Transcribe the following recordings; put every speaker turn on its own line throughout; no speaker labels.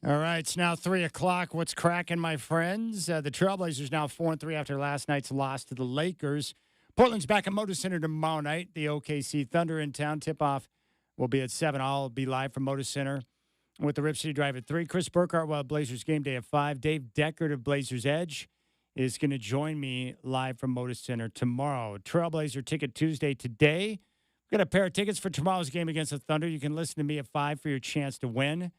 All right, it's now 3 o'clock. What's cracking, my friends? The Trailblazers now 4-3 after last night's loss to the Lakers. Portland's back at Moda Center tomorrow night. The OKC Thunder in town. Tip-off will be at 7. I'll be live from Moda Center with the Rip City Drive at 3. Chris Burkhart will have Blazers Game Day at 5. Dave Deckard of Blazers Edge is going to join me live from Moda Center tomorrow. Trailblazer Ticket Tuesday today. We've got a pair of tickets for tomorrow's game against the Thunder. You can listen to me at 5 for your chance to win,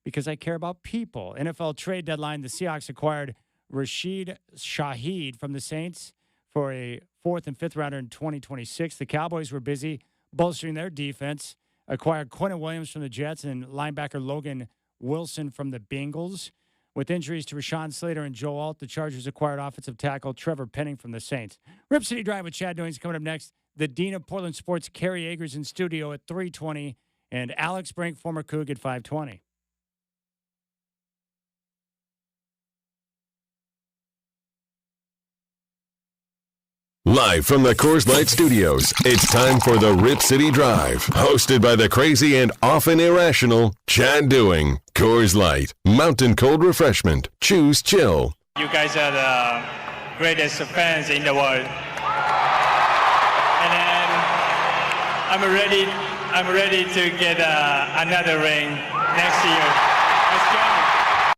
because I care about people. NFL trade deadline, the Seahawks acquired Rashid Shaheed from the Saints for a 4th and 5th rounder in 2026. The Cowboys were busy bolstering their defense, acquired Quentin Williams from the Jets and linebacker Logan Wilson from the Bengals. With injuries to Rashawn Slater and Joe Alt, the Chargers acquired offensive tackle Trevor Penning from the Saints. Rip City Drive with Chad Doings coming up next. The Dean of Portland Sports, Kerry Agers, in studio at 3:20, and Alex Brink, former Coug, at 5:20.
Live from the Coors Light Studios, it's time for the Rip City Drive, hosted by the crazy and often irrational Chad Doing. Coors Light, mountain cold refreshment. Choose chill.
You guys are the greatest fans in the world. And then I'm ready to get another ring next year. Let's go.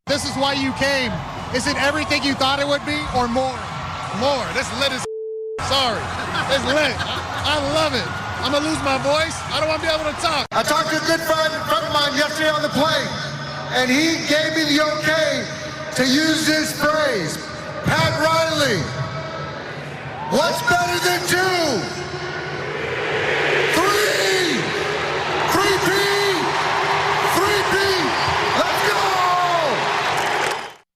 This is why you came. Is it everything you thought it would be or more? More. This lit as sorry. It's lit. I love it. I'm going to lose my voice. I don't want to be able to talk.
I talked to a good friend of mine yesterday on the plane, and he gave me the okay to use this phrase. Pat Riley, what's better than 2? 3! 3P! 3P! Let's go!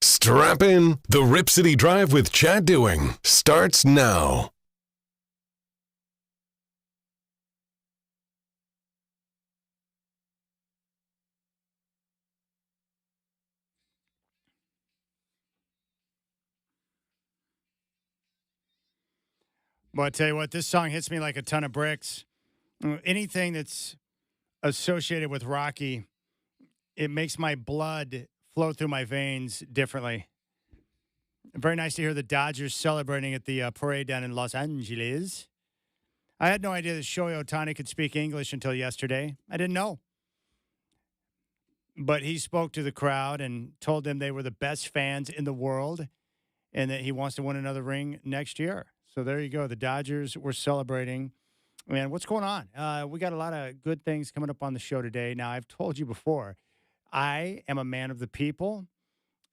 Strap in. The Rip City Drive with Chad Doing starts now.
Well, I tell you what, this song hits me like a ton of bricks. Anything that's associated with Rocky, it makes my blood flow through my veins differently. Very nice to hear the Dodgers celebrating at the parade down in Los Angeles. I had no idea that Shohei Ohtani could speak English until yesterday. I didn't know. But he spoke to the crowd and told them they were the best fans in the world and that he wants to win another ring next year. So there you go. The Dodgers were celebrating. Man, what's going on? We got a lot of good things coming up on the show today. Now, I've told you before, I am a man of the people,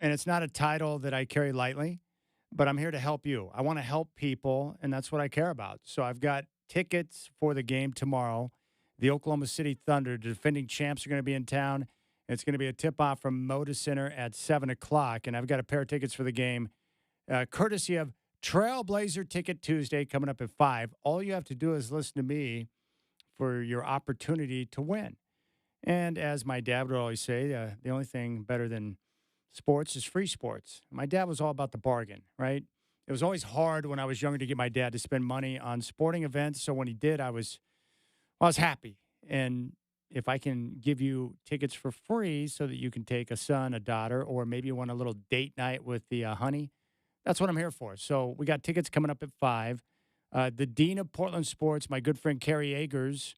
and it's not a title that I carry lightly, but I'm here to help you. I want to help people, and that's what I care about. So I've got tickets for the game tomorrow. The Oklahoma City Thunder, the defending champs, are going to be in town. It's going to be a tip-off from Moda Center at 7 o'clock, and I've got a pair of tickets for the game, courtesy of Trailblazer Ticket Tuesday coming up at 5. All you have to do is listen to me for your opportunity to win. And as my dad would always say, the only thing better than sports is free sports. My dad was all about the bargain, right? It was always hard when I was younger to get my dad to spend money on sporting events. So when he did, I was happy. And if I can give you tickets for free so that you can take a son, a daughter, or maybe you want a little date night with the honey, that's what I'm here for. So we got tickets coming up at 5. The Dean of Portland Sports, my good friend Kerry Agers,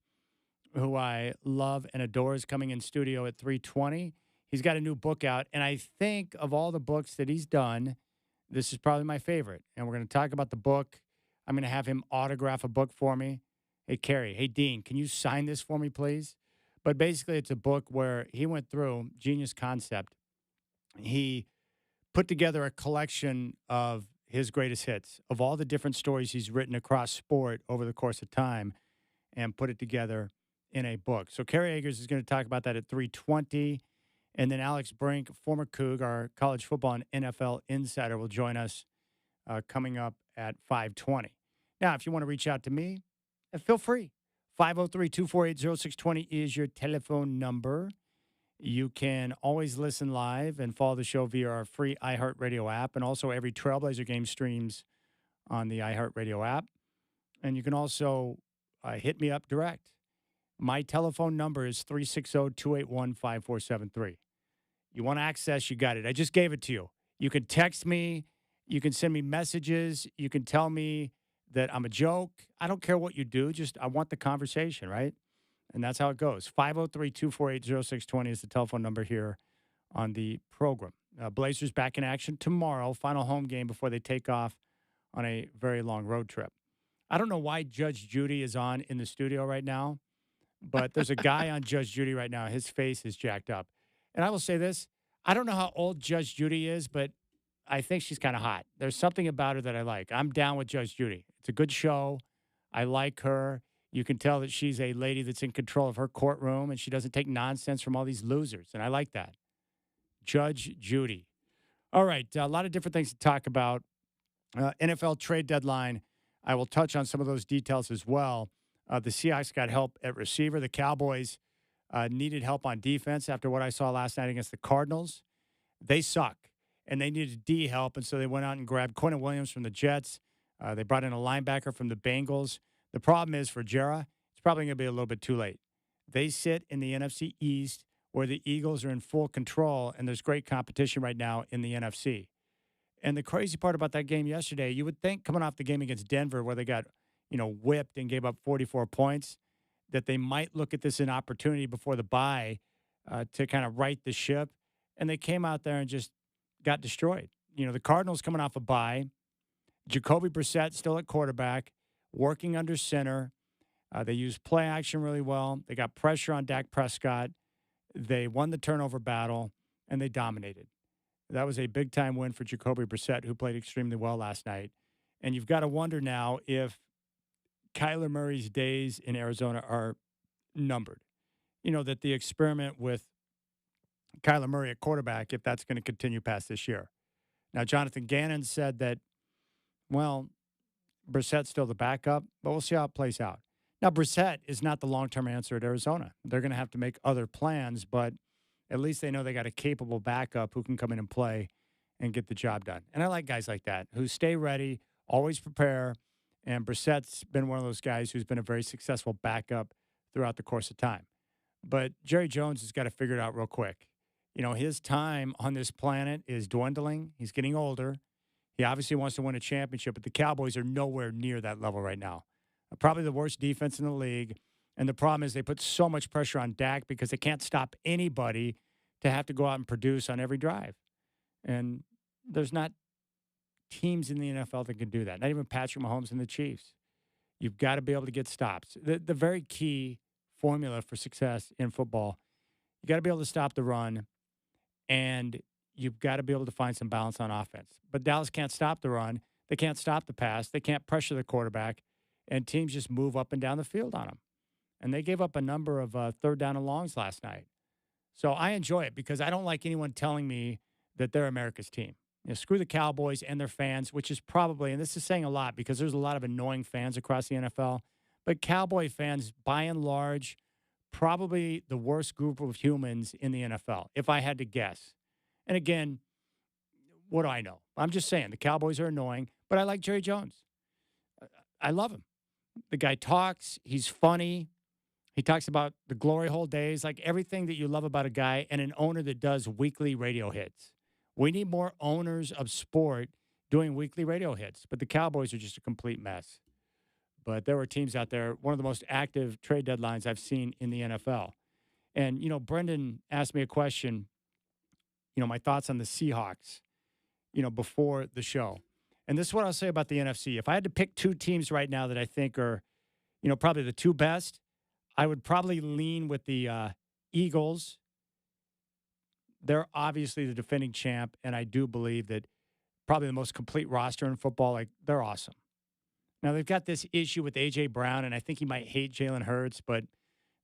who I love and adore, is coming in studio at 3:20. He's got a new book out, and I think of all the books that he's done, this is probably my favorite. And we're going to talk about the book. I'm going to have him autograph a book for me. Hey, Kerry, hey, Dean, can you sign this for me, please? But basically, it's a book where he went through, genius concept. He put together a collection of his greatest hits, of all the different stories he's written across sport over the course of time, and put it together in a book. So Kerry Agers is going to talk about that at 3:20. And then Alex Brink, former Coug, our college football and NFL insider, will join us coming up at 5:20. Now, if you want to reach out to me, feel free. 503-248-0620 is your telephone number. You can always listen live and follow the show via our free iHeartRadio app. And also every Trailblazer game streams on the iHeartRadio app. And you can also hit me up direct. My telephone number is 360-281-5473. You want access, you got it. I just gave it to you. You can text me. You can send me messages. You can tell me that I'm a joke. I don't care what you do. Just I want the conversation, right? And that's how it goes. 503-248-0620 is the telephone number here on the program. Blazers back in action tomorrow, final home game before they take off on a very long road trip. I don't know why Judge Judy is on in the studio right now, but there's a guy on Judge Judy right now. His face is jacked up. And I will say this. I don't know how old Judge Judy is, but I think she's kind of hot. There's something about her that I like. I'm down with Judge Judy. It's a good show. I like her. You can tell that she's a lady that's in control of her courtroom, and she doesn't take nonsense from all these losers, and I like that. Judge Judy. All right, a lot of different things to talk about. NFL trade deadline. I will touch on some of those details as well. The Seahawks got help at receiver. The Cowboys needed help on defense after what I saw last night against the Cardinals. They suck, and they needed D help, and so they went out and grabbed Quentin Williams from the Jets. They brought in a linebacker from the Bengals. The problem is for Jera, it's probably going to be a little bit too late. They sit in the NFC East where the Eagles are in full control, and there's great competition right now in the NFC. And the crazy part about that game yesterday, you would think coming off the game against Denver where they got, whipped and gave up 44 points, that they might look at this as an opportunity before the bye to kind of right the ship. And they came out there and just got destroyed. The Cardinals coming off a bye, Jacoby Brissett still at quarterback, working under center. They used play action really well. They got pressure on Dak Prescott. They won the turnover battle, and they dominated. That was a big-time win for Jacoby Brissett, who played extremely well last night. And you've got to wonder now if Kyler Murray's days in Arizona are numbered. That the experiment with Kyler Murray at quarterback, if that's going to continue past this year. Now, Jonathan Gannon said that, Brissett's still the backup, but we'll see how it plays out. Now, Brissett is not the long-term answer at Arizona. They're going to have to make other plans, but at least they know they got a capable backup who can come in and play and get the job done. And I like guys like that who stay ready, always prepare. And Brissett's been one of those guys who's been a very successful backup throughout the course of time. But Jerry Jones has got to figure it out real quick. His time on this planet is dwindling. He's getting older. He obviously wants to win a championship, but the Cowboys are nowhere near that level right now. Probably the worst defense in the league. And the problem is they put so much pressure on Dak because they can't stop anybody to have to go out and produce on every drive. And there's not teams in the NFL that can do that, not even Patrick Mahomes and the Chiefs. You've got to be able to get stops. The very key formula for success in football, you got to be able to stop the run, and you've got to be able to find some balance on offense. But Dallas can't stop the run. They can't stop the pass. They can't pressure the quarterback, and teams just move up and down the field on them. And they gave up a number of third down and longs last night. So I enjoy it because I don't like anyone telling me that they're America's team. Screw the Cowboys and their fans, which is probably, and this is saying a lot because there's a lot of annoying fans across the NFL, but Cowboy fans, by and large, probably the worst group of humans in the NFL, if I had to guess. And again, what do I know? I'm just saying the Cowboys are annoying, but I like Jerry Jones. I love him. The guy talks. He's funny. He talks about the glory hole days, like everything that you love about a guy and an owner that does weekly radio hits. We need more owners of sport doing weekly radio hits, but the Cowboys are just a complete mess. But there were teams out there, one of the most active trade deadlines I've seen in the NFL. And, Brenden asked me a question, my thoughts on the Seahawks, before the show. And this is what I'll say about the NFC. If I had to pick two teams right now that I think are, probably the two best, I would probably lean with the Eagles. They're obviously the defending champ, and I do believe that probably the most complete roster in football. Like, they're awesome. Now, they've got this issue with A.J. Brown, and I think he might hate Jalen Hurts, but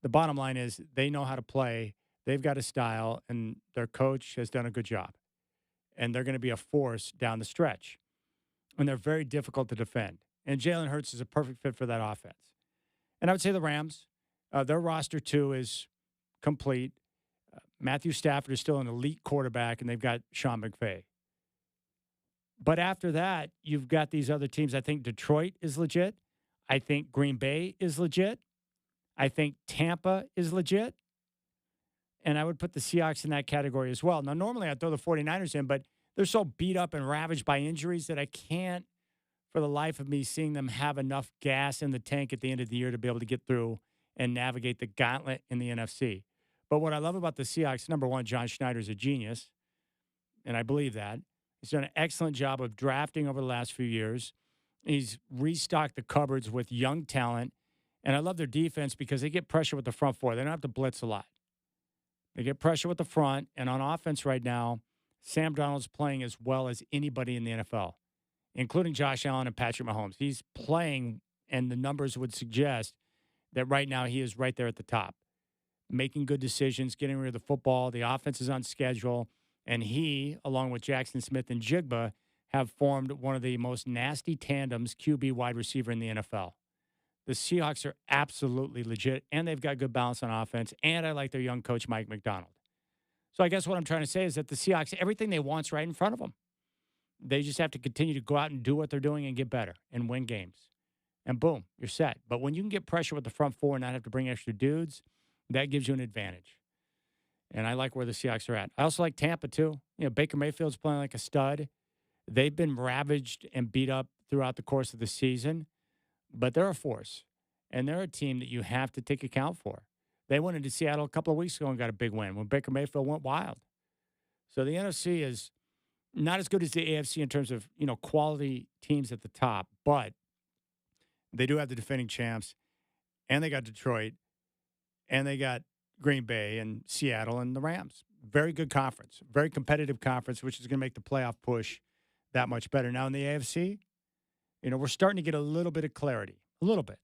the bottom line is they know how to play. They've got a style, and their coach has done a good job. And they're going to be a force down the stretch. And they're very difficult to defend. And Jalen Hurts is a perfect fit for that offense. And I would say the Rams, their roster, too, is complete. Matthew Stafford is still an elite quarterback, and they've got Sean McVay. But after that, you've got these other teams. I think Detroit is legit. I think Green Bay is legit. I think Tampa is legit. And I would put the Seahawks in that category as well. Now, normally I'd throw the 49ers in, but they're so beat up and ravaged by injuries that I can't, for the life of me, seeing them have enough gas in the tank at the end of the year to be able to get through and navigate the gauntlet in the NFC. But what I love about the Seahawks, number one, John Schneider's a genius, and I believe that. He's done an excellent job of drafting over the last few years. He's restocked the cupboards with young talent, and I love their defense because they get pressure with the front four. They don't have to blitz a lot. They get pressure with the front, and on offense right now, Sam Darnold's playing as well as anybody in the NFL, including Josh Allen and Patrick Mahomes. He's playing, and the numbers would suggest that right now he is right there at the top, making good decisions, getting rid of the football. The offense is on schedule, and he, along with Jackson Smith and Jigba, have formed one of the most nasty tandems, QB wide receiver in the NFL. The Seahawks are absolutely legit, and they've got good balance on offense, and I like their young coach, Mike McDonald. So I guess what I'm trying to say is that the Seahawks, everything they want's right in front of them. They just have to continue to go out and do what they're doing and get better and win games. And boom, you're set. But when you can get pressure with the front four and not have to bring extra dudes, that gives you an advantage. And I like where the Seahawks are at. I also like Tampa, too. You know, Baker Mayfield's playing like a stud. They've been ravaged and beat up throughout the course of the season, but they're a force. And they're a team that you have to take account for. They went into Seattle a couple of weeks ago and got a big win when Baker Mayfield went wild. So the NFC is not as good as the AFC in terms of, you know, quality teams at the top, but they do have the defending champs, and they got Detroit, and they got Green Bay and Seattle and the Rams. Very good conference, very competitive conference, which is going to make the playoff push that much better. Now in the AFC, you know, we're starting to get a little bit of clarity, a little bit.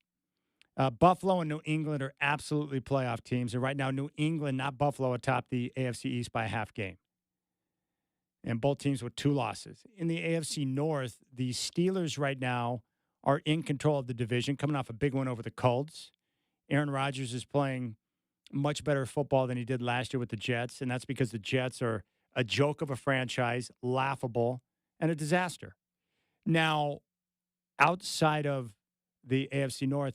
Buffalo and New England are absolutely playoff teams, and right now New England, not Buffalo, atop the AFC East by a half game. And both teams with 2 losses. In the AFC North, the Steelers right now are in control of the division, coming off a big win over the Colts. Aaron Rodgers is playing much better football than he did last year with the Jets, and that's because the Jets are a joke of a franchise, laughable, and a disaster. Now, outside of the AFC North,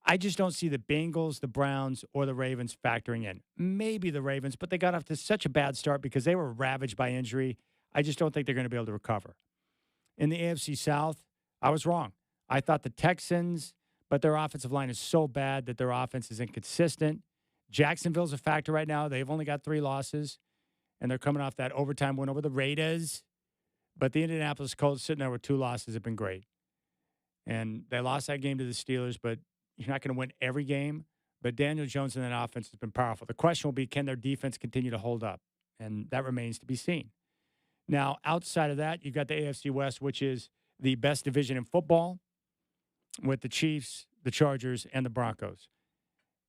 I just don't see the Bengals, the Browns, or the Ravens factoring in. Maybe the Ravens, but they got off to such a bad start because they were ravaged by injury. I just don't think they're going to be able to recover. In the AFC South, I was wrong. I thought the Texans, but their offensive line is so bad that their offense is inconsistent. Jacksonville's a factor right now. They've only got 3 losses, and they're coming off that overtime win over the Raiders. But the Indianapolis Colts sitting there with 2 losses have been great. And they lost that game to the Steelers, but you're not going to win every game. But Daniel Jones in that offense has been powerful. The question will be, can their defense continue to hold up? And that remains to be seen. Now, outside of that, you've got the AFC West, which is the best division in football, with the Chiefs, the Chargers, and the Broncos.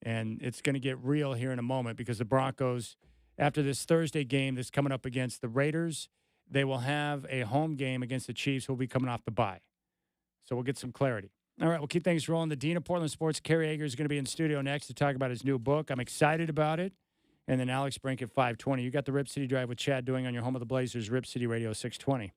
And it's going to get real here in a moment because the Broncos, after this Thursday game that's coming up against the Raiders, they will have a home game against the Chiefs who will be coming off the bye. So we'll get some clarity. All right, we'll keep things rolling. The Dean of Portland Sports, Kerry Eager, is going to be in studio next to talk about his new book. I'm excited about it. And then Alex Brink at 5:20. You got the Rip City Drive with Chad doing on your home of the Blazers, Rip City Radio 620.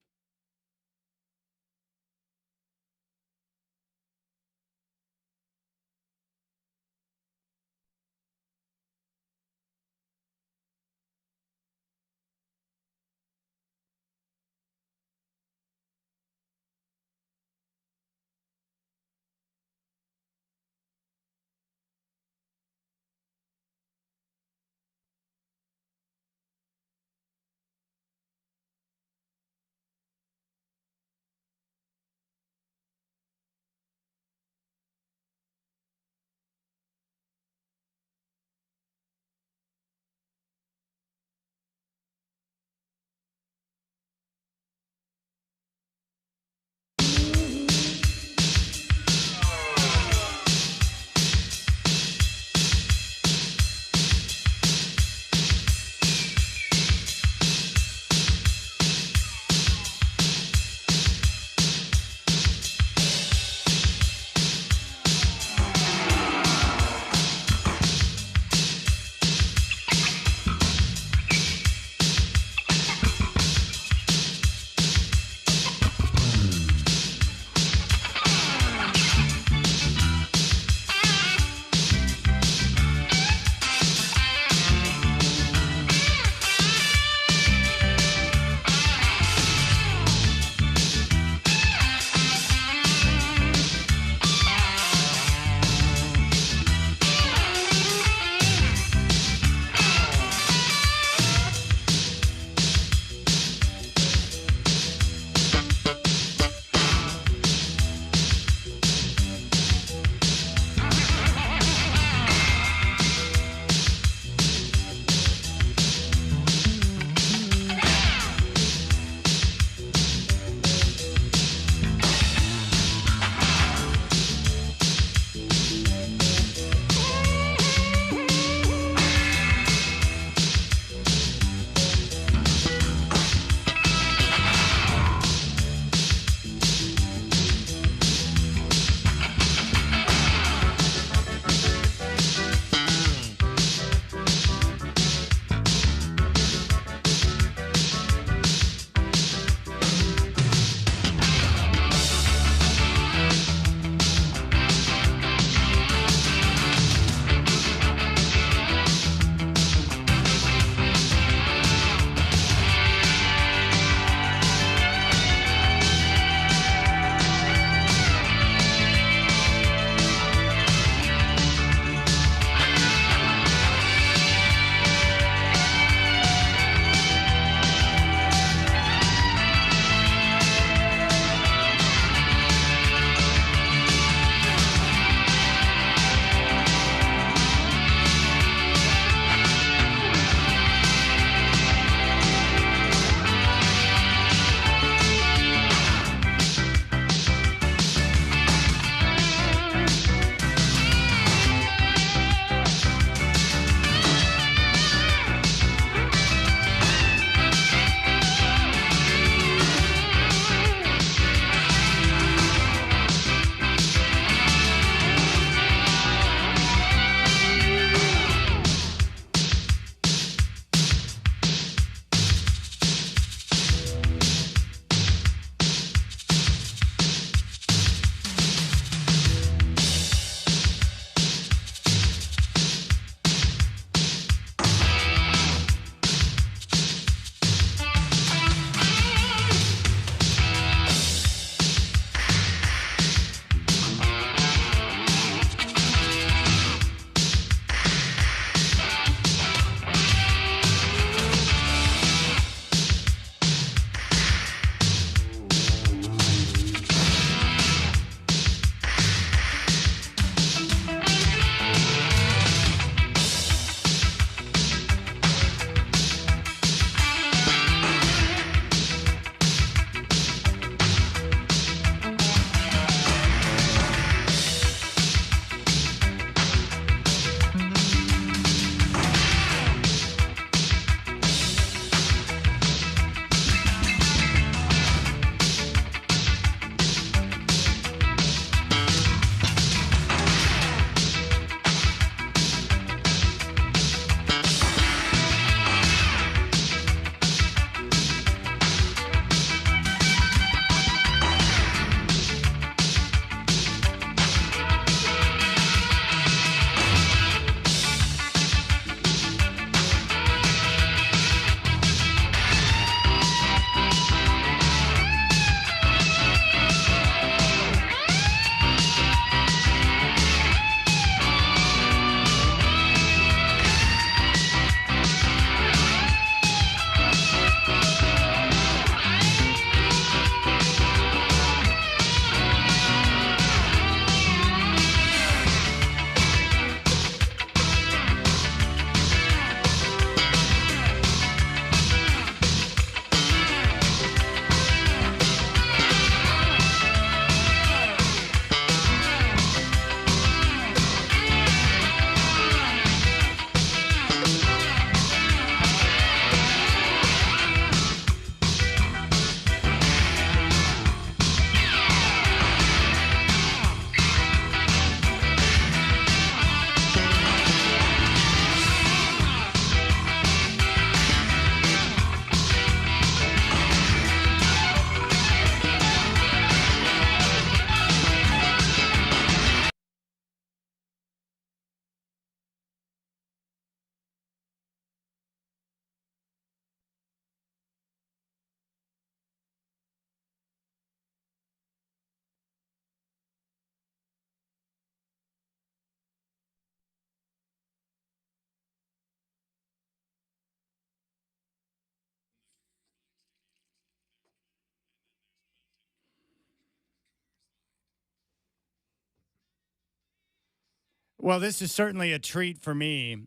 Well, this is certainly a treat for me.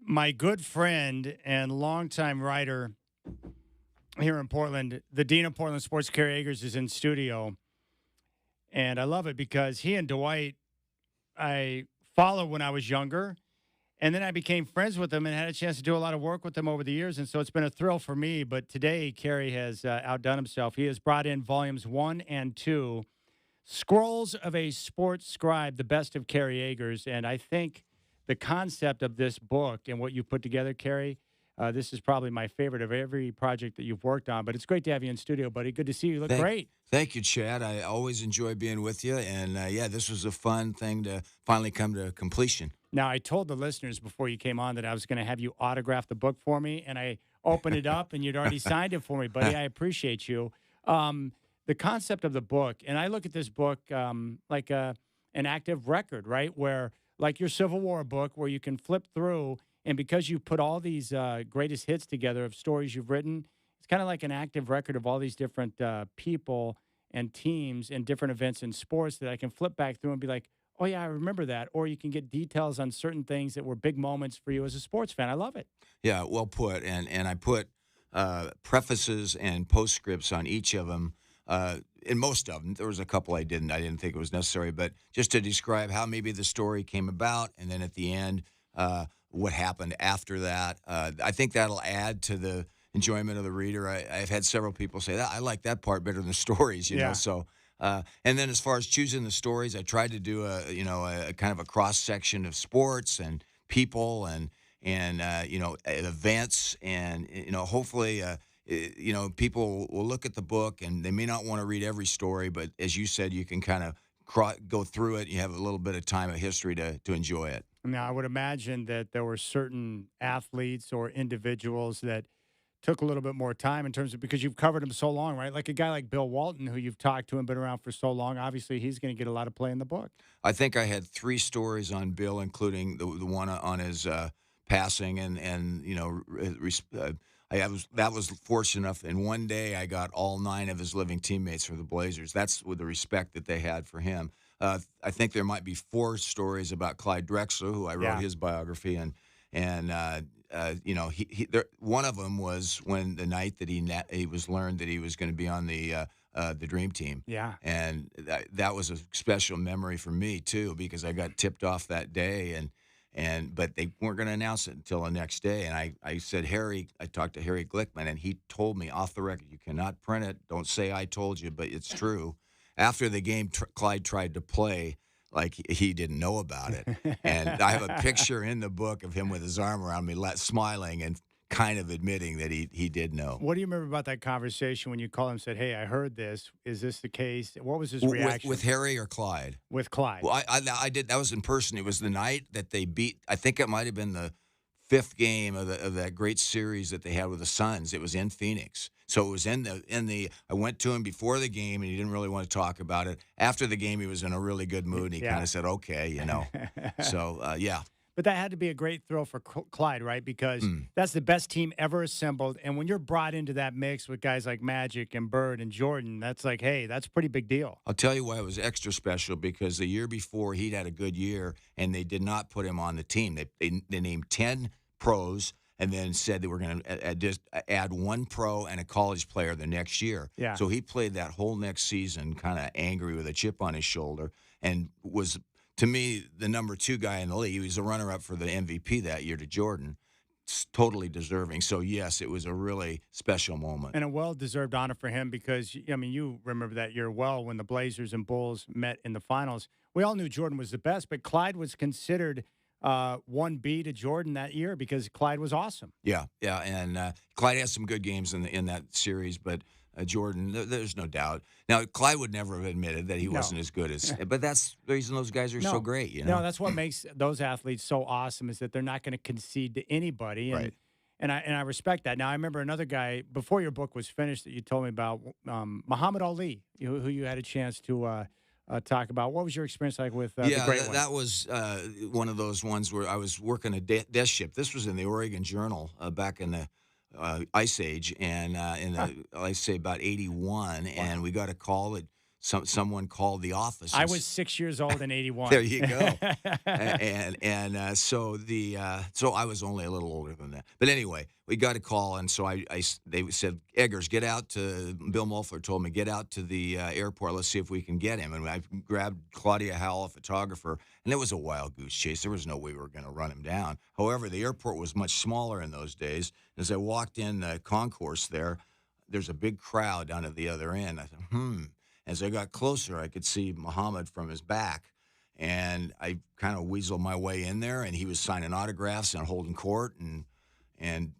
My good friend and longtime writer here in Portland, the Dean of Portland Sports, Kerry is in studio. And I love it because he and Dwight, I followed when I was younger. And then I became friends with them and had a chance to do a lot of work with them over the years. And so it's been a thrill for me. But today, Kerry has outdone himself. He has brought in volumes 1 and 2, Scrolls of a Sports Scribe, the best of Kerry Agers. And I think the concept of this book and what you put together, Kerry, this is probably my favorite of every project that you've worked on. But it's great to have you in studio, buddy. Good to see you. You look great.
Thank you, Chad. I always enjoy being with you. And, yeah, this was a fun thing to finally come to completion.
Now, I told the listeners before you came on that I was going to have you autograph the book for me, and I opened it up, and you'd already signed it for me, buddy. I appreciate you. The concept of the book, and I look at this book like an active record, right, where like your Civil War book where you can flip through, and because you put all these greatest hits together of stories you've written, it's kind of like an active record of all these different people and teams and different events in sports that I can flip back through and be like, oh, yeah, I remember that. Or you can get details on certain things that were big moments for you as a sports fan. I love it.
Yeah, well put. And I put prefaces and postscripts on each of them. In most of them, there was a couple I didn't think it was necessary, but just to describe how maybe the story came about, and then at the end, what happened after that. I think that'll add to the enjoyment of the reader. I've had several people say that I like that part better than the stories, you know. So, and then as far as choosing the stories, I tried to do a kind of a cross section of sports and people and events, and hopefully. People will look at the book and they may not want to read every story, but as you said, you can kind of go through it. You have a little bit of time of history to enjoy it.
Now, I would imagine that there were certain athletes or individuals that took a little bit more time in terms of because you've covered them so long, right? Like a guy like Bill Walton, who you've talked to and been around for so long. Obviously, he's going to get a lot of play in the book.
I think I had 3 stories on Bill, including the one on his passing that was fortunate enough. And one day I got all 9 of his living teammates for the Blazers. That's with the respect that they had for him. I think there might be 4 stories about Clyde Drexler, who I wrote his biography, and one of them was when the night that he was learned that he was going to be on the Dream Team. Yeah, and that was a special memory for me too, because I got tipped off that day but they weren't going to announce it until the next day. And I said, I talked to Harry Glickman, and he told me off the record, you cannot print it. Don't say I told you, but it's true. After the game, Clyde tried to play like he didn't know about it. And I have a picture in the book of him with his arm around me, smiling and kind of admitting that he did know.
What do you remember about that conversation when you called him and said, hey, I heard this. Is this the case? What was his reaction?
With Harry or Clyde?
With Clyde.
Well, I did. That was in person. It was the night that they beat, I think it might have been the 5th game of that great series that they had with the Suns. It was in Phoenix. So it was in the I went to him before the game, and he didn't really want to talk about it. After the game, he was in a really good mood, and he kind of said, okay, So, yeah.
But that had to be a great thrill for Clyde, right? Because that's the best team ever assembled. And when you're brought into that mix with guys like Magic and Bird and Jordan, that's like, hey, that's a pretty big deal.
I'll tell you why it was extra special, because the year before he'd had a good year, and they did not put him on the team. They named 10 pros and then said they were going to just add 1 pro and a college player the next year. Yeah. So he played that whole next season kind of angry with a chip on his shoulder and was – to me, the number 2 guy in the league. He was a runner-up for the MVP that year to Jordan. It's totally deserving. So, yes, it was a really special moment.
And a well-deserved honor for him because, I mean, you remember that year well when the Blazers and Bulls met in the finals. We all knew Jordan was the best, but Clyde was considered 1B to Jordan that year because Clyde was awesome.
Yeah, and Clyde had some good games in that series, but Jordan, there's no doubt. Now, Clyde would never have admitted that he wasn't as good as, but that's the reason those guys are so great,
No, that's what makes those athletes so awesome is that they're not going to concede to anybody. And,
right.
And I respect that. Now, I remember another guy, before your book was finished, that you told me about, Muhammad Ali, who you had a chance to talk about. What was your experience like with the Great One?
That was one of those ones where I was working a desk shift. This was in the Oregon Journal back in the Ice Age, and I say about 81, and we got a call that someone called the office.
I was 6 yees old in '81.
There you go. So I was only a little older than that. But anyway, we got a call, and so they said, Eggers, get out to Bill Mulfler told me, get out to the airport. Let's see if we can get him. And I grabbed Claudia Howell, a photographer, and it was a wild goose chase. There was no way we were going to run him down. However, the airport was much smaller in those days. As I walked in the concourse there's a big crowd down at the other end. I said, As I got closer, I could see Muhammad from his back. And I kind of weaseled my way in there, and he was signing autographs and holding court, and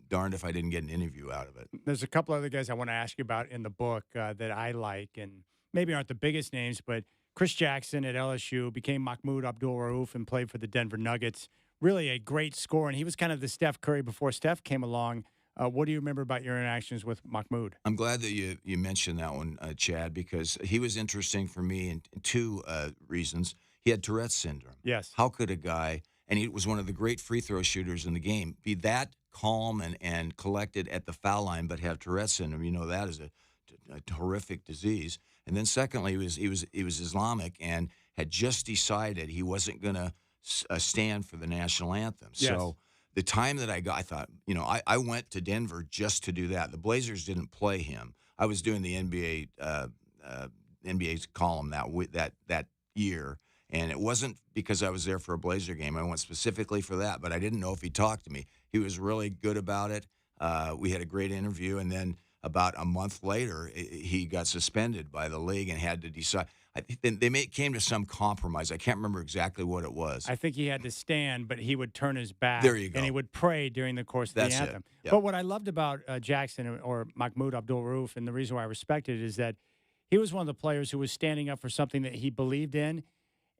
darned if I didn't get an interview out of it.
There's a couple other guys I want to ask you about in the book that I like, and maybe aren't the biggest names, but Chris Jackson at LSU became Mahmoud Abdul-Rauf and played for the Denver Nuggets. Really a great scorer, and he was kind of the Steph Curry before Steph came along. What do you remember about your interactions with Mahmoud?
I'm glad that you mentioned that one, Chad, because he was interesting for me in two reasons. He had Tourette's syndrome.
Yes.
How could a guy, and he was one of the great free throw shooters in the game, be that calm and collected at the foul line but have Tourette's syndrome? You know, that is a horrific disease. And then secondly, he was Islamic and had just decided he wasn't going to stand for the national anthem.
Yes. So
the time that I thought, I went to Denver just to do that. The Blazers didn't play him. I was doing the NBA's column that year, and it wasn't because I was there for a Blazer game. I went specifically for that, but I didn't know if he talked to me. He was really good about it. We had a great interview, and then about a month later, he got suspended by the league and had to decide. They came to some compromise. I can't remember exactly what it was.
I think he had to stand, but he would turn his back.
There you go.
And he would pray during the course of the anthem.
Yep.
But what I loved about Jackson or Mahmoud Abdul-Rauf, and the reason why I respected it, is that he was one of the players who was standing up for something that he believed in,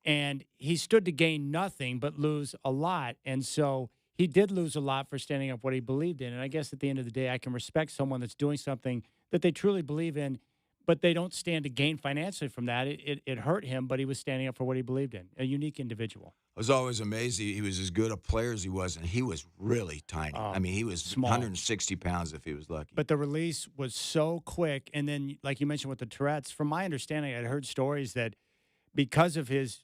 and he stood to gain nothing but lose a lot. And so he did lose a lot for standing up what he believed in. And I guess at the end of the day, I can respect someone that's doing something that they truly believe in, but they don't stand to gain financially from that. It hurt him, but he was standing up for what he believed in. A unique individual.
I was always amazed he was as good a player as he was, and he was really tiny. I mean, he was
small.
160 pounds if he was lucky.
But the release was so quick. And then, like you mentioned with the Tourette's, from my understanding, I'd heard stories that because of his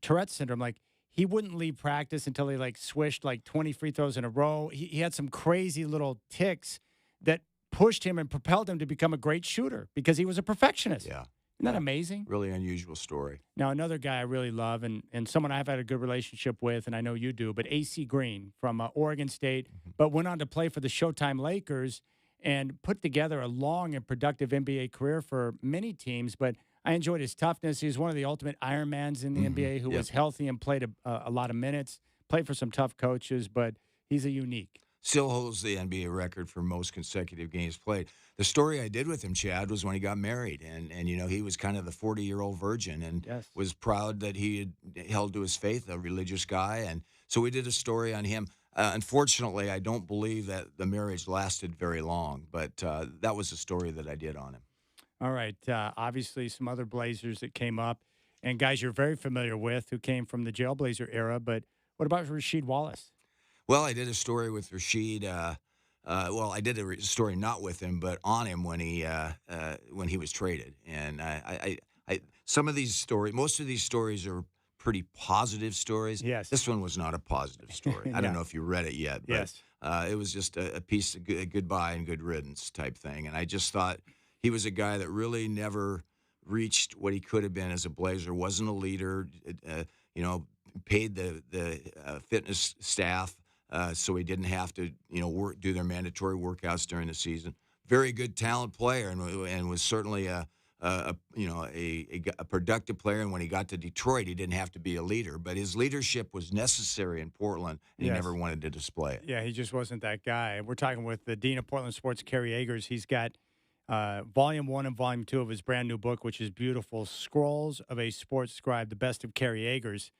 Tourette's syndrome, like, he wouldn't leave practice until he, swished, 20 free throws in a row. He had some crazy little tics that pushed him and propelled him to become a great shooter because he was a perfectionist.
Yeah.
Isn't that amazing?
Really unusual story.
Now, another guy I really love and someone I've had a good relationship with, and I know you do, but A.C. Green from Oregon State, but went on to play for the Showtime Lakers and put together a long and productive NBA career for many teams. But I enjoyed his toughness. He was one of the ultimate Ironmans in the NBA who was healthy and played a lot of minutes, played for some tough coaches, but he's a unique.
Still holds the NBA record for most consecutive games played. The story I did with him, Chad, was when he got married. And he was kind of the 40-year-old virgin and was proud that he had held to his faith, a religious guy. And so we did a story on him. Unfortunately, I don't believe that the marriage lasted very long, but that was the story that I did on him.
All right. Obviously, some other Blazers that came up and guys you're very familiar with who came from the Jailblazer era. But what about Rasheed Wallace?
Well, I did a story with Rasheed. I did a story not with him, but on him when he was traded. And some of these stories, most of these stories are pretty positive stories.
Yes.
This one was not a positive story. I don't know if you read it yet, but it was just a piece of goodbye and good riddance type thing. And I just thought he was a guy that really never reached what he could have been as a Blazer. Wasn't a leader. Paid the fitness staff. So he didn't have to, do their mandatory workouts during the season. Very good talent player, and was certainly a productive player. And when he got to Detroit, he didn't have to be a leader, but his leadership was necessary in Portland, and he never wanted to display it.
Yeah, he just wasn't that guy. We're talking with the dean of Portland sports, Kerry Eggers. He's got Volume 1 and Volume 2 of his brand new book, which is beautiful, Scrolls of a Sports Scribe, the best of Kerry Eggers.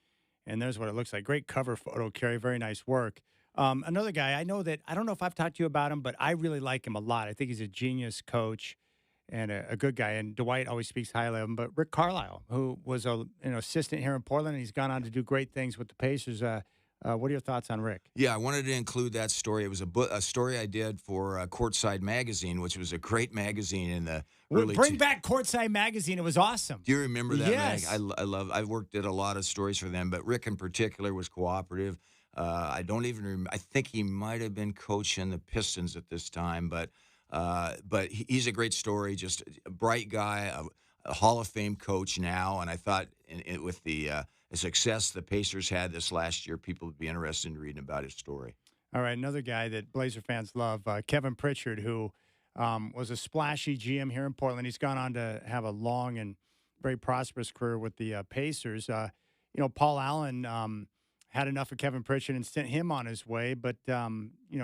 And there's what it looks like. Great cover photo, Kerry. Very nice work. Another guy, I don't know if I've talked to you about him, but I really like him a lot. I think he's a genius coach and a good guy. And Dwight always speaks highly of him. But Rick Carlisle, who was an assistant here in Portland, and he's gone on to do great things with the Pacers. What are your thoughts on Rick?
Yeah, I wanted to include that story. It was a story I did for Courtside Magazine, which was a great magazine in the early.
Bring back Courtside Magazine. It was awesome.
Do you remember that?
Yes.
Mag? I worked at a lot of stories for them, but Rick in particular was cooperative. I don't even remember. I think he might have been coaching the Pistons at this time, but he's a great story. Just a bright guy, a Hall of Fame coach now, and I thought with the success the Pacers had this last year, people would be interested in reading about his story.
All right, another guy that Blazer fans love, Kevin Pritchard, who was a splashy GM here in Portland. He's gone on to have a long and very prosperous career with the Pacers. Paul Allen had enough of Kevin Pritchard and sent him on his way, but,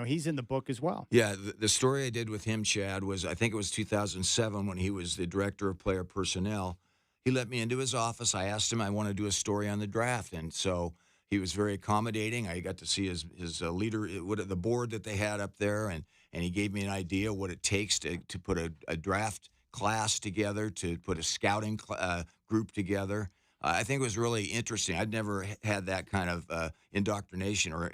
he's in the book as well.
Yeah, the story I did with him, Chad, was I think it was 2007 when he was the director of player personnel. He let me into his office. I asked him, I want to do a story on the draft. And so he was very accommodating. I got to see his leader, the board that they had up there, and he gave me an idea what it takes to put a draft class together, to put a scouting group together. I think it was really interesting. I'd never had that kind of indoctrination or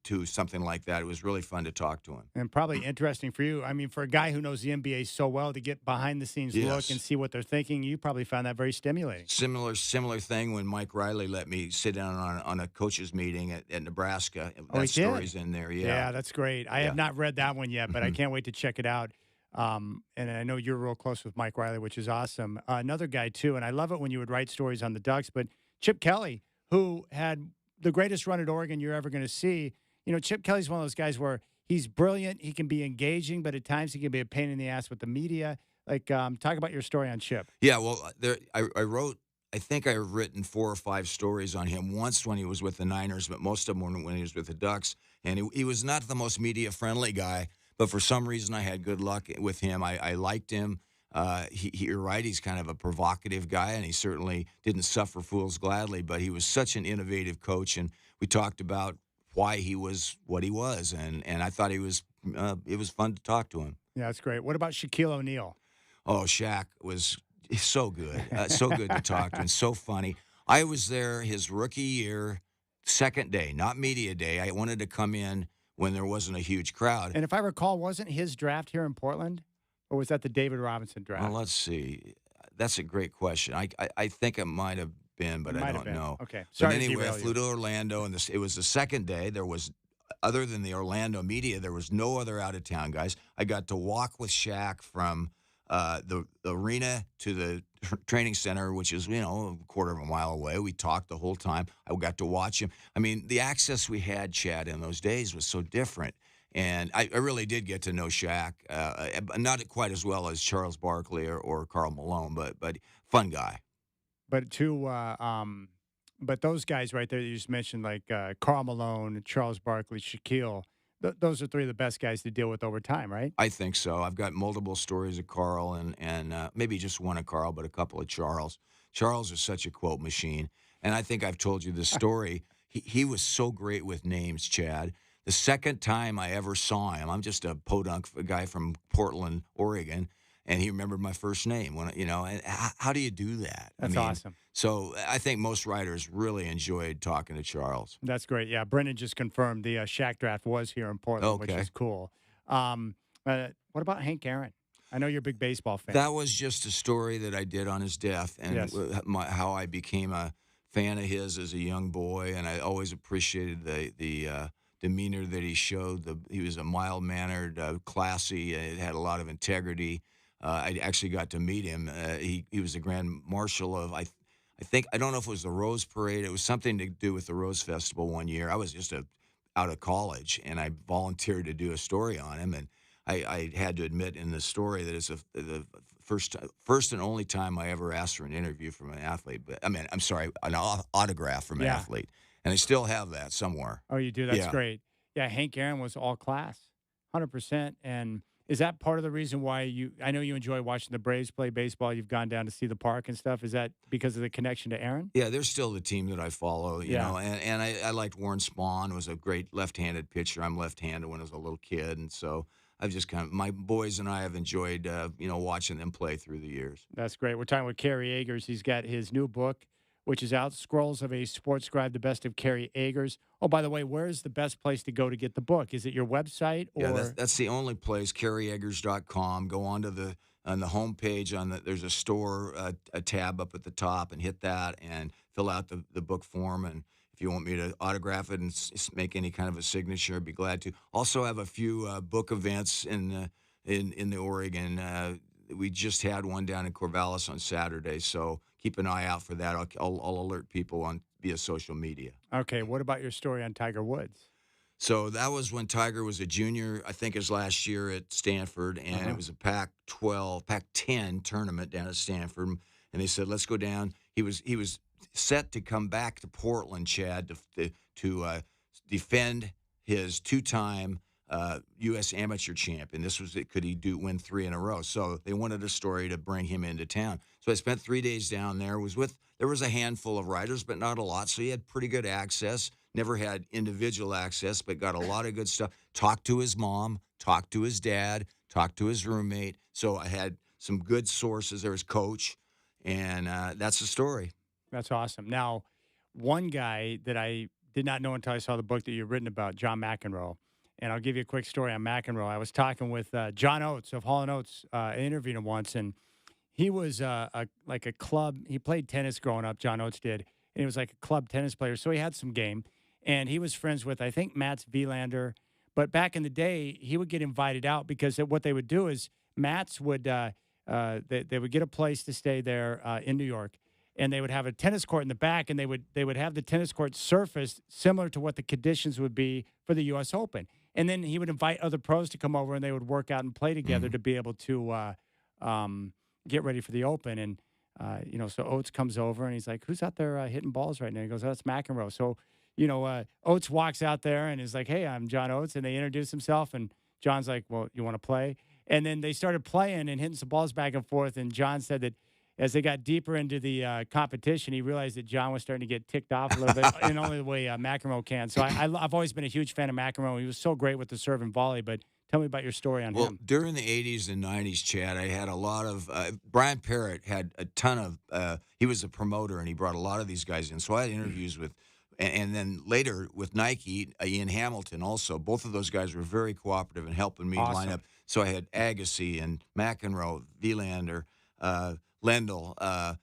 to something like that. It was really fun to talk to him.
And probably interesting for you. I mean, for a guy who knows the NBA so well, to get behind-the-scenes look and see what they're thinking, you probably found that very stimulating.
Similar thing when Mike Riley let me sit down on a coach's meeting at Nebraska.
Oh,
that story's in there,
Yeah, that's great. I have not read that one yet, but I can't wait to check it out. And I know you're real close with Mike Riley, which is awesome. Another guy, too, and I love it when you would write stories on the Ducks, but Chip Kelly, who had the greatest run at Oregon you're ever going to see. Chip Kelly's one of those guys where he's brilliant. He can be engaging, but at times he can be a pain in the ass with the media. Talk about your story on Chip.
Yeah, well, I think I've written 4 or 5 stories on him once when he was with the Niners, but most of them when he was with the Ducks. And he was not the most media-friendly guy. But for some reason, I had good luck with him. I liked him. You're right. He's kind of a provocative guy, and he certainly didn't suffer fools gladly. But he was such an innovative coach, and we talked about why he was what he was, and I thought it was fun to talk to him.
Yeah, that's great. What about Shaquille O'Neal?
Oh, Shaq was so good, so good to talk to, and so funny. I was there his rookie year, second day, not media day. I wanted to come in when there wasn't a huge crowd.
And if I recall, wasn't his draft here in Portland? Or was that the David Robinson draft?
Well, let's see. That's a great question. I think it might have been, but I don't know.
Okay.
Sorry. But anyway, I flew to Orlando, and it was the second day. There was, other than the Orlando media, there was no other out-of-town guys. I got to walk with Shaq from the arena to the training center, which is, a quarter of a mile away. We talked the whole time. I got to watch him. I mean, the access we had, Chad, in those days was so different. And I really did get to know Shaq, not quite as well as Charles Barkley or Karl Malone, but fun guy.
But but those guys right there that you just mentioned, like Karl Malone, Charles Barkley, Shaquille, those are 3 of the best guys to deal with over time, right?
I think so. I've got multiple stories of Karl and maybe just one of Karl, but a couple of Charles. Charles is such a quote machine. And I think I've told you this story. He was so great with names, Chad. The second time I ever saw him, I'm just a podunk guy from Portland, Oregon, and he remembered my first name. And how do you do that?
That's awesome.
So I think most writers really enjoyed talking to Charles.
That's great. Yeah, Brenden just confirmed the Shaq draft was here in Portland, which is cool. What about Hank Aaron? I know you're a big baseball fan.
That was just a story that I did on his death, and how I became a fan of his as a young boy, and I always appreciated the demeanor that he showed. He was a mild-mannered, classy, had a lot of integrity. I actually got to meet him. He was the grand marshal of, I don't know if it was the Rose Parade. It was something to do with the Rose Festival one year. I was just out of college, and I volunteered to do a story on him. And I had to admit in the story that it's the first and only time I ever asked for an interview from an athlete. But I'm sorry, an autograph from an athlete. And I still have that somewhere.
Oh, you do? That's great. Yeah, Hank Aaron was all class, 100%. And is that part of the reason why I know you enjoy watching the Braves play baseball. You've gone down to see the park and stuff. Is that because of the connection to Aaron?
Yeah, they're still the team that I follow, you know. And I liked Warren Spahn, was a great left-handed pitcher. I'm left-handed when I was a little kid. And so I've just my boys and I have enjoyed, watching them play through the years.
That's great. We're talking with Kerry Agers. He's got his new book, which is out. Scrolls of a Sports Scribe, the best of Kerry Agers. Oh, by the way, where is the best place to go to get the book? Is it your website? Or?
Yeah, that's the only place, kerryagers.com. Go on the homepage. There's a store, a tab up at the top, and hit that and fill out the book form. And if you want me to autograph it and make any kind of a signature, I'd be glad to. Also have a few book events in the Oregon. We just had one down in Corvallis on Saturday, so keep an eye out for that. I'll alert people via social media.
Okay, what about your story on Tiger Woods?
So that was when Tiger was a junior, I think his last year at Stanford, and it was a Pac-10 tournament down at Stanford, and they said, let's go down. He was set to come back to Portland, Chad, to defend his two-time U.S. amateur champion. This was it. Could he win 3 in a row? So they wanted a story to bring him into town. So I spent 3 days down there. There was a handful of riders, but not a lot. So he had pretty good access. Never had individual access, but got a lot of good stuff. Talked to his mom, talked to his dad, talked to his roommate. So I had some good sources. There was coach, and that's the story.
That's awesome. Now, one guy that I did not know until I saw the book that you've written about, John McEnroe. And I'll give you a quick story on McEnroe. I was talking with John Oates of Hall & Oates. I interviewed him once, and he was like a club. He played tennis growing up, John Oates did, and he was like a club tennis player. So he had some game, and he was friends with, I think, Mats Wilander. But back in the day, he would get invited out because what they would do is Mats would they would get a place to stay there in New York, and they would have a tennis court in the back, and they would have the tennis court surfaced similar to what the conditions would be for the U.S. Open. And then he would invite other pros to come over, and they would work out and play together to be able to get ready for the Open. And, so Oates comes over, and he's like, who's out there hitting balls right now? He goes, oh, that's McEnroe. So, Oates walks out there and is like, hey, I'm John Oates. And they introduce himself, and John's like, well, you want to play? And then they started playing and hitting some balls back and forth. And John said that as they got deeper into the competition, he realized that John was starting to get ticked off a little bit in only the way McEnroe can. So I've always been a huge fan of McEnroe. He was so great with the serve and volley, but tell me about your story on him.
Well, during the 80s and 90s, Chad, I had a lot of Brian Parrott had a ton of he was a promoter, and he brought a lot of these guys in. So I had interviews with, and then later with Nike, Ian Hamilton also. Both of those guys were very cooperative in helping me line up. So I had Agassi and McEnroe, Wilander, Lendl,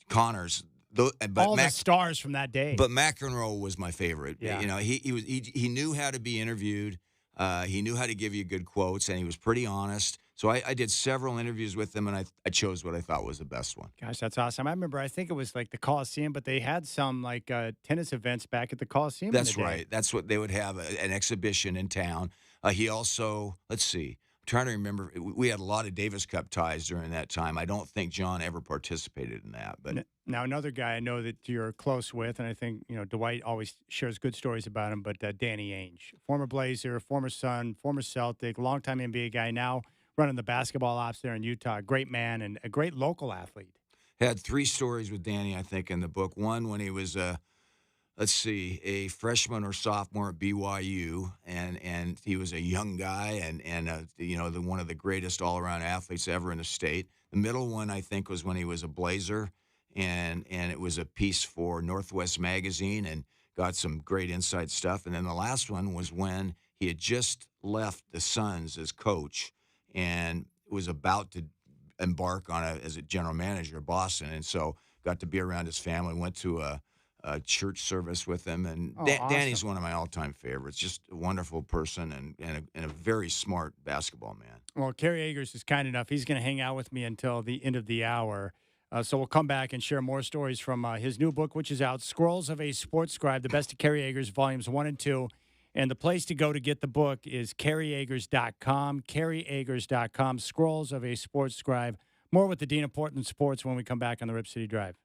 Connors,
all the stars from that day.
But McEnroe was my favorite.
Yeah.
He knew how to be interviewed. He knew how to give you good quotes, and he was pretty honest. So I did several interviews with him, and I chose what I thought was the best one.
Gosh, that's awesome. I remember, I think it was like the Coliseum, but they had some like tennis events back at the Coliseum.
That's right. That's what they would have, an exhibition in town. He also, let's see. Trying to remember, we had a lot of Davis Cup ties during that time. I don't think John ever participated in that. But
now another guy I know that you're close with, and I think Dwight always shares good stories about him. But Danny Ainge, former Blazer, former Sun, former Celtic, longtime NBA guy, now running the basketball ops there in Utah. Great man and a great local athlete.
Had 3 stories with Danny, I think, in the book. One when he was a freshman or sophomore at BYU, and he was a young guy and one of the greatest all-around athletes ever in the state. The middle one, I think, was when he was a Blazer, and it was a piece for Northwest Magazine and got some great inside stuff. And then the last one was when he had just left the Suns as coach and was about to embark on as a general manager of Boston, and so got to be around his family, went to a church service with him, and
awesome.
Danny's one of my all-time favorites. Just a wonderful person and a very smart basketball man.
Well, Kerry Agers is kind enough. He's going to hang out with me until the end of the hour. So we'll come back and share more stories from his new book, which is out, Scrolls of a Sports Scribe, The Best of Kerry Agers, Volumes 1 and 2. And the place to go to get the book is kerryagers.com, kerryagers.com, Scrolls of a Sports Scribe. More with the Dean of Portland Sports when we come back on the Rip City Drive.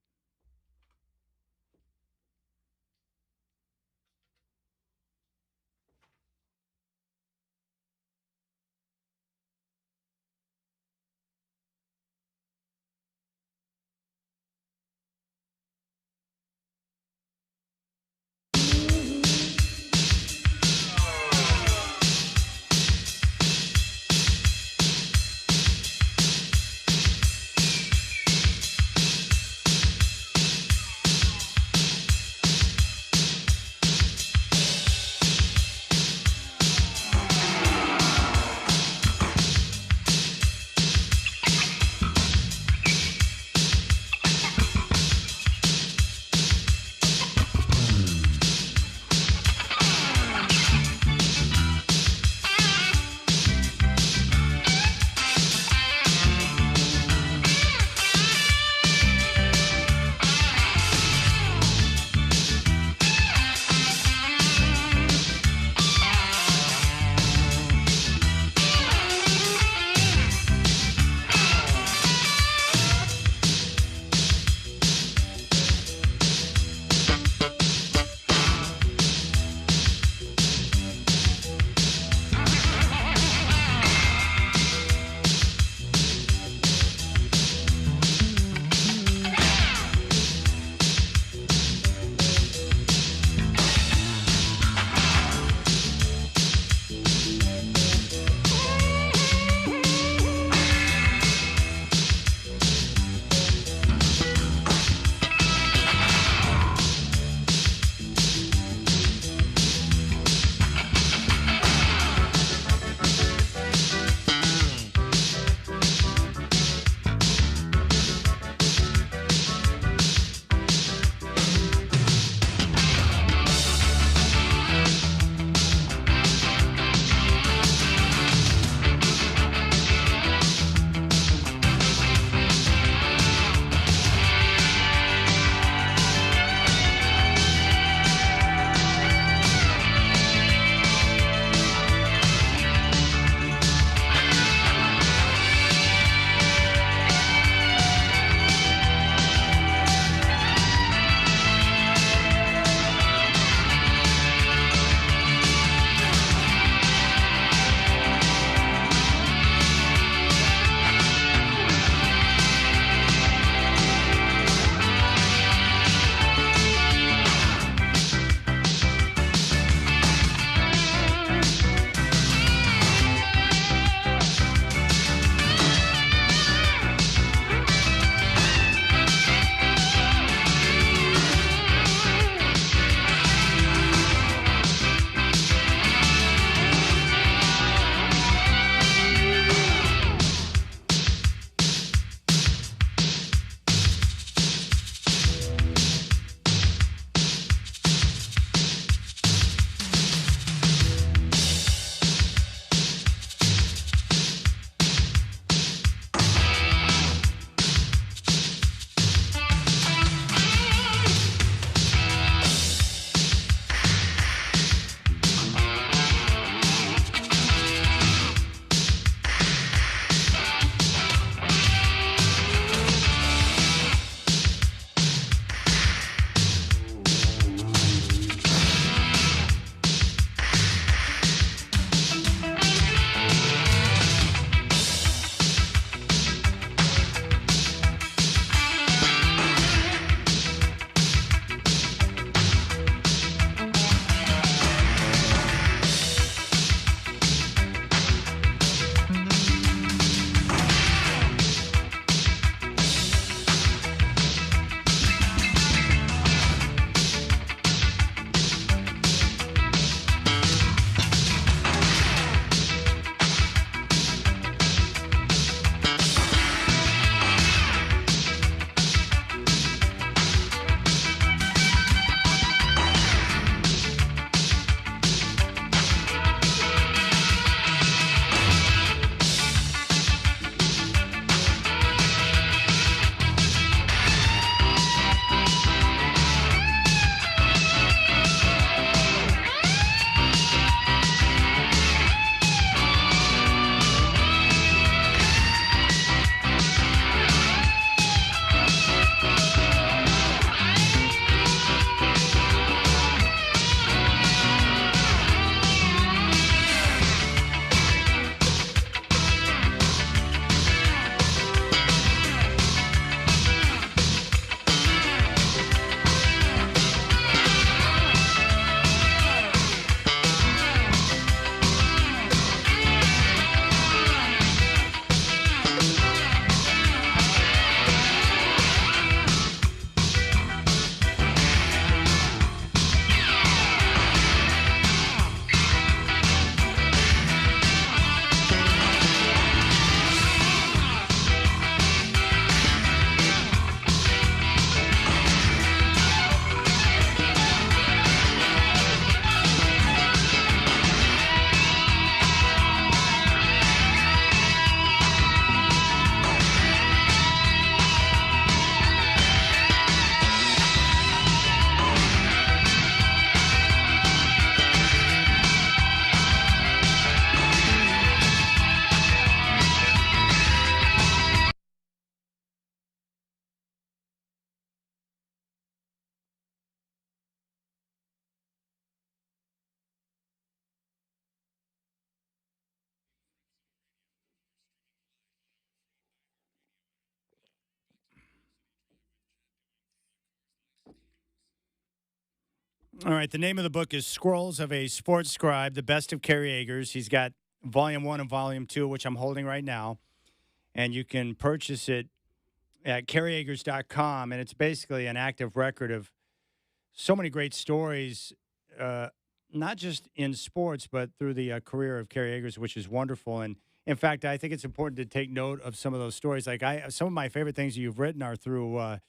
All right. The name of the book is Scrolls of a Sports Scribe, The Best of Kerry Agers. He's got Volume 1 and Volume 2, which I'm holding right now. And you can purchase it at kerryagers.com. And it's basically an active record of so many great stories, not just in sports, but through the career of Kerry Agers, which is wonderful. And in fact, I think it's important to take note of some of those stories. Like some of my favorite things you've written are through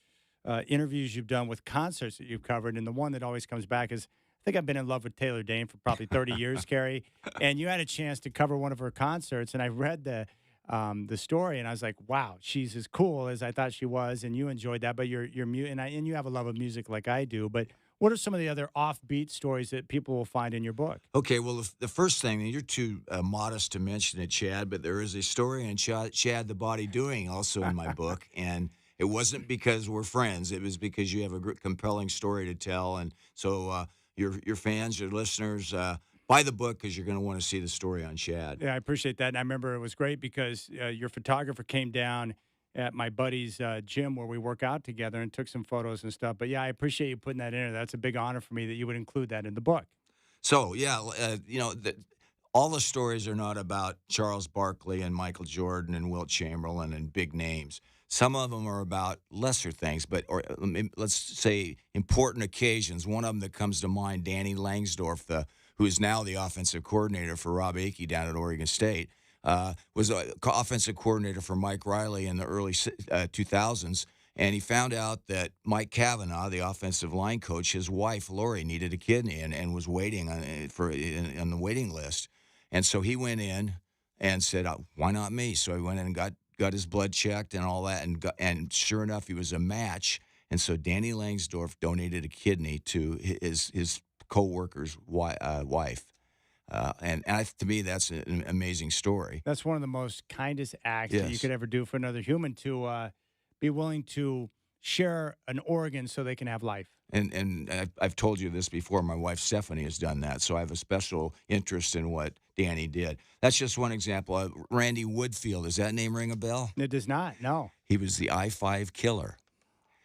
interviews you've done with concerts that you've covered. And the one that always comes back is, I think I've been in love with Taylor Dayne for probably 30 years, Kerry. And you had a chance to cover one of her concerts. And I read the story, and I was like, wow, she's as cool as I thought she was. And you enjoyed that. But you're and you have a love of music like I do. But what are some of the other offbeat stories that people will find in your book?
Okay, well, the first thing, and you're too modest to mention it, Chad, but there is a story on Chad the Body Doing also in my book. And it wasn't because we're friends. It was because you have a compelling story to tell. And so your fans, your listeners, buy the book because you're going to want to see the story on Chad.
Yeah, I appreciate that. And I remember it was great because your photographer came down at my buddy's gym where we work out together and took some photos and stuff. But, yeah, I appreciate you putting that in there. That's a big honor for me that you would include that in the book.
So, yeah, all the stories are not about Charles Barkley and Michael Jordan and Wilt Chamberlain and big names. Some of them are about lesser things, or let's say important occasions. One of them that comes to mind, Danny Langsdorf, who is now the offensive coordinator for Rob Akey down at Oregon State, was an offensive coordinator for Mike Riley in the early 2000s. And he found out that Mike Cavanaugh, the offensive line coach, his wife, Lori, needed a kidney and was waiting on the waiting list. And so he went in and said, why not me? So he went in and got his blood checked and all that. And sure enough, he was a match. And so Danny Langsdorf donated a kidney to his co-worker's wife. To me, that's an amazing story.
That's one of the most kindest acts
Yes.
that you could ever do for another human, to be willing to share an organ so they can have life.
And I've told you this before. My wife, Stephanie, has done that. So I have a special interest in what Danny did. That's just one example. Randy Woodfield, does that name ring a bell?
It does not, no.
He was the I-5 killer.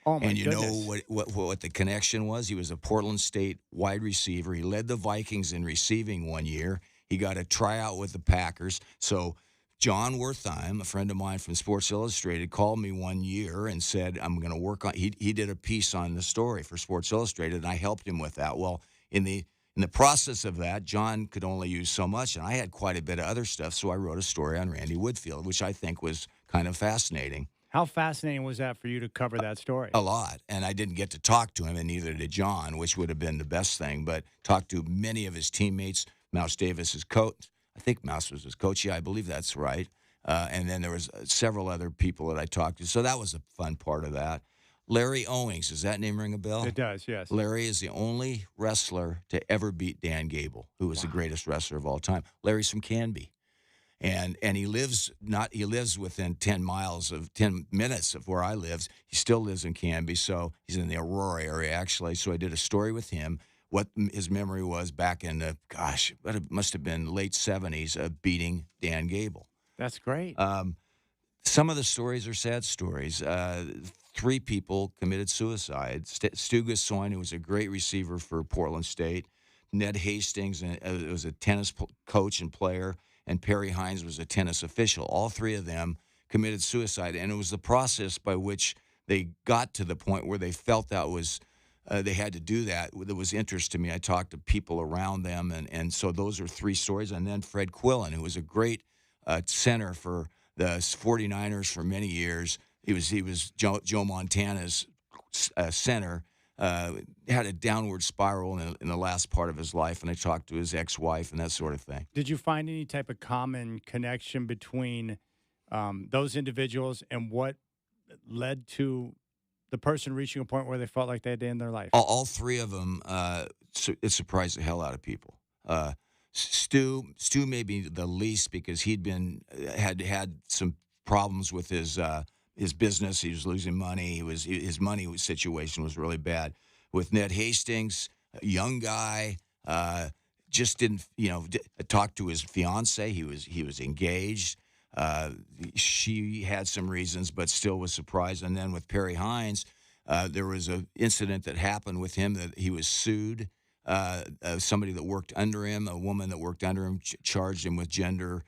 Oh, my
And you
goodness.
know what the connection was? He was a Portland State wide receiver. He led the Vikings in receiving one year. He got a tryout with the Packers. So John Wertheim, a friend of mine from Sports Illustrated, called me one year and said, I'm going to work on – he did a piece on the story for Sports Illustrated, and I helped him with that. Well, in the process of that, John could only use so much, and I had quite a bit of other stuff, so I wrote a story on Randy Woodfield, which I think was kind of fascinating.
How fascinating was that for you to cover that story?
A lot, and I didn't get to talk to him, and neither did John, which would have been the best thing, but talked to many of his teammates. Mouse Davis, his coach. I think Mouse was his coach. Yeah, I believe that's right. And then there was several other people that I talked to. So that was a fun part of that. Larry Owings, does that name ring a bell?
It does, yes.
Larry is the only wrestler to ever beat Dan Gable, who was the greatest wrestler of all time. Larry's from Canby. And he lives within 10 minutes of where I live. He still lives in Canby, so he's in the Aurora area, actually. So I did a story with him, what his memory was back in it must have been late 70s of beating Dan Gable.
That's great.
Some of the stories are sad stories. 3 people committed suicide. Stu Gassoyne, who was a great receiver for Portland State. Ned Hastings was a tennis coach and player. And Perry Hines was a tennis official. All 3 of them committed suicide. And it was the process by which they got to the point where they felt that was they had to do that. That was interest to me. I talked to people around them. And so those are 3 stories. And then Fred Quillen, who was a great center for the 49ers for many years. He was Joe Montana's center. Had a downward spiral in the last part of his life, and I talked to his ex-wife and that sort of thing.
Did you find any type of common connection between those individuals and what led to the person reaching a point where they felt like they had to end their life?
All 3 of them, it surprised the hell out of people. Stu may be the least because he'd had some problems with his business. He was losing money. His money situation was really bad. With Ned Hastings, a young guy, just didn't, talk to his fiance. He was engaged. She had some reasons, but still was surprised. And then with Perry Hines, there was an incident that happened with him that he was sued somebody that worked under him, a woman that worked under him, charged him with gender,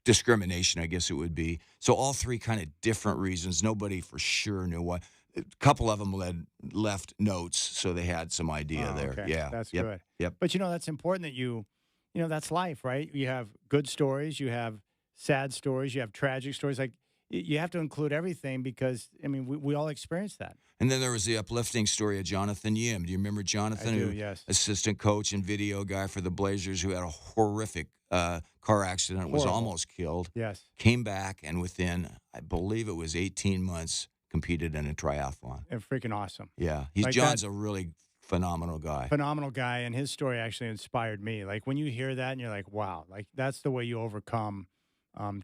discrimination, I guess it would be. So all three kind of different reasons. Nobody for sure knew why. A couple of them left notes, so they had some idea there.
Okay.
Yeah,
That's
yep.
good.
Yep.
But, that's important that that's life, right? You have good stories, you have sad stories, you have tragic stories. Like, you have to include everything because, we all experience that.
And then there was the uplifting story of Jonathan Yim. Do you remember Jonathan?
I do, yes.
Assistant coach and video guy for the Blazers who had a horrific car accident, was almost killed.
Yes.
Came back and within, I believe it was 18 months, competed in a triathlon.
And freaking awesome.
Yeah. John's a really phenomenal guy.
Phenomenal guy, and his story actually inspired me. Like, when you hear that and you're like, wow, like that's the way you overcome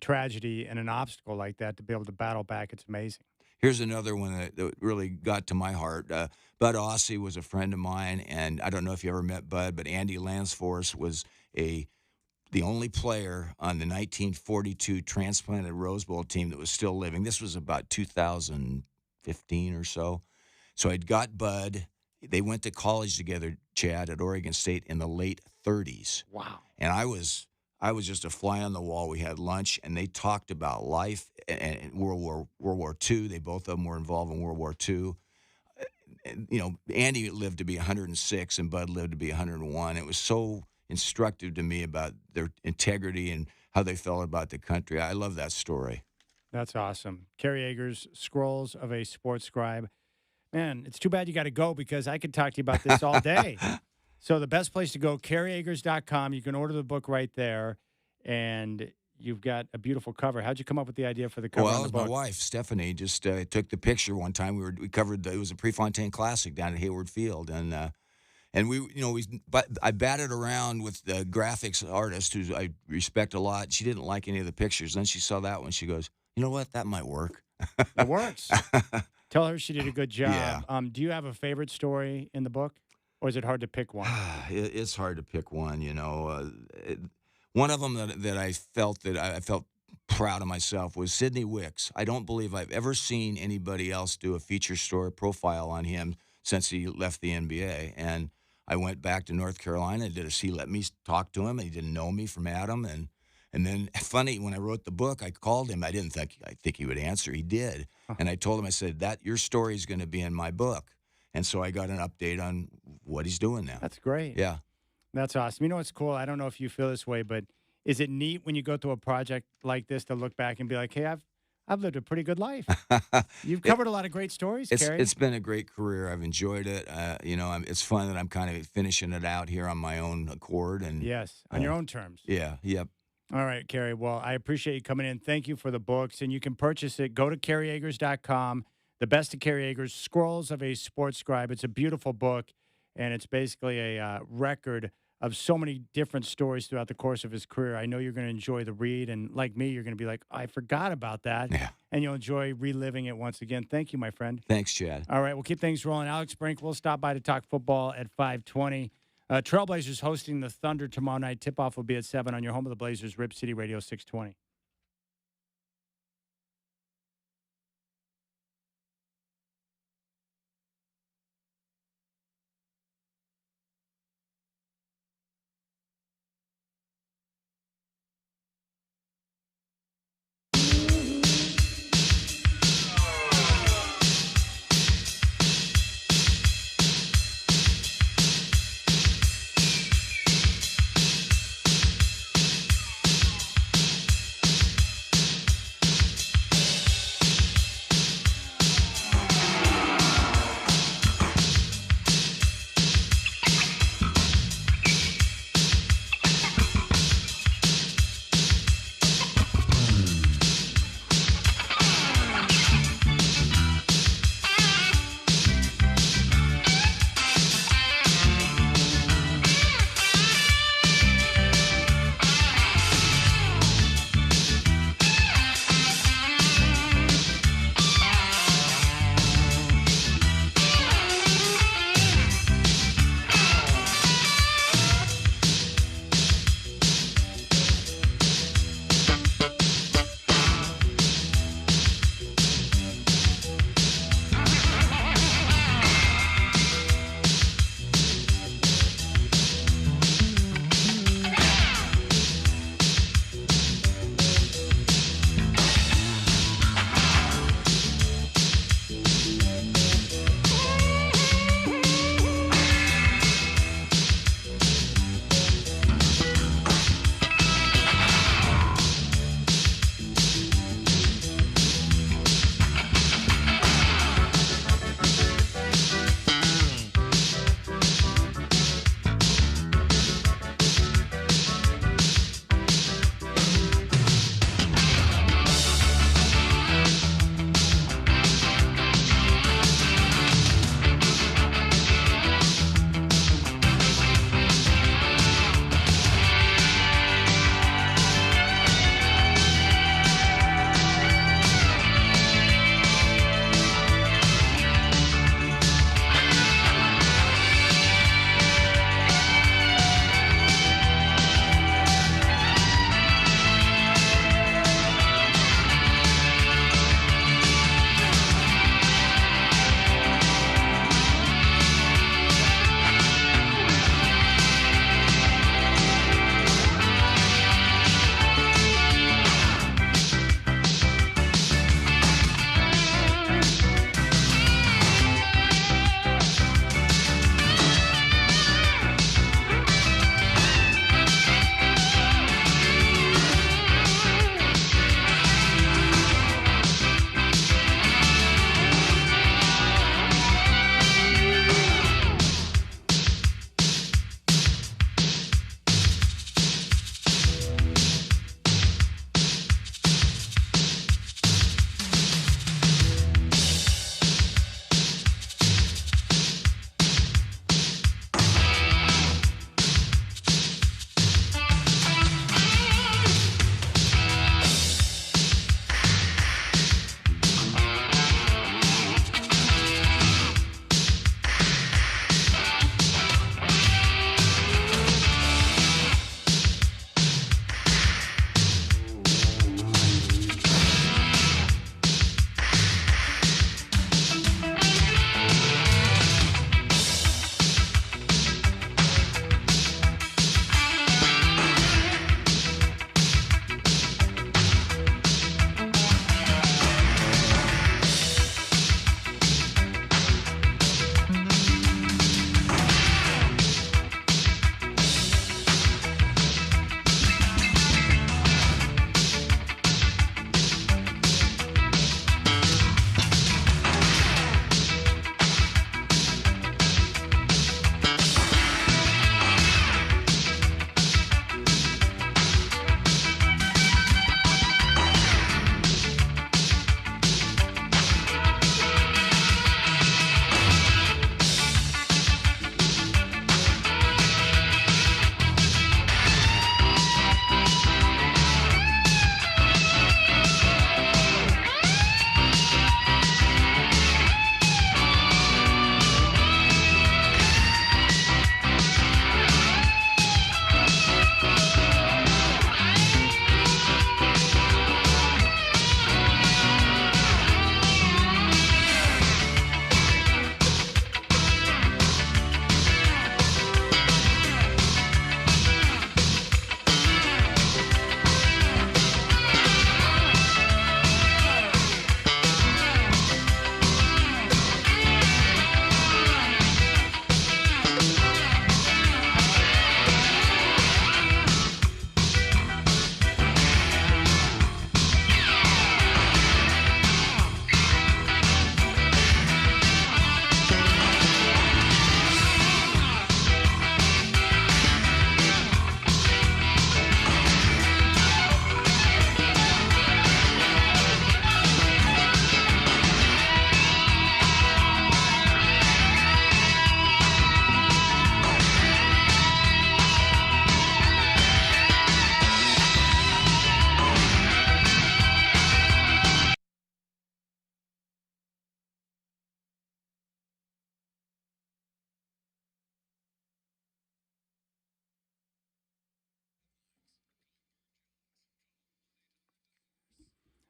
tragedy and an obstacle like that, to be able to battle back. It's amazing.
Here's another one that really got to my heart. Bud Ossie was a friend of mine, and I don't know if you ever met Bud, but Andy Lansforce was the only player on the 1942 transplanted Rose Bowl team that was still living. This was about 2015 or so. So I'd got Bud. They went to college together, Chad, at Oregon State in the late 30s.
Wow. And
I was just a fly on the wall. We had lunch, and they talked about life and World War II. They both of them were involved in World War II. Andy lived to be 106, and Bud lived to be 101. It was so instructive to me about their integrity and how they felt about the country. I love that story.
That's awesome. Kerry Eggers, Scrolls of a Sports Scribe. Man, it's too bad you got to go because I could talk to you about this all day. So the best place to go, kerryeggers.com. You can order the book right there, and you've got a beautiful cover. How'd you come up with the idea for the cover?
Well,
on
it
the
was
book?
my wife, Stephanie, just took the picture one time. We covered it was a Prefontaine Classic down at Hayward Field, and I batted around with the graphics artist who I respect a lot. She didn't like any of the pictures. Then she saw that one. She goes, "You know what? That might work."
It works. Tell her she did a good job.
Yeah.
Do you have a favorite story in the book, or is it hard to pick one?
It's hard to pick one. One of them that I felt proud of myself was Sidney Wicks. I don't believe I've ever seen anybody else do a feature story profile on him since he left the NBA. And I went back to North Carolina. He let me talk to him. He didn't know me from Adam. And then, funny, when I wrote the book, I called him. I think he would answer. He did. And I told him, I said, your story is going to be in my book. And so I got an update on what he's doing now.
That's great.
Yeah.
That's awesome. You know what's cool? I don't know if you feel this way, but is it neat when you go through a project like this to look back and be like, hey, I've lived a pretty good life. You've covered a lot of great stories, Kerry.
It's been a great career. I've enjoyed it. It's fun that I'm kind of finishing it out here on my own accord. And
yes, on your own terms.
Yeah, yep.
All right, Kerry. Well, I appreciate you coming in. Thank you for the books, and you can purchase it. Go to kerryeggers.com. The Best of Kerry Eggers, Scrolls of a Sports Scribe. It's a beautiful book, and it's basically a record of so many different stories throughout the course of his career. I know you're going to enjoy the read, and like me, you're going to be like, I forgot about that.
Yeah.
And you'll enjoy reliving it once again. Thank you, my friend.
Thanks, Chad.
All right, we'll keep things rolling. Alex Brink will stop by to talk football at 5:20. Trailblazers hosting the Thunder tomorrow night. Tip-off will be at 7 on your home of the Blazers, Rip City Radio 620.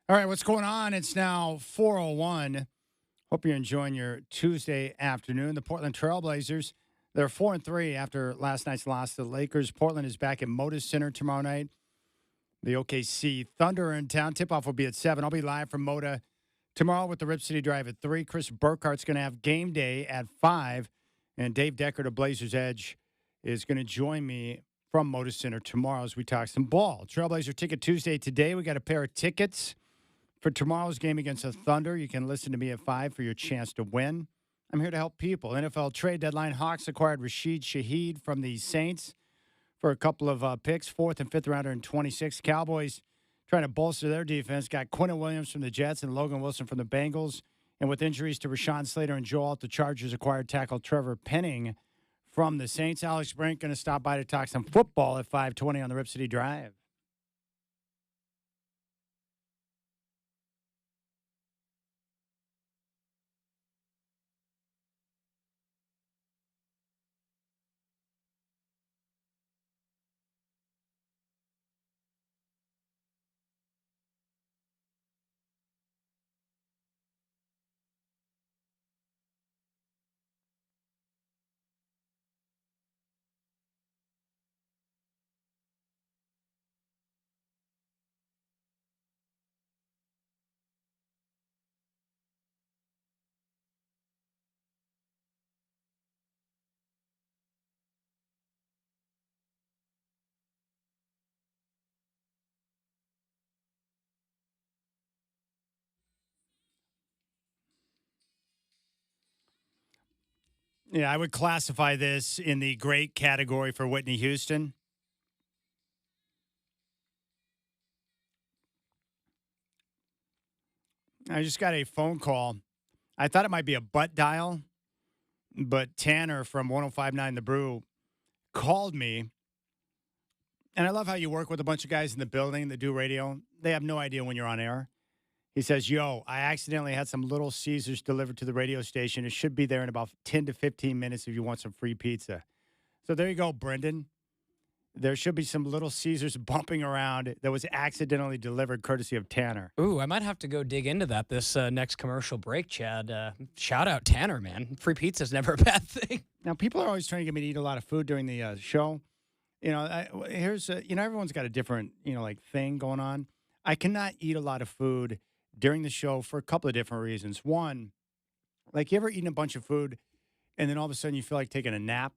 All right, what's going on? It's now 4:01. Hope you're enjoying your Tuesday afternoon. The Portland Trailblazers, they're 4-3 after last night's loss to the Lakers. Portland is back at Moda Center tomorrow night. The OKC Thunder are in town. Tip-off will be at 7. I'll be live from Moda tomorrow with the Rip City Drive at 3. Chris Burkhart's going to have game day at 5. And Dave Deckard of Blazers Edge is going to join me from Moda Center tomorrow as we talk some ball. Trailblazer Ticket Tuesday today. We got a pair of tickets for tomorrow's game against the Thunder. You can listen to me at 5 for your chance to win. I'm here to help people. NFL trade deadline, Hawks acquired Rashid Shaheed from the Saints for a couple of picks, 4th and 5th rounder in 26. Cowboys trying to bolster their defense. Got Quentin Williams from the Jets and Logan Wilson from the Bengals. And with injuries to Rashawn Slater and Joe Alt, the Chargers acquired tackle Trevor Penning from the Saints. Alex Brink going to stop by to talk some football at 5:20 on the Rip City Drive. Yeah, I would classify this in the great category for Whitney Houston. I just got a phone call. I thought it might be a butt dial, but Tanner from 105.9 The Brew called me. And I love how you work with a bunch of guys in the building that do radio. They have no idea when you're on air. He says, yo, I accidentally had some Little Caesars delivered to the radio station. It should be there in about 10 to 15 minutes if you want some free pizza. So there you go, Brenden. There should be some Little Caesars bumping around that was accidentally delivered courtesy of Tanner.
Ooh, I might have to go dig into that this next commercial break, Chad. Shout out Tanner, man. Free pizza's never a bad thing.
Now, people are always trying to get me to eat a lot of food during the show. You know, everyone's got a different, thing going on. I cannot eat a lot of food during the show for a couple of different reasons. One, like you ever eaten a bunch of food and then all of a sudden you feel like taking a nap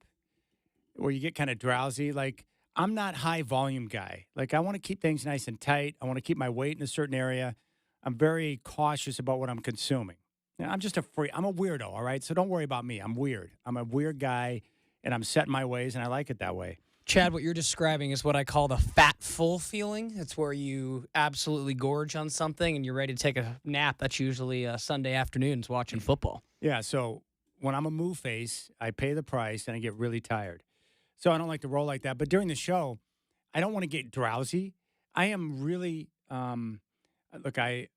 or you get kind of drowsy? Like, I'm not high volume guy. Like, I want to keep things nice and tight. I want to keep my weight in a certain area. I'm very cautious about what I'm consuming. I'm just I'm a weirdo, all right? So don't worry about me. I'm weird. I'm a weird guy, and I'm set in my ways, and I like it that way.
Chad, what you're describing is what I call the fat full feeling. It's where you absolutely gorge on something and you're ready to take a nap. That's usually Sunday afternoons watching football.
Yeah, so when I'm a moo face, I pay the price, and I get really tired. So I don't like to roll like that. But during the show, I don't want to get drowsy. I am really, look, I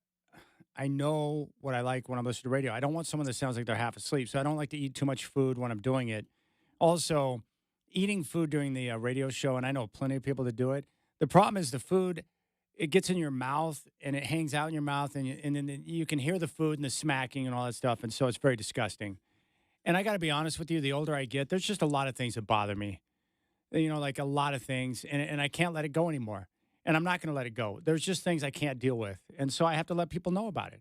know what I like when I'm listening to radio. I don't want someone that sounds like they're half asleep. So I don't like to eat too much food when I'm doing it. Also, eating food during the radio show, and I know plenty of people that do it. The problem is the food, it gets in your mouth, and it hangs out in your mouth, and then you can hear the food and the smacking and all that stuff, and so it's very disgusting. And I got to be honest with you, the older I get, there's just a lot of things that bother me. Like a lot of things, and I can't let it go anymore. And I'm not going to let it go. There's just things I can't deal with. And so I have to let people know about it.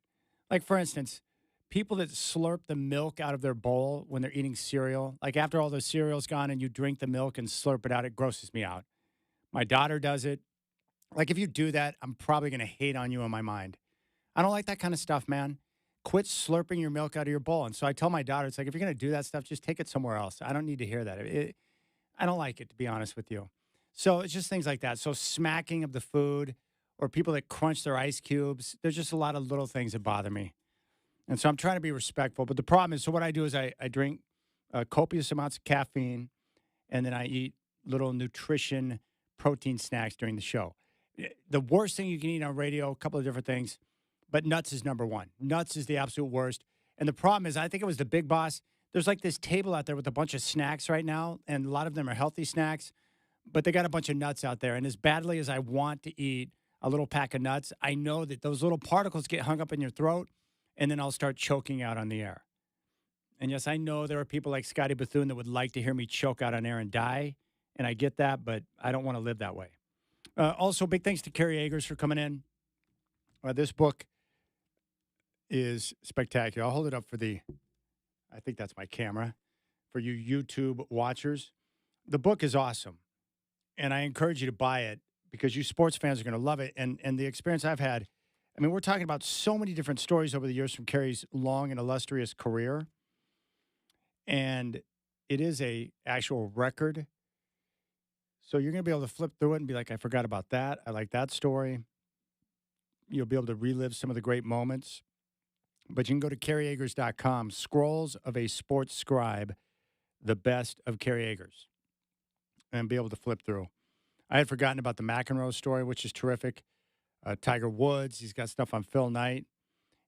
Like, for instance, people that slurp the milk out of their bowl when they're eating cereal. Like, after all the cereal's gone and you drink the milk and slurp it out, it grosses me out. My daughter does it. Like, if you do that, I'm probably going to hate on you in my mind. I don't like that kind of stuff, man. Quit slurping your milk out of your bowl. And so I tell my daughter, it's like, if you're going to do that stuff, just take it somewhere else. I don't need to hear that. I don't like it, to be honest with you. So it's just things like that. So smacking of the food or people that crunch their ice cubes, there's just a lot of little things that bother me. And so I'm trying to be respectful. But the problem is, so what I do is I drink copious amounts of caffeine, and then I eat little nutrition protein snacks during the show. The worst thing you can eat on radio, a couple of different things, but nuts is number one. Nuts is the absolute worst. And the problem is, I think it was the Big Boss. There's like this table out there with a bunch of snacks right now, and a lot of them are healthy snacks, but they got a bunch of nuts out there. And as badly as I want to eat a little pack of nuts, I know that those little particles get hung up in your throat, and then I'll start choking out on the air. And yes, I know there are people like Scotty Bethune that would like to hear me choke out on air and die, and I get that, but I don't want to live that way. Also, big thanks to Kerry Agers for coming in. This book is spectacular. I'll hold it up for I think that's my camera, for you YouTube watchers. The book is awesome, and I encourage you to buy it because you sports fans are going to love it. And the experience I've had, I mean, we're talking about so many different stories over the years from Kerry's long and illustrious career, and it is a actual record. So you're going to be able to flip through it and be like, I forgot about that. I like that story. You'll be able to relive some of the great moments. But you can go to kerryagers.com, Scrolls of a Sports Scribe, the best of Kerry Agers, and be able to flip through. I had forgotten about the McEnroe story, which is terrific. Tiger Woods, he's got stuff on Phil Knight,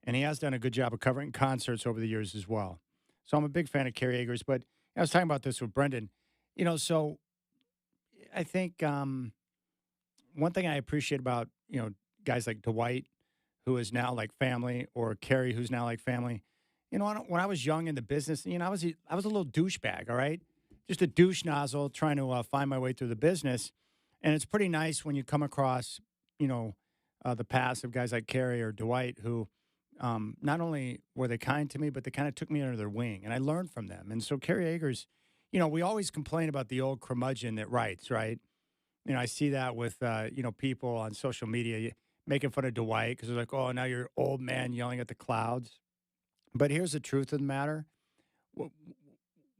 and he has done a good job of covering concerts over the years as well. So I'm a big fan of Kerry Agers, but I was talking about this with Brenden. So I think one thing I appreciate about, guys like Dwight, who is now like family, or Kerry, who's now like family. When I was young in the business, I was a little douchebag, all right? Just a douche nozzle trying to find my way through the business. And it's pretty nice when you come across, the paths of guys like Kerry or Dwight who not only were they kind to me, but they kind of took me under their wing, and I learned from them. And so Kerry Agers, we always complain about the old curmudgeon that writes, right? I see that with, people on social media making fun of Dwight because they're like, oh, now you're old man yelling at the clouds. But here's the truth of the matter.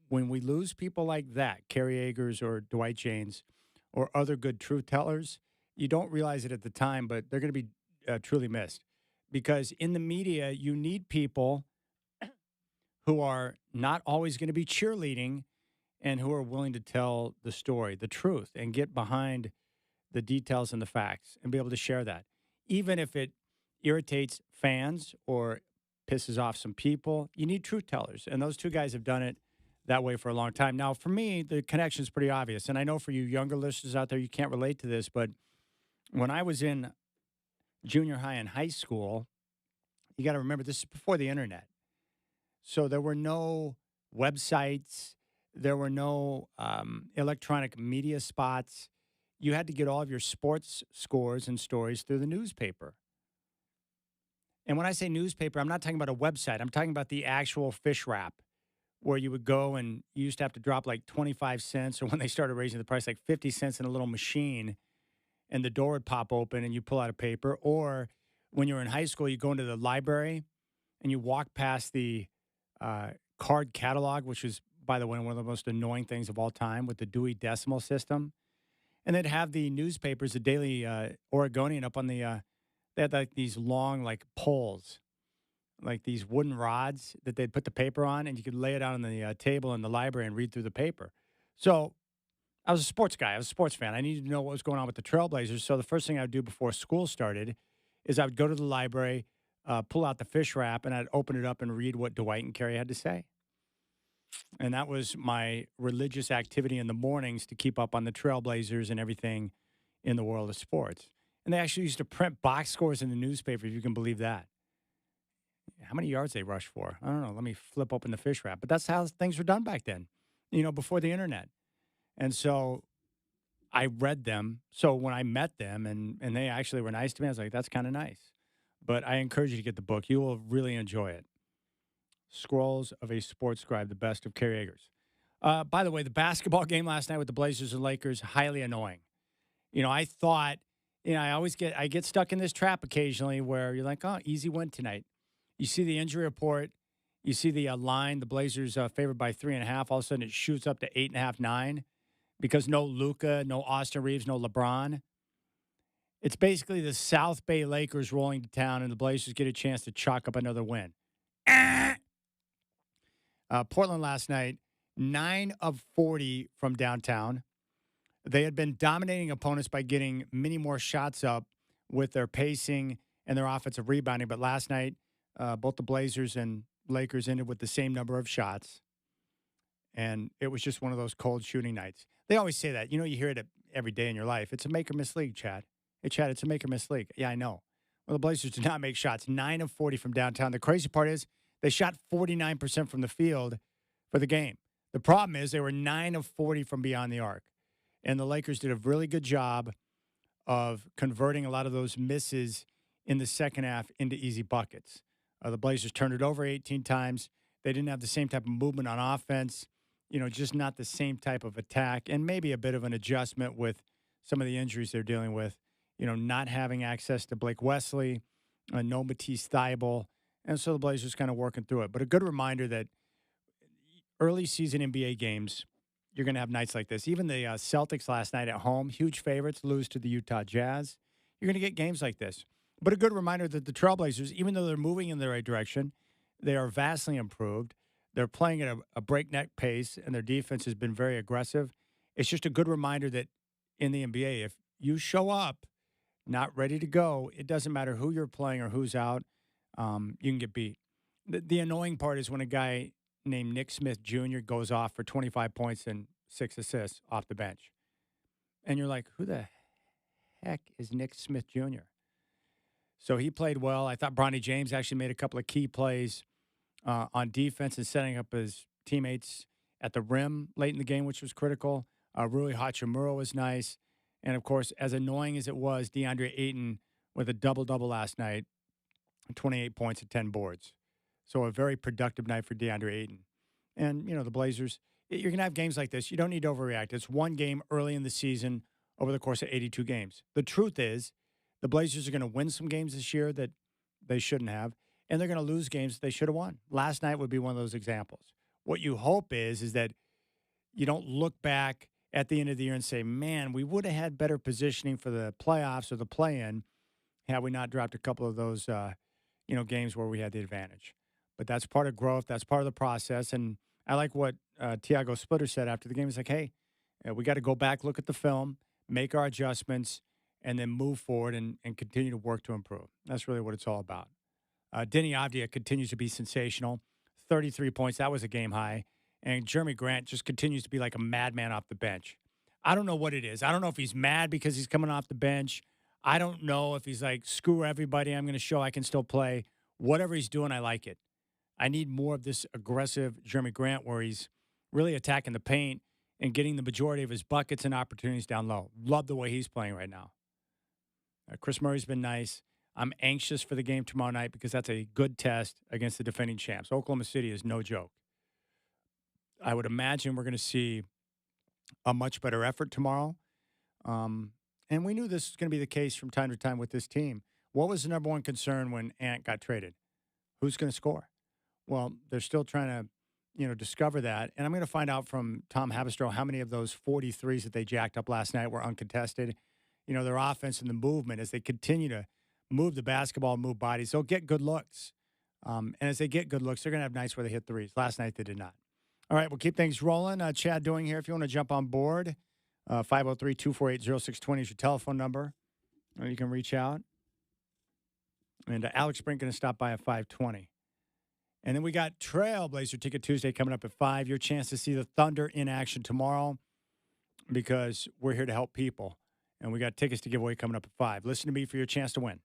When we lose people like that, Kerry Agers or Dwight James or other good truth tellers, you don't realize it at the time, but they're going to be truly missed. Because in the media, you need people who are not always going to be cheerleading and who are willing to tell the story, the truth, and get behind the details and the facts and be able to share that. Even if it irritates fans or pisses off some people, you need truth tellers. And those two guys have done it that way for a long time. Now, for me, the connection is pretty obvious. And I know for you younger listeners out there, you can't relate to this, but when I was in junior high and high school, you got to remember this is before the internet. So there were no websites, there were no electronic media spots. You had to get all of your sports scores and stories through the newspaper. And when I say newspaper, I'm not talking about a website. I'm talking about the actual fish wrap where you would go and you used to have to drop like 25 cents, or when they started raising the price, like 50 cents in a little machine, and the door would pop open and you pull out a paper. Or when you were in high school, you go into the library and you walk past the card catalog, which is, by the way, one of the most annoying things of all time with the Dewey Decimal System. And they'd have the newspapers, the Daily Oregonian, up on the, they had like these long like poles, like these wooden rods that they'd put the paper on, and you could lay it out on the table in the library and read through the paper. So I was a sports guy. I was a sports fan. I needed to know what was going on with the Trailblazers. So the first thing I would do before school started is I would go to the library, pull out the fish wrap, and I'd open it up and read what Dwight and Kerry had to say. And that was my religious activity in the mornings to keep up on the Trailblazers and everything in the world of sports. And they actually used to print box scores in the newspaper, if you can believe that. How many yards they rushed for? I don't know. Let me flip open the fish wrap. But that's how things were done back then, before the internet. And so I read them. So when I met them and they actually were nice to me, I was like, that's kind of nice. But I encourage you to get the book. You will really enjoy it. Scrolls of a Sports Scribe, the best of Kerry Agers. By the way, the basketball game last night with the Blazers and Lakers, highly annoying. I thought, I get stuck in this trap occasionally where you're like, oh, easy win tonight. You see the injury report, you see the line, the Blazers favored by 3.5. All of a sudden it shoots up to 8.5, 9 because no Luka, no Austin Reeves, no LeBron. It's basically the South Bay Lakers rolling to town, and the Blazers get a chance to chalk up another win. Portland last night, 9 of 40 from downtown. They had been dominating opponents by getting many more shots up with their pacing and their offensive rebounding. But last night, both the Blazers and Lakers ended with the same number of shots. And it was just one of those cold shooting nights. They always say that. You hear it every day in your life. It's a make or miss league, Chad. Hey, Chad, it's a make or miss league. Yeah, I know. Well, the Blazers did not make shots. 9 of 40 from downtown. The crazy part is they shot 49% from the field for the game. The problem is they were 9 of 40 from beyond the arc. And the Lakers did a really good job of converting a lot of those misses in the second half into easy buckets. The Blazers turned it over 18 times. They didn't have the same type of movement on offense, just not the same type of attack, and maybe a bit of an adjustment with some of the injuries they're dealing with, not having access to Blake Wesley, no Matisse Thybulle, and so the Blazers kind of working through it. But a good reminder that early season NBA games, you're going to have nights like this. Even the Celtics last night at home, huge favorites, lose to the Utah Jazz. You're going to get games like this. But a good reminder that the Trailblazers, even though they're moving in the right direction, they are vastly improved. They're playing at a breakneck pace, and their defense has been very aggressive. It's just a good reminder that in the NBA, if you show up not ready to go, it doesn't matter who you're playing or who's out, you can get beat. The annoying part is when a guy named Nick Smith Jr. goes off for 25 points and 6 assists off the bench. And you're like, who the heck is Nick Smith Jr.? So he played well. I thought Bronny James actually made a couple of key plays on defense and setting up his teammates at the rim late in the game, which was critical. Rui Hachimura was nice. And, of course, as annoying as it was, DeAndre Ayton with a double-double last night, 28 points and 10 boards. So a very productive night for DeAndre Ayton. And, the Blazers, you're going to have games like this. You don't need to overreact. It's one game early in the season over the course of 82 games. The truth is the Blazers are going to win some games this year that they shouldn't have, and they're going to lose games they should have won. Last night would be one of those examples. What you hope is that you don't look back at the end of the year and say, man, we would have had better positioning for the playoffs or the play-in had we not dropped a couple of those, games where we had the advantage. But that's part of growth. That's part of the process. And I like what Tiago Splitter said after the game. He's like, hey, we got to go back, look at the film, make our adjustments, and then move forward and continue to work to improve. That's really what it's all about. Denny Avdia continues to be sensational. 33 points. That was a game high. And Jeremy Grant just continues to be like a madman off the bench. I don't know what it is. I don't know if he's mad because he's coming off the bench. I don't know if he's like, screw everybody. I'm going to show I can still play. Whatever he's doing, I like it. I need more of this aggressive Jeremy Grant where he's really attacking the paint and getting the majority of his buckets and opportunities down low. Love the way he's playing right now. Chris Murray's been nice. I'm anxious for the game tomorrow night because that's a good test against the defending champs. Oklahoma City is no joke. I would imagine we're going to see a much better effort tomorrow. And we knew this was going to be the case from time to time with this team. What was the number one concern when Ant got traded? Who's going to score? Well, they're still trying to, discover that. And I'm going to find out from Tom Haberstroh how many of those 43s that they jacked up last night were uncontested. Their offense and the movement as they continue to move the basketball, move bodies. They'll get good looks. And as they get good looks, they're going to have nights where they hit threes. Last night they did not. All right, we'll keep things rolling. Chad Doing here. If you want to jump on board, 503-248-0620 is your telephone number. You can reach out. And Alex Brink going to stop by at 520. And then we got Trailblazer Ticket Tuesday coming up at 5. Your chance to see the Thunder in action tomorrow because we're here to help people. And we got tickets to give away coming up at 5. Listen to me for your chance to win.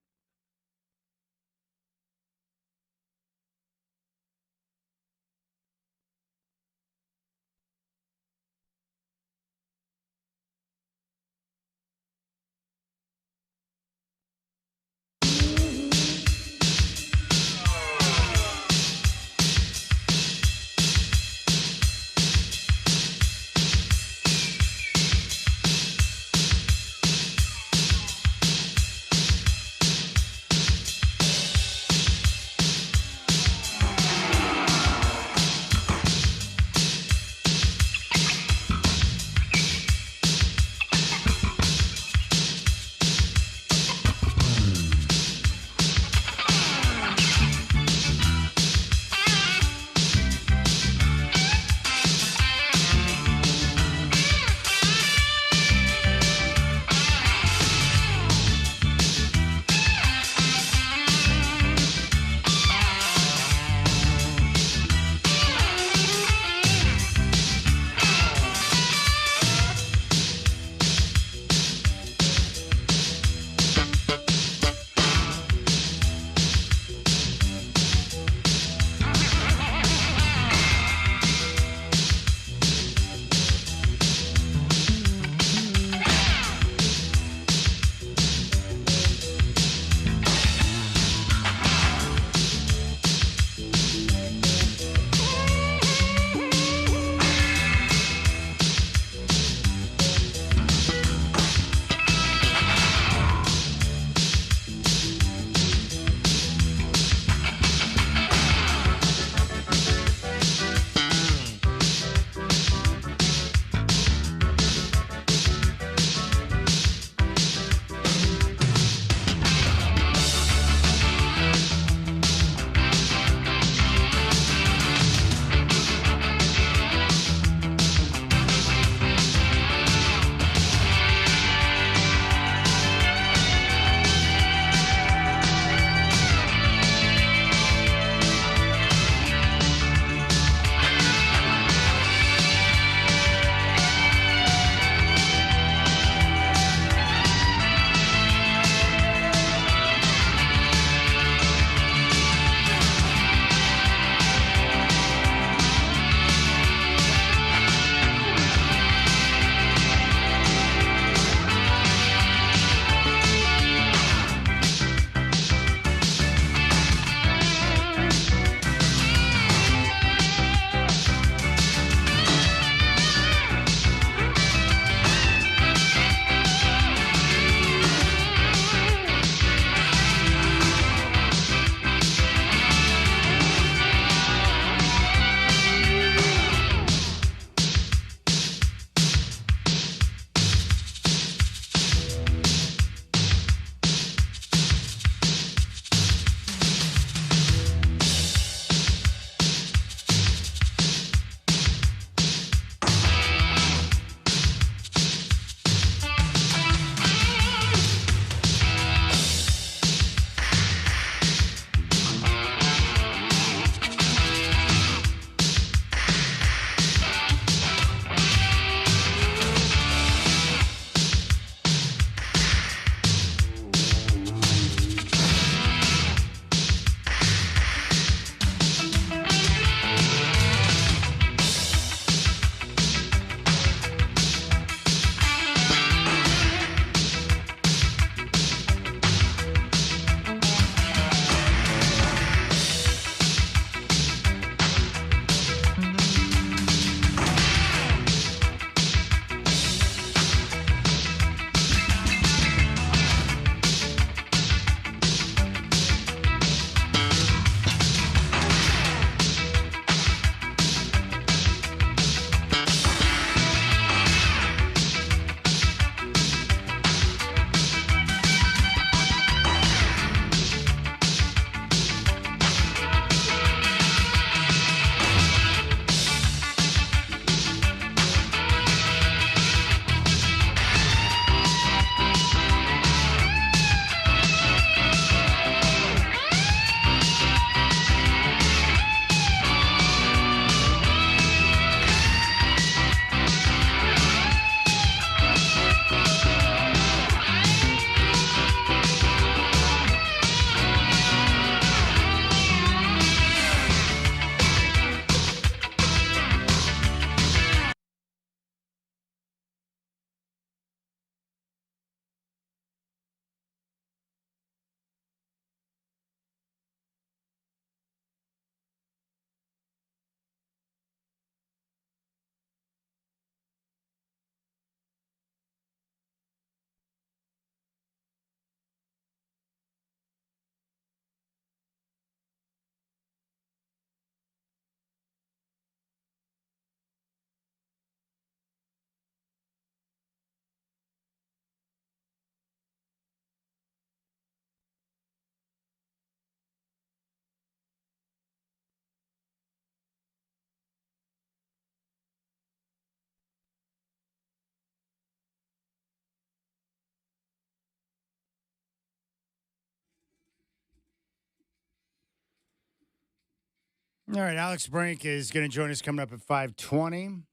All right, Alex Brink is going to join us coming up at 5:20.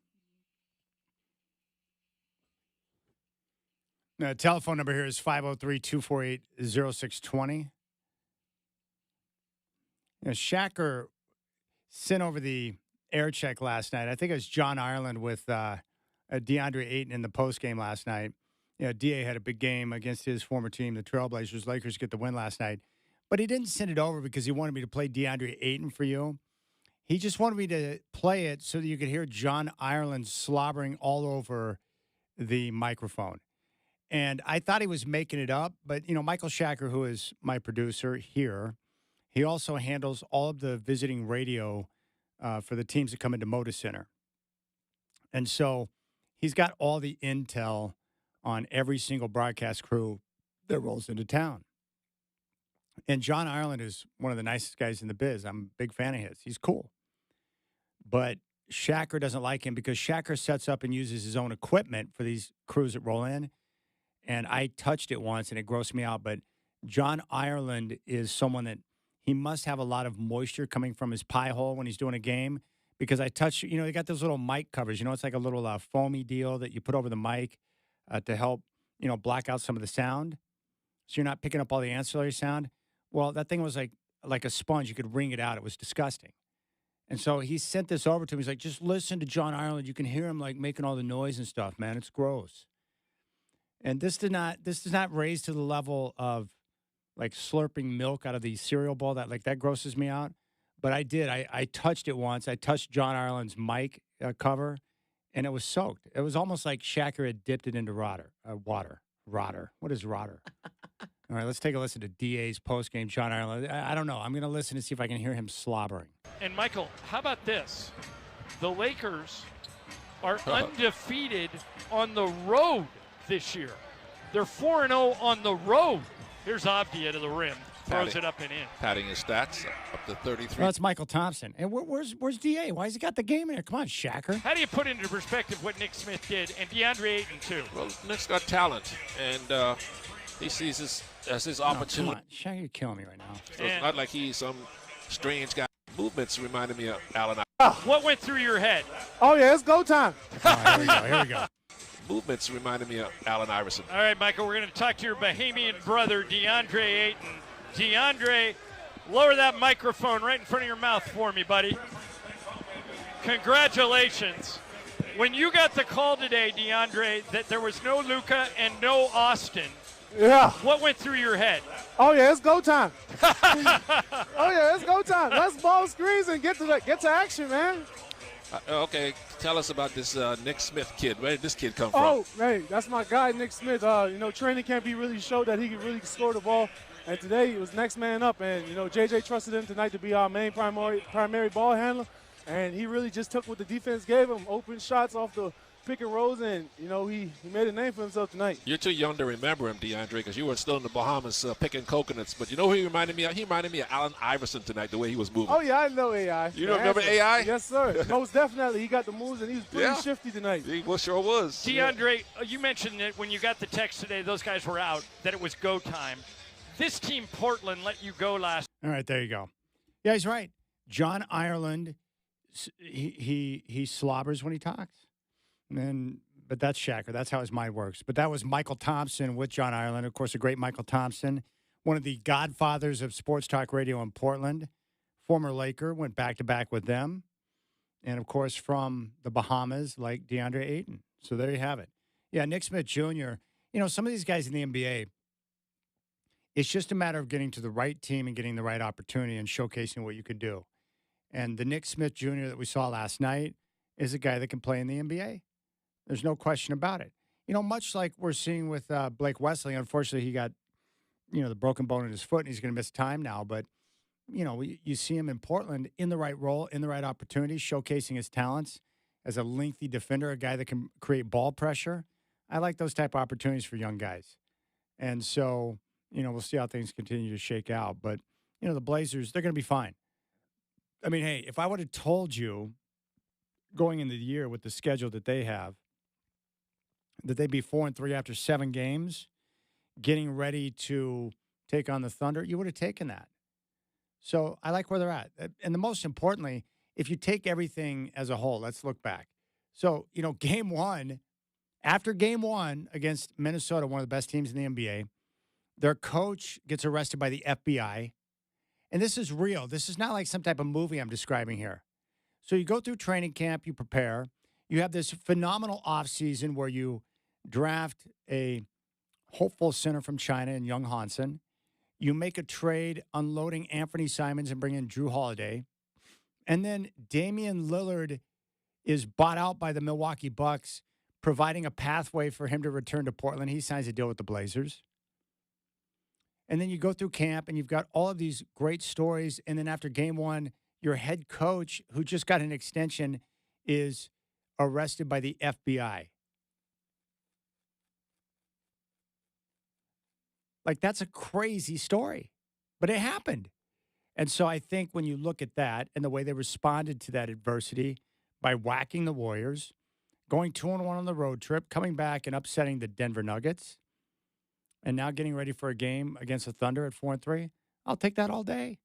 The telephone number here is 503-248-0620. Shacker sent over the air check last night. I think it was John Ireland with DeAndre Ayton in the postgame last night. DA had a big game against his former team, the Trailblazers. Lakers get the win last night. But he didn't send it over because he wanted me to play DeAndre Ayton for you. He just wanted me to play it so that you could hear John Ireland slobbering all over the microphone. And I thought he was making it up. But, Michael Shacker, who is my producer here, he also handles all of the visiting radio for the teams that come into Moda Center. And so he's got all the intel on every single broadcast crew that rolls into town. And John Ireland is one of the nicest guys in the biz. I'm a big fan of his. He's cool. But Shacker doesn't like him because Shacker sets up and uses his own equipment for these crews that roll in. And I touched it once and it grossed me out. But John Ireland is someone that he must have a lot of moisture coming from his pie hole when he's doing a game. Because I touched, they got those little mic covers. It's like a little foamy deal that you put over the mic to help, block out some of the sound. So you're not picking up all the ancillary sound. Well, that thing was like a sponge. You could wring it out. It was disgusting. And so he sent this over to me. He's like, just listen to John Ireland. You can hear him making all the noise and stuff, man. It's gross. And this does not raise to the level of slurping milk out of the cereal bowl. That grosses me out. But I did. I touched it once. I touched John Ireland's mic cover, and it was soaked. It was almost like Shacker had dipped it into water. Rotter. What is rotter? All right, let's take a listen to DA's postgame, John Ireland. I don't know. I'm going to listen to see if I can hear him slobbering.
And, Michael, how about this? The Lakers are undefeated on the road this year. They're 4-0 on the road. Here's Avdia to the rim. Throws it up and in.
Padding his stats up to 33.
Well, that's Michael Thompson. And where's DA? Why has he got the game in there? Come on, Shacker.
How do you put into perspective what Nick Smith did and DeAndre Ayton, too?
Well, Nick's got talent, and he sees this as his opportunity.
Come on, Shacker, you're killing me right now.
So it's not like he's some strange guy. Movements reminded me of Allen.
What went through your head?
Oh, yeah, it's go time.
Here we go.
Movements reminded me of Allen Iverson.
All right, Michael, we're going to talk to your Bahamian brother, DeAndre Ayton. DeAndre, lower that microphone right in front of your mouth for me, buddy. Congratulations. When you got the call today, DeAndre, that there was no Luka and no Austin, what went through your head?
Oh, yeah, it's go time. It's go time. Let's ball screens and get to action, man.
Okay, tell us about this Nick Smith kid. Where did this kid come from?
Oh, hey, that's my guy, Nick Smith. Training camp, he really showed that he could really score the ball. And today, he was next man up. And, JJ trusted him tonight to be our main primary ball handler. And he really just took what the defense gave him, open shots off the pick and rolls, and, he made a name for himself tonight.
You're too young to remember him, DeAndre, because you were still in the Bahamas picking coconuts. But you know who he reminded me of? He reminded me of Allen Iverson tonight, the way he was moving.
Oh, yeah, I know AI.
You don't remember AI?
Yes, sir. Most definitely. He got the moves, and he was pretty shifty tonight.
He sure was.
DeAndre, you mentioned that when you got the text today, those guys were out, that it was go time. This team, Portland, let you go last.
All right, there you go. Yeah, he's right. John Ireland, he slobbers when he talks. But that's Shacker. That's how his mind works. But that was Michael Thompson with John Ireland. Of course, a great Michael Thompson, one of the godfathers of sports talk radio in Portland, former Laker, went back-to-back with them. And, of course, from the Bahamas, like DeAndre Ayton. So there you have it. Yeah, Nick Smith Jr., some of these guys in the NBA, it's just a matter of getting to the right team and getting the right opportunity and showcasing what you could do. And the Nick Smith Jr. that we saw last night is a guy that can play in the NBA. There's no question about it. Much like we're seeing with Blake Wesley, unfortunately, he got, the broken bone in his foot, and he's going to miss time now. But, you see him in Portland in the right role, in the right opportunity, showcasing his talents as a lengthy defender, a guy that can create ball pressure. I like those type of opportunities for young guys. And so, we'll see how things continue to shake out. But, the Blazers, they're going to be fine. I mean, hey, if I would have told you going into the year with the schedule that they have, that they'd be 4-3 after 7 games, getting ready to take on the Thunder, you would have taken that. So I like where they're at. And the most importantly, if you take everything as a whole, let's look back. So, game one, after game one against Minnesota, one of the best teams in the NBA, their coach gets arrested by the FBI. And this is real. This is not like some type of movie I'm describing here. So you go through training camp, you prepare. You have this phenomenal offseason where you draft a hopeful center from China in Young Hansen. You make a trade unloading Anthony Simons and bring in Drew Holiday. And then Damian Lillard is bought out by the Milwaukee Bucks, providing a pathway for him to return to Portland. He signs a deal with the Blazers. And then you go through camp and you've got all of these great stories. And then after game one, your head coach, who just got an extension, is arrested by the FBI. Like, that's a crazy story, but it happened. And so I think when you look at that and the way they responded to that adversity by whacking the Warriors, going 2-1 on the road trip, coming back and upsetting the Denver Nuggets, and now getting ready for a game against the Thunder at 4-3, I'll take that all day.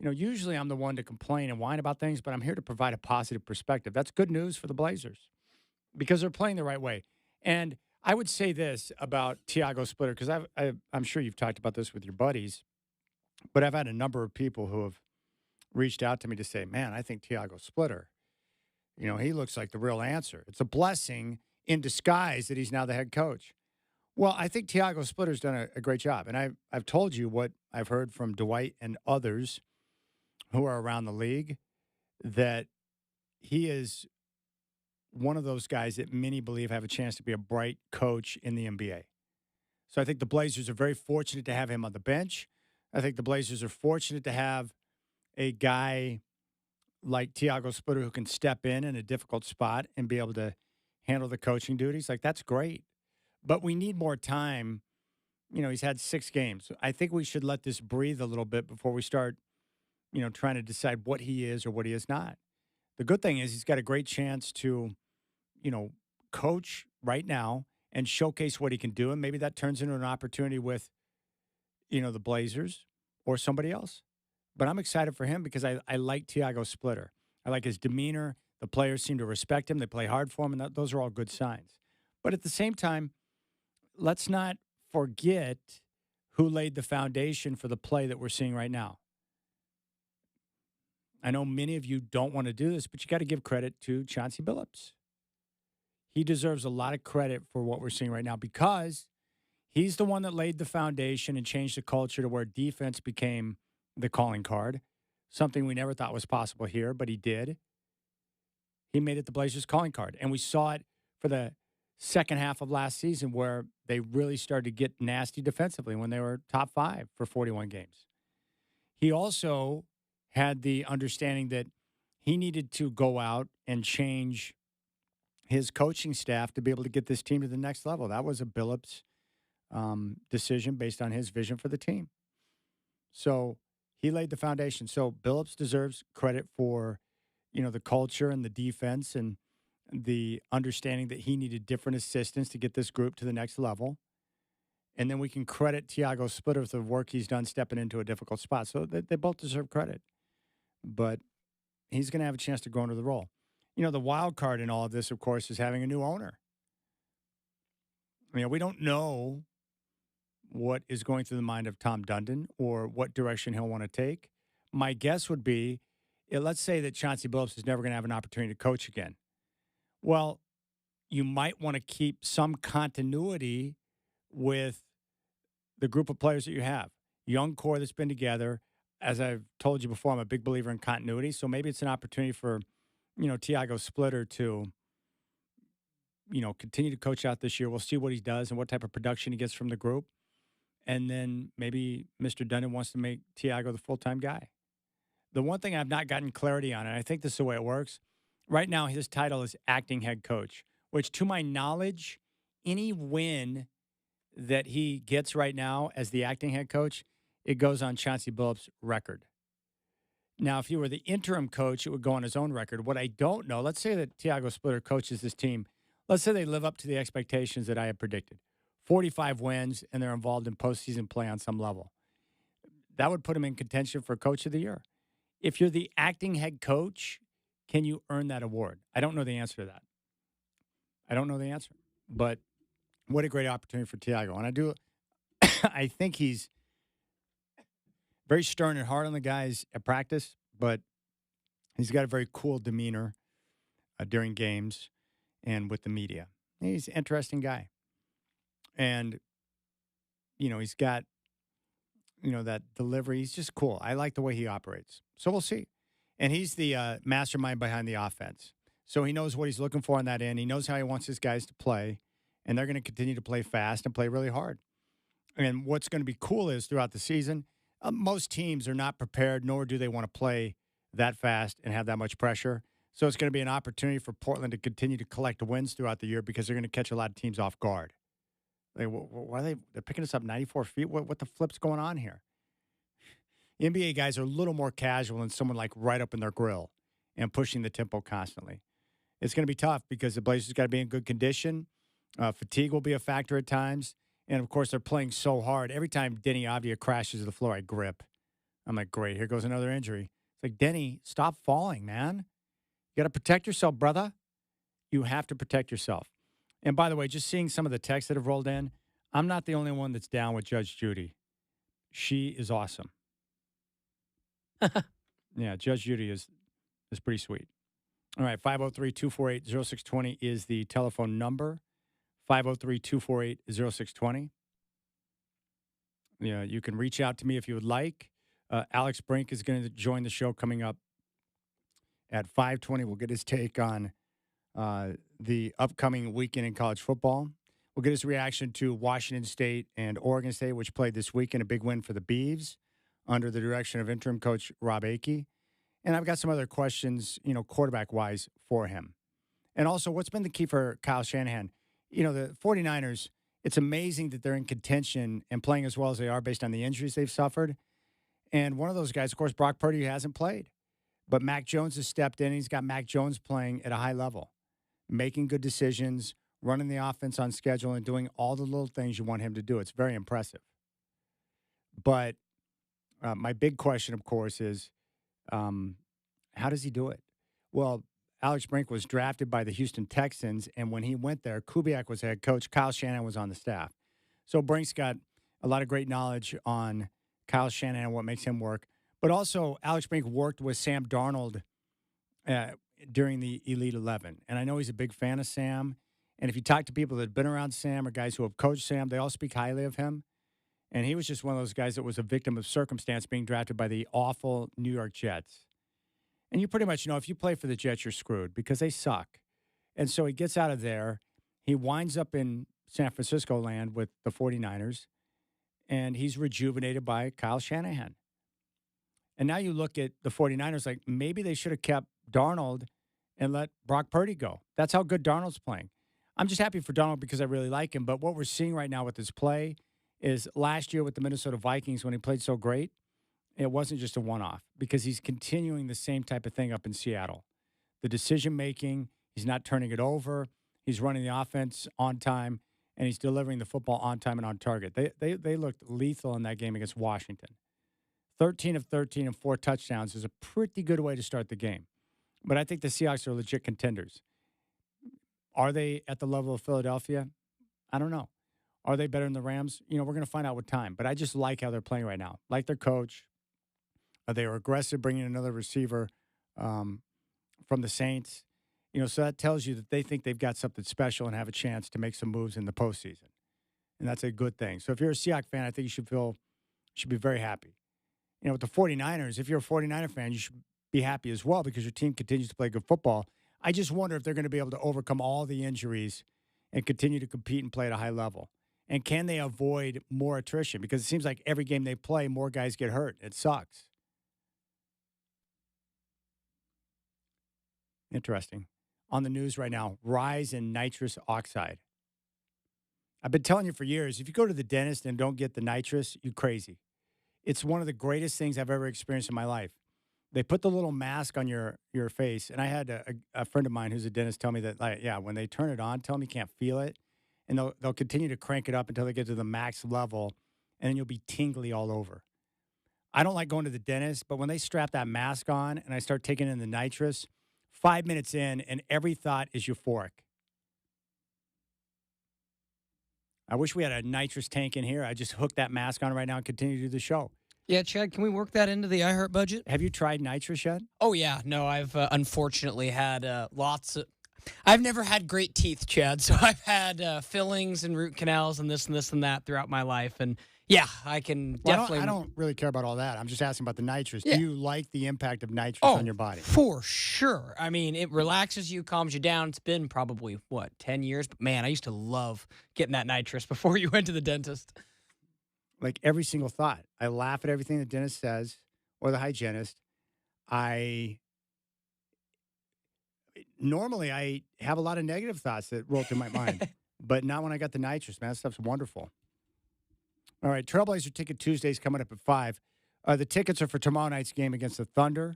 Usually I'm the one to complain and whine about things, but I'm here to provide a positive perspective. That's good news for the Blazers because they're playing the right way. And I would say this about Tiago Splitter, because I'm sure you've talked about this with your buddies, but I've had a number of people who have reached out to me to say, man, I think Tiago Splitter, he looks like the real answer. It's a blessing in disguise that he's now the head coach. Well, I think Tiago Splitter's done a great job. And I've told you what I've heard from Dwight and others who are around the league, that he is one of those guys that many believe have a chance to be a bright coach in the NBA. So I think the Blazers are very fortunate to have him on the bench. I think the Blazers are fortunate to have a guy like Tiago Splitter who can step in a difficult spot and be able to handle the coaching duties. Like, that's great. But we need more time. He's had 6 games. I think we should let this breathe a little bit before we start, trying to decide what he is or what he is not. The good thing is he's got a great chance to, coach right now and showcase what he can do. And maybe that turns into an opportunity with, the Blazers or somebody else. But I'm excited for him because I like Tiago Splitter. I like his demeanor. The players seem to respect him. They play hard for him, and those are all good signs. But at the same time, let's not forget who laid the foundation for the play that we're seeing right now. I know many of you don't want to do this, but you got to give credit to Chauncey Billups. He deserves a lot of credit for what we're seeing right now because he's the one that laid the foundation and changed the culture to where defense became the calling card, something we never thought was possible here, but he did. He made it the Blazers' calling card, and we saw it for the second half of last season where they really started to get nasty defensively when they were top 5 for 41 games. He also had the understanding that he needed to go out and change his coaching staff to be able to get this team to the next level. That was a Billups decision based on his vision for the team. So he laid the foundation. So Billups deserves credit for, the culture and the defense and the understanding that he needed different assistants to get this group to the next level. And then we can credit Tiago Splitter for the work he's done stepping into a difficult spot. So they both deserve credit. But he's going to have a chance to grow into the role. The wild card in all of this, of course, is having a new owner. We don't know what is going through the mind of Tom Dundon or what direction he'll want to take. My guess would be, let's say that Chauncey Billups is never going to have an opportunity to coach again. Well, you might want to keep some continuity with the group of players that you have. Young core that's been together. As I've told you before, I'm a big believer in continuity. So maybe it's an opportunity for, Tiago Splitter to, continue to coach out this year. We'll see what he does and what type of production he gets from the group. And then maybe Mr. Dundon wants to make Tiago the full-time guy. The one thing I've not gotten clarity on, and I think this is the way it works, right now his title is acting head coach, which to my knowledge, any win that he gets right now as the acting head coach, it goes on Chauncey Billups' record. Now, if he were the interim coach, it would go on his own record. What I don't know, let's say that Tiago Splitter coaches this team. Let's say they live up to the expectations that I had predicted. 45 wins, and they're involved in postseason play on some level. that would put him in contention for Coach of the Year. If you're the acting head coach, can you earn that award? I don't know the answer to that. I don't know the answer. But what a great opportunity for Tiago. And I think he's very stern and hard on the guys at practice, but he's got a very cool demeanor during games and with the media. He's an interesting guy. And, he's got, that delivery. He's just cool. I like the way he operates. So we'll see. And he's the mastermind behind the offense. So he knows what he's looking for on that end. He knows how he wants his guys to play. And they're going to continue to play fast and play really hard. And what's going to be cool is throughout the season, most teams are not prepared, nor do they want to play that fast and have that much pressure. So it's going to be an opportunity for Portland to continue to collect wins throughout the year because they're going to catch a lot of teams off guard. Why are they're picking us up 94 feet? What the flip's going on here? The NBA guys are a little more casual than someone like right up in their grill and pushing the tempo constantly. It's going to be tough because the Blazers got to be in good condition. Fatigue will be a factor at times. And, of course, they're playing so hard. Every time Denny Avdia crashes to the floor, I grip. I'm like, great, here goes another injury. It's like, Denny, stop falling, man. You got to protect yourself, brother. You have to protect yourself. And, by the way, just seeing some of the texts that have rolled in, I'm not the only one that's down with Judge Judy. She is awesome. Yeah, Judge Judy is pretty sweet. All right, 503-248-0620 is the telephone number. 503-248-0620. Yeah, you can reach out to me if you would like. Alex Brink is going to join the show coming up at 5:20. We'll get his take on the upcoming weekend in college football. We'll get his reaction to Washington State and Oregon State, which played this weekend, a big win for the Beavs under the direction of interim coach Rob Akey. And I've got some other questions, quarterback-wise for him. And also, what's been the key for Kyle Shanahan? The 49ers, it's amazing that they're in contention and playing as well as they are based on the injuries they've suffered. And one of those guys, of course, Brock Purdy, hasn't played. But Mac Jones has stepped in. He's got Mac Jones playing at a high level, making good decisions, running the offense on schedule, and doing all the little things you want him to do. It's very impressive. But my big question, of course, is how does he do it? Well, Alex Brink was drafted by the Houston Texans, and when he went there, Kubiak was head coach. Kyle Shanahan was on the staff. So Brink's got a lot of great knowledge on Kyle Shanahan and what makes him work. But also, Alex Brink worked with Sam Darnold during the Elite 11. And I know he's a big fan of Sam. And if you talk to people that have been around Sam or guys who have coached Sam, they all speak highly of him. And he was just one of those guys that was a victim of circumstance being drafted by the awful New York Jets. And you pretty much know if you play for the Jets, you're screwed because they suck. And so he gets out of there. He winds up in San Francisco land with the 49ers, and he's rejuvenated by Kyle Shanahan. And now you look at the 49ers like maybe they should have kept Darnold and let Brock Purdy go. That's how good Darnold's playing. I'm just happy for Darnold because I really like him. But what we're seeing right now with his play is last year with the Minnesota Vikings when he played so great, it wasn't just a one-off because he's continuing the same type of thing up in Seattle. The decision-making, he's not turning it over. He's running the offense on time, and he's delivering the football on time and on target. They looked lethal in that game against Washington. 13 of 13 and 4 touchdowns is a pretty good way to start the game. But I think the Seahawks are legit contenders. Are they at the level of Philadelphia? I don't know. Are they better than the Rams? We're going to find out with time. But I just like how they're playing right now. Like their coach. They were aggressive, bringing another receiver from the Saints. So that tells you that they think they've got something special and have a chance to make some moves in the postseason. And that's a good thing. So if you're a Seahawks fan, I think you should be very happy. With the 49ers, if you're a 49er fan, you should be happy as well because your team continues to play good football. I just wonder if they're going to be able to overcome all the injuries and continue to compete and play at a high level. And can they avoid more attrition? Because it seems like every game they play, more guys get hurt. It sucks. Interesting. On the news right now, rise in nitrous oxide. I've been telling you for years, if you go to the dentist and don't get the nitrous, you're crazy. It's one of the greatest things I've ever experienced in my life. They put the little mask on your face, and I had a friend of mine who's a dentist tell me that, when they turn it on, tell them you can't feel it, and they'll continue to crank it up until they get to the max level, and then you'll be tingly all over. I don't like going to the dentist, but when they strap that mask on and I start taking in the nitrous, 5 minutes in and every thought is euphoric. I wish we had a nitrous tank in here. I just hook that mask on right now and continue to do the show.
Yeah, Chad, can we work that into the iHeart budget?
Have you tried nitrous yet?
Oh, yeah. No, I've unfortunately had lots of. I've never had great teeth, Chad. So I've had fillings and root canals and this and this and that throughout my life. And yeah, I can definitely.
I don't really care about all that. I'm just asking about the nitrous.
Yeah.
Do you like the impact of nitrous on your body?
For sure. I mean, it relaxes you, calms you down. It's been probably, 10 years? But man, I used to love getting that nitrous before you went to the dentist.
Like every single thought. I laugh at everything the dentist says or the hygienist. Normally I have a lot of negative thoughts that roll through my mind, but not when I got the nitrous, man. That stuff's wonderful. All right, Trailblazer Ticket Tuesday's coming up at 5. The tickets are for tomorrow night's game against the Thunder.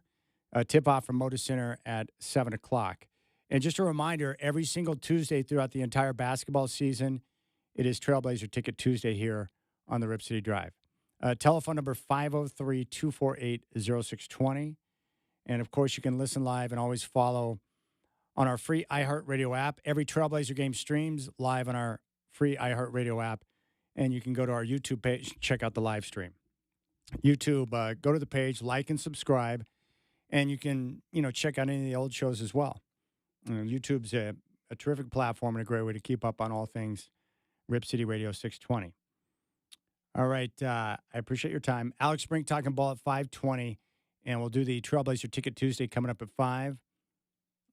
Tip-off from Moda Center at 7 o'clock. And just a reminder, every single Tuesday throughout the entire basketball season, it is Trailblazer Ticket Tuesday here on the Rip City Drive. Telephone number 503-248-0620. And, of course, you can listen live and always follow on our free iHeartRadio app. Every Trailblazer game streams live on our free iHeartRadio app. And you can go to our YouTube page, check out the live stream. YouTube, go to the page, like and subscribe. And you can, check out any of the old shows as well. YouTube's a terrific platform and a great way to keep up on all things Rip City Radio 620. All right. I appreciate your time. Alex Brink talking ball at 5:20, and we'll do the Trailblazer Ticket Tuesday coming up at 5.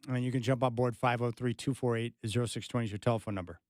And you can jump on board 503-248-0620 is your telephone number.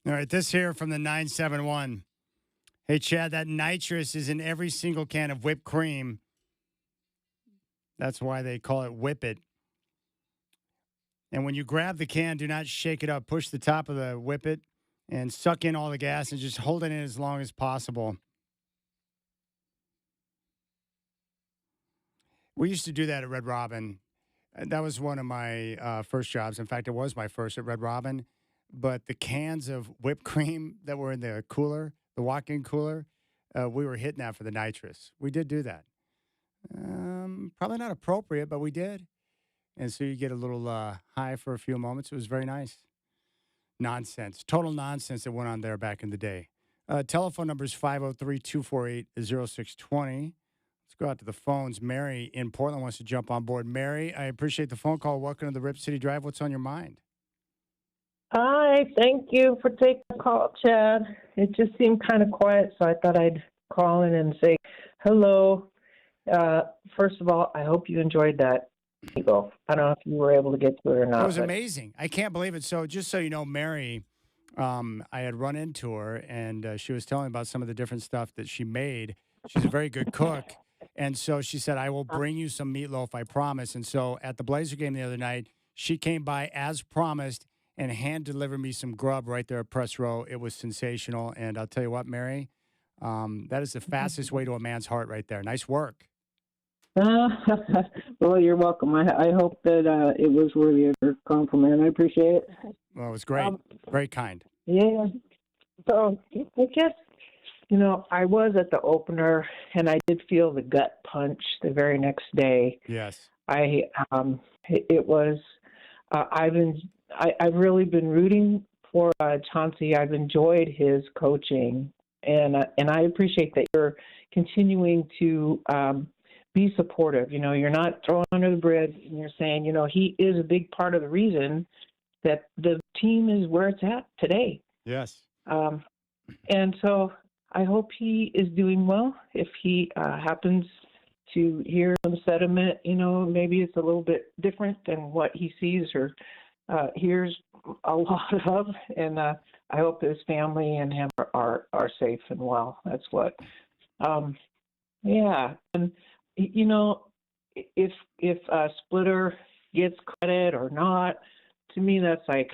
All right, this here from the 971. Hey, Chad, that nitrous is in every single can of whipped cream. That's why they call it Whip It. And when you grab the can, do not shake it up. Push the top of the Whip It and suck in all the gas and just hold it in as long as possible. We used to do that at Red Robin. That was one of my first jobs. In fact, it was my first at Red Robin. But the cans of whipped cream that were in the cooler, the walk-in cooler, we were hitting that for the nitrous. We did do that. Probably not appropriate, but we did. And so you get a little high for a few moments. It was very nice. Nonsense. Total nonsense that went on there back in the day. Telephone number is 503-248-0620. Let's go out to the phones. Mary in Portland wants to jump on board. Mary, I appreciate the phone call. Welcome to the Rip City Drive. What's on your mind?
Hi, thank you for taking the call, Chad. It just seemed kind of quiet, so I thought I'd call in and say hello. First of all, I hope you enjoyed that eagle. I don't know if you were able to get to it or not.
It was amazing. I can't believe it. So just so you know, Mary, I had run into her, and she was telling me about some of the different stuff that she made. She's a very good cook. And so she said, I will bring you some meatloaf, I promise. And so at the Blazer game the other night, she came by as promised and hand-delivered me some grub right there at Press Row. It was sensational. And I'll tell you what, Mary, that is the fastest way to a man's heart right there. Nice work.
Well, you're welcome. I hope that it was worthy of your compliment. I appreciate it.
Well, it was great. Very kind.
Yeah. So I guess, I was at the opener, and I did feel the gut punch the very next day.
Yes.
It was, I've really been rooting for Chauncey. I've enjoyed his coaching, and I appreciate that you're continuing to be supportive. You're not throwing under the bridge, and you're saying, he is a big part of the reason that the team is where it's at today.
Yes.
And so I hope he is doing well. If he happens to hear some sentiment, maybe it's a little bit different than what he sees or hears a lot of. And I hope his family and him are safe and well. That's what. Yeah. And, if Splitter gets credit or not, to me, that's like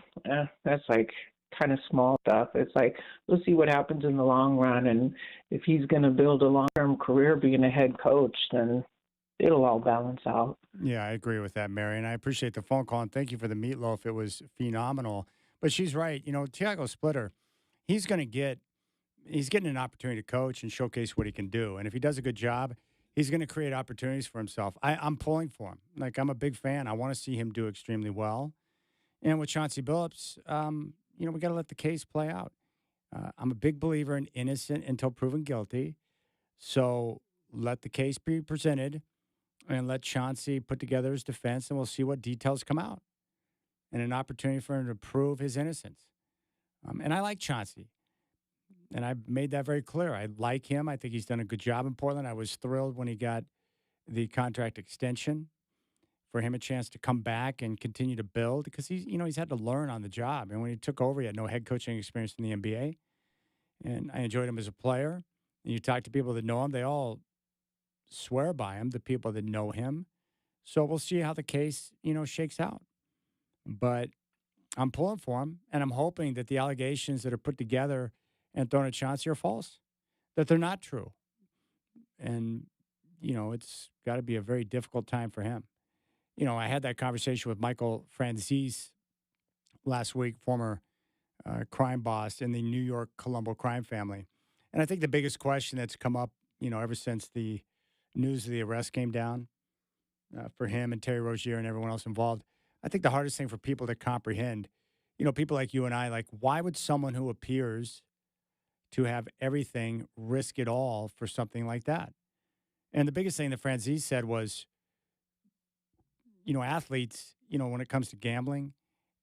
kind of small stuff. It's like, we'll see what happens in the long run. And if he's going to build a long-term career being a head coach, then it'll all balance out.
Yeah, I agree with that, Mary. And I appreciate the phone call. And thank you for the meatloaf. It was phenomenal. But she's right. Tiago Splitter, he's getting an opportunity to coach and showcase what he can do. And if he does a good job, he's going to create opportunities for himself. I'm pulling for him. Like, I'm a big fan. I want to see him do extremely well. And with Chauncey Billups, we got to let the case play out. I'm a big believer in innocent until proven guilty. So let the case be presented and let Chauncey put together his defense, and we'll see what details come out. And an opportunity for him to prove his innocence. And I like Chauncey. And I've made that very clear. I like him. I think he's done a good job in Portland. I was thrilled when he got the contract extension, for him a chance to come back and continue to build, because he's had to learn on the job. And when he took over, he had no head coaching experience in the NBA. And I enjoyed him as a player. And you talk to people that know him, they all swear by him, the people that know him. So we'll see how the case, shakes out. But I'm pulling for him, and I'm hoping that the allegations that are put together and thrown at Chauncey are false, that they're not true. And, it's got to be a very difficult time for him. I had that conversation with Michael Franzese last week, former crime boss in the New York Colombo crime family. And I think the biggest question that's come up, ever since the news of the arrest came down for him and Terry Rozier and everyone else involved, I think the hardest thing for people to comprehend, people like you and I, like, why would someone who appears to have everything risk it all for something like that? And the biggest thing that Franzese said was, athletes, when it comes to gambling,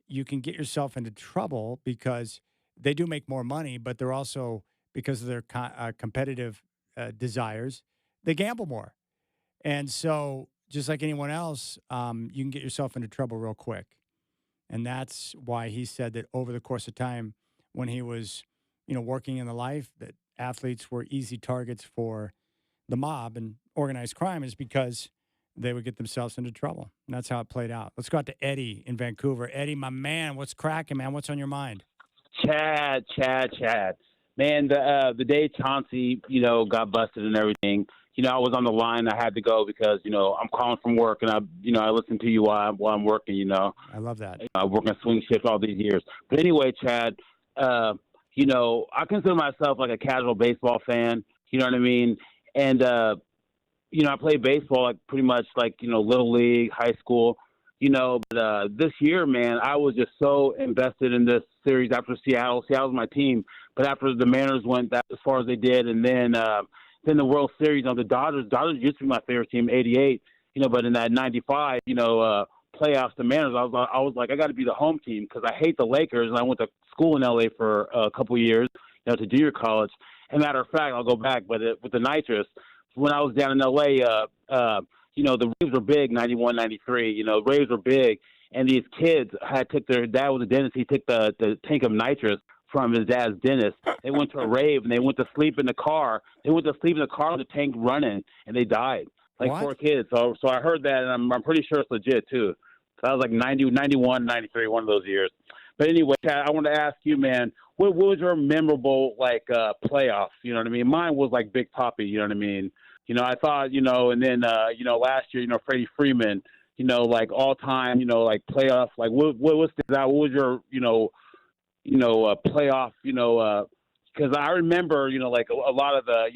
you can get yourself into trouble because they do make more money, but they're also, because of their competitive desires, they gamble more. And so just like anyone else, you can get yourself into trouble real quick. And that's why he said that over the course of time, when he was, working in the life that athletes were easy targets for the mob and organized crime is because they would get themselves into trouble. And that's how it played out. Let's go out to Eddie in Vancouver. Eddie, my man, what's cracking, man? What's on your mind?
Chad. Man, the day Chauncey, got busted and everything, I was on the line. I had to go because, I'm calling from work and I listen to you while I'm working,
I love that.
I work on swing shift all these years. But anyway, Chad, I consider myself like a casual baseball fan, you know what I mean? And, I played baseball like pretty much like, little league, high school, but this year, man, I was just so invested in this series after Seattle. Seattle's my team. But after the Mariners went that as far as they did, and then the World Series on the Dodgers used to be my favorite team, '88, but in that '95, playoffs, the Mariners, I was like, I got to be the home team because I hate the Lakers, and I went to school in LA for a couple of years, to junior college. And matter of fact, I'll go back, but with the nitrous, when I was down in LA, the Raves were big, 91, 93. Raves were big, and these kids their dad was a dentist. He took the tank of nitrous from his dad's dentist. They went to a rave, and they went to sleep in the car. They went to sleep in the car with the tank running, and they died. Like
what?
4 kids. So I heard that, and I'm pretty sure it's legit, too. So I was like 90, 91, 93, one of those years. But anyway, Chad, I wanted to ask you, man, what was your memorable, playoffs? You know what I mean? Mine was like Big Papi, you know what I mean? I thought, and then, last year, Freddie Freeman, all time, playoff, what sticks out? What was your, playoff, because I remember, a lot of the,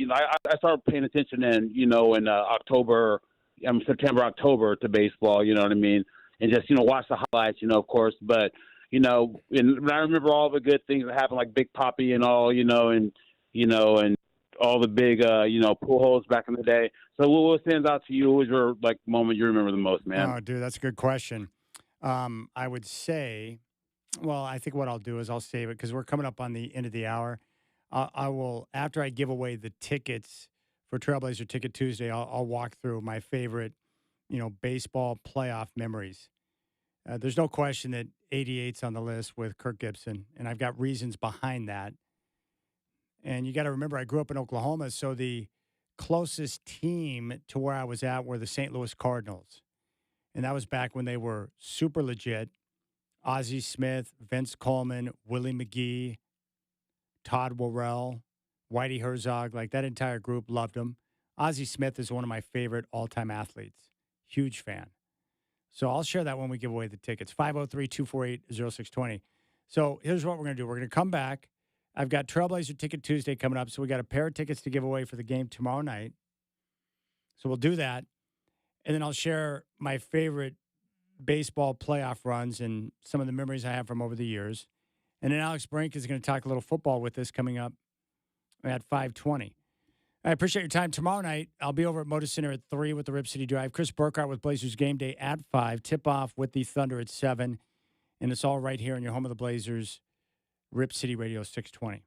I started paying attention in September, October to baseball, you know what I mean? And just, watch the highlights, of course. But, and I remember all the good things that happened, like Big Papi and all, and all the big, pool holes back in the day. So what stands out to you? What was your, moment you remember the most, man?
Oh, dude, that's a good question. I would say, well, I think what I'll do is I'll save it because we're coming up on the end of the hour. I will, after I give away the tickets for Trailblazer Ticket Tuesday, I'll walk through my favorite, baseball playoff memories. There's no question that 88's on the list with Kirk Gibson, and I've got reasons behind that. And you got to remember, I grew up in Oklahoma, so the closest team to where I was at were the St. Louis Cardinals. And that was back when they were super legit. Ozzie Smith, Vince Coleman, Willie McGee, Todd Worrell, Whitey Herzog, that entire group loved him. Ozzie Smith is one of my favorite all-time athletes. Huge fan. So I'll share that when we give away the tickets. 503-248-0620. So here's what we're going to do. We're going to come back. I've got Trailblazer Ticket Tuesday coming up, so we got a pair of tickets to give away for the game tomorrow night. So we'll do that. And then I'll share my favorite baseball playoff runs and some of the memories I have from over the years. And then Alex Brink is going to talk a little football with us coming up at 5:20. I appreciate your time. Tomorrow night, I'll be over at Moda Center at 3 with the Rip City Drive. Chris Burkhardt with Blazers Game Day at 5. Tip-off with the Thunder at 7. And it's all right here in your home of the Blazers, Rip City Radio 620.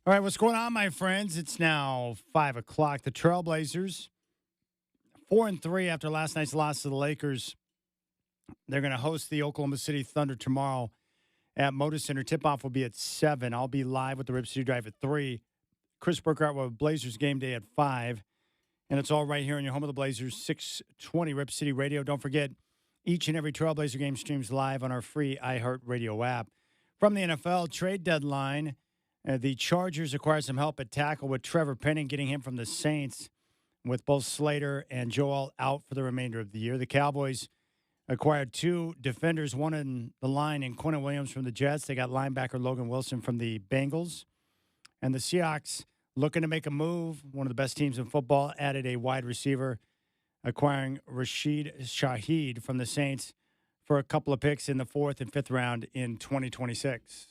All right, what's going on, my friends? It's now 5 o'clock. The Trailblazers, 4-3 after last night's loss to the Lakers. They're going to host the Oklahoma City Thunder tomorrow at Moda Center. Tip-off will be at 7. I'll be live with the Rip City Drive at 3. Chris Burkhardt will have Blazers game day at 5. And it's all right here in your home of the Blazers, 620 Rip City Radio. Don't forget, each and every Trailblazer game streams live on our free iHeartRadio app. From the NFL trade deadline, the Chargers acquired some help at tackle with Trevor Penning, getting him from the Saints, with both Slater and Joel out for the remainder of the year. The Cowboys acquired 2 defenders, one in the line and Quentin Williams from the Jets. They got linebacker Logan Wilson from the Bengals. And the Seahawks, looking to make a move, one of the best teams in football, added a wide receiver, acquiring Rashid Shaheed from the Saints for a couple of picks in the 4th and 5th round in 2026.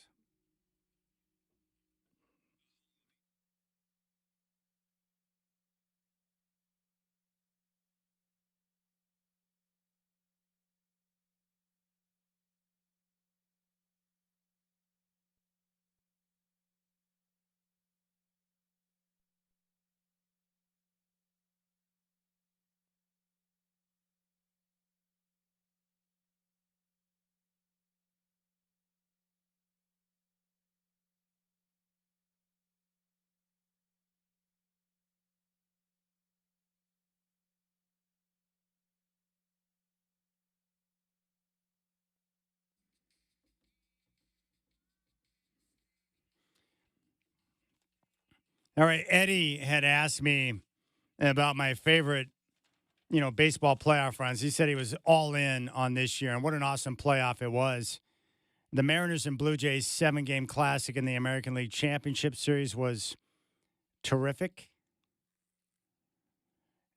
All right, Eddie had asked me about my favorite, baseball playoff runs. He said he was all in on this year, and what an awesome playoff it was. The Mariners and Blue Jays 7-game classic in the American League Championship Series was terrific.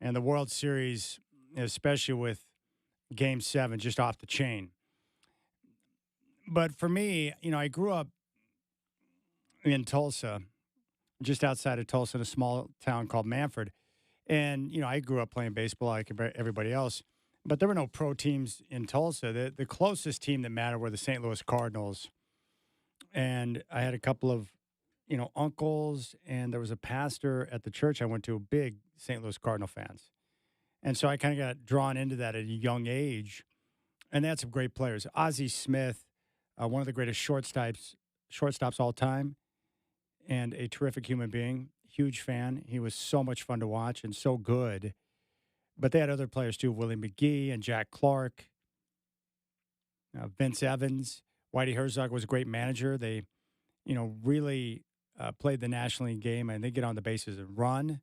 And the World Series, especially with Game 7, just off the chain. But for me, I grew up in Tulsa, just outside of Tulsa, in a small town called Manford. And, I grew up playing baseball like everybody else. But there were no pro teams in Tulsa. The closest team that mattered were the St. Louis Cardinals. And I had a couple of, uncles, and there was a pastor at the church I went to, big St. Louis Cardinal fans. And so I kind of got drawn into that at a young age. And they had some great players. Ozzie Smith, one of the greatest shortstops all time, and a terrific human being. Huge fan. He was so much fun to watch and so good. But they had other players too, Willie McGee and Jack Clark, Vince Evans. Whitey Herzog was a great manager. They, really played the National League game, and they get on the bases and run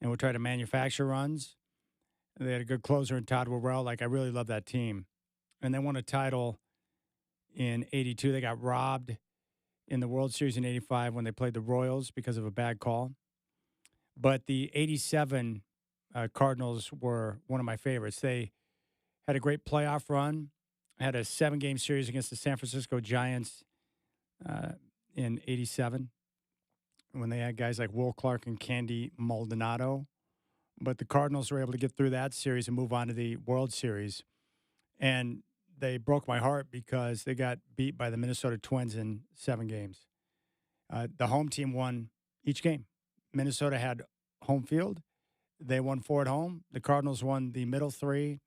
and would try to manufacture runs. They had a good closer in Todd Worrell. I really love that team. And they won a title in 82. They got robbed in the World Series in 85 when they played the Royals because of a bad call. But the 87 Cardinals were one of my favorites. They had a great playoff run, had a 7-game series against the San Francisco Giants in 87 when they had guys like Will Clark and Candy Maldonado. But the Cardinals were able to get through that series and move on to the World Series. And they broke my heart because they got beat by the Minnesota Twins in 7 games. The home team won each game. Minnesota had home field. They won 4 at home. The Cardinals won the middle 3,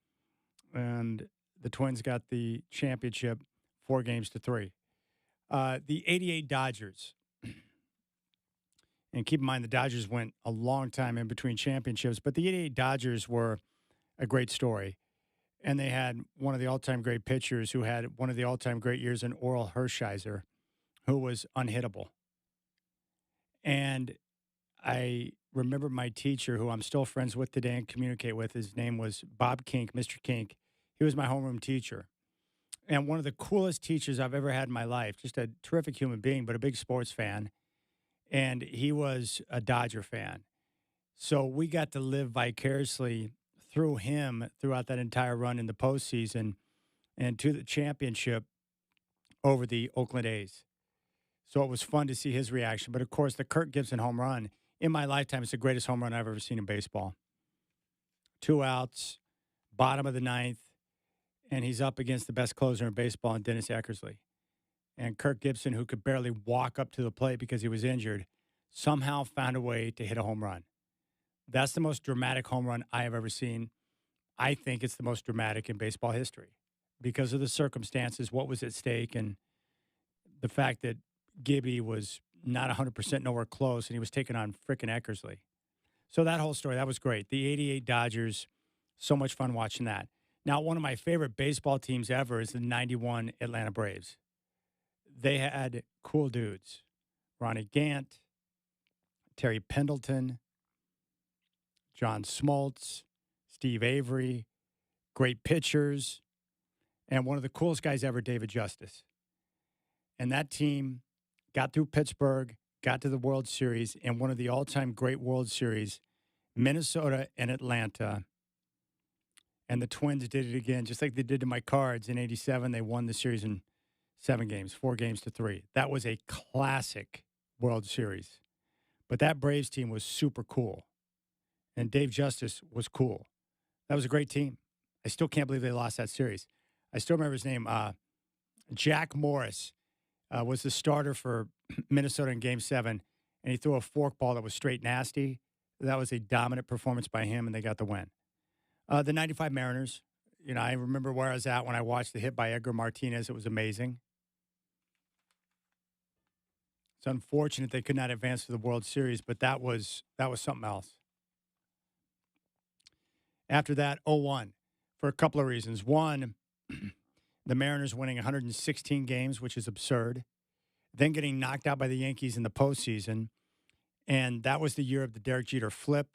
and the Twins got the championship 4-3. The 88 Dodgers. And keep in mind, the Dodgers went a long time in between championships, but the 88 Dodgers were a great story. And they had one of the all-time great pitchers who had one of the all-time great years in Oral Hershiser, who was unhittable. And I remember my teacher, who I'm still friends with today and communicate with. His name was Bob Kink, Mr. Kink. He was my homeroom teacher. And one of the coolest teachers I've ever had in my life. Just a terrific human being, but a big sports fan. And he was a Dodger fan. So we got to live vicariously through him throughout that entire run in the postseason and to the championship over the Oakland A's. So it was fun to see his reaction. But, of course, the Kirk Gibson home run, in my lifetime, it's the greatest home run I've ever seen in baseball. 2 outs, bottom of the 9th, and he's up against the best closer in baseball, Dennis Eckersley. And Kirk Gibson, who could barely walk up to the plate because he was injured, somehow found a way to hit a home run. That's the most dramatic home run I have ever seen. I think it's the most dramatic in baseball history because of the circumstances, what was at stake, and the fact that Gibby was not 100% nowhere close, and he was taking on frickin' Eckersley. So that whole story, that was great. The 88 Dodgers, so much fun watching that. Now, one of my favorite baseball teams ever is the 91 Atlanta Braves. They had cool dudes. Ronnie Gant, Terry Pendleton, John Smoltz, Steve Avery, great pitchers, and one of the coolest guys ever, David Justice. And that team got through Pittsburgh, got to the World Series, and one of the all-time great World Series, Minnesota and Atlanta. And the Twins did it again, just like they did to my Cards in 87. They won the series in 7 games, 4-3. That was a classic World Series. But that Braves team was super cool. And Dave Justice was cool. That was a great team. I still can't believe they lost that series. I still remember his name. Jack Morris was the starter for Minnesota in Game 7, and he threw a forkball that was straight nasty. That was a dominant performance by him, and they got the win. The 95 Mariners, I remember where I was at when I watched the hit by Edgar Martinez. It was amazing. It's unfortunate they could not advance to the World Series, but that was something else. After that, 0-1 for a couple of reasons. One, the Mariners winning 116 games, which is absurd. Then getting knocked out by the Yankees in the postseason. And that was the year of the Derek Jeter flip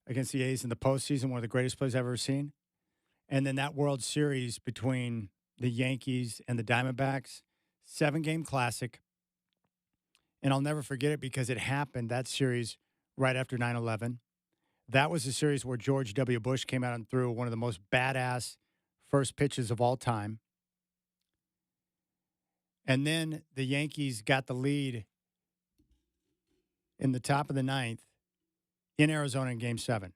against the A's in the postseason, one of the greatest plays I've ever seen. And then that World Series between the Yankees and the Diamondbacks, 7-game classic. And I'll never forget it because it happened, that series, right after 9/11. That was the series where George W. Bush came out and threw one of the most badass first pitches of all time. And then the Yankees got the lead in the top of the 9th in Arizona in Game 7.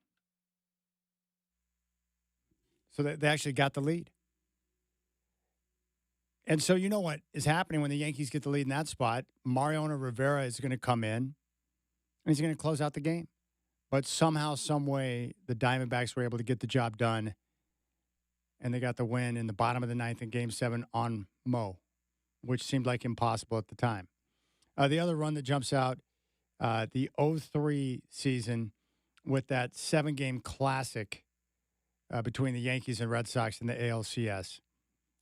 So they actually got the lead. And so you know what is happening when the Yankees get the lead in that spot. Mariano Rivera is going to come in, and he's going to close out the game. But somehow, some way, the Diamondbacks were able to get the job done, and they got the win in the bottom of the 9th in Game 7 on Mo, which seemed like impossible at the time. The other run that jumps out, the 03 season with that 7-game classic between the Yankees and Red Sox in the ALCS.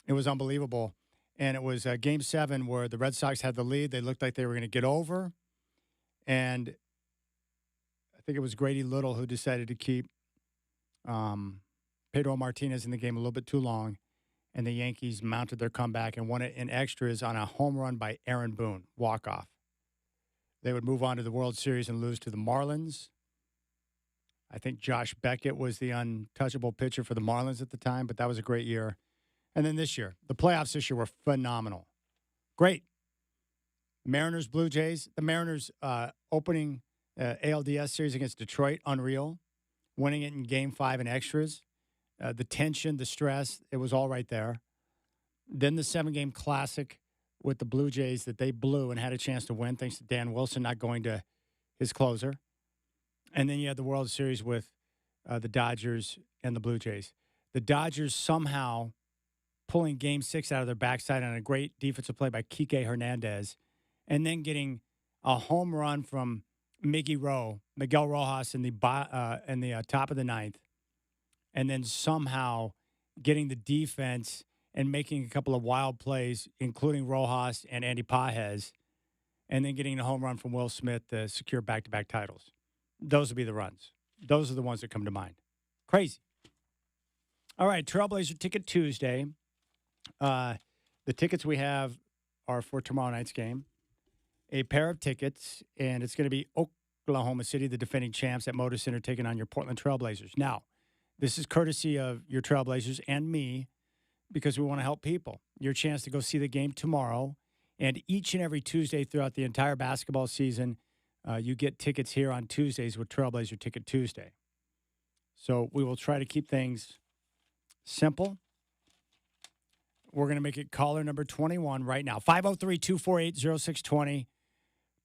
It was unbelievable. And it was Game 7 where the Red Sox had the lead. They looked like they were going to get over. And I think it was Grady Little who decided to keep Pedro Martinez in the game a little bit too long. And the Yankees mounted their comeback and won it in extras on a home run by Aaron Boone, walk-off. They would move on to the World Series and lose to the Marlins. I think Josh Beckett was the untouchable pitcher for the Marlins at the time, but that was a great year. And then this year, the playoffs this year were phenomenal. Great. Mariners, Blue Jays. The Mariners opening ALDS series against Detroit, unreal. Winning it in Game 5 in extras. The tension, the stress, it was all right there. Then the 7-game classic with the Blue Jays that they blew and had a chance to win thanks to Dan Wilson not going to his closer. And then you had the World Series with the Dodgers and the Blue Jays. The Dodgers somehow pulling Game 6 out of their backside on a great defensive play by Kike Hernandez, and then getting a home run from Miguel Rojas in the top of the 9th, and then somehow getting the defense and making a couple of wild plays, including Rojas and Andy Pajes, and then getting a home run from Will Smith to secure back-to-back titles. Those would be the runs. Those are the ones that come to mind. Crazy. All right, Trailblazer Ticket Tuesday. The tickets we have are for tomorrow night's game. A pair of tickets, and it's going to be Oklahoma City, the defending champs at Moda Center, taking on your Portland Trailblazers. Now, this is courtesy of your Trailblazers and me because we want to help people. Your chance to go see the game tomorrow, and each and every Tuesday throughout the entire basketball season, you get tickets here on Tuesdays with Trailblazer Ticket Tuesday. So we will try to keep things simple. We're going to make it caller number 21 right now. 503-248-0620.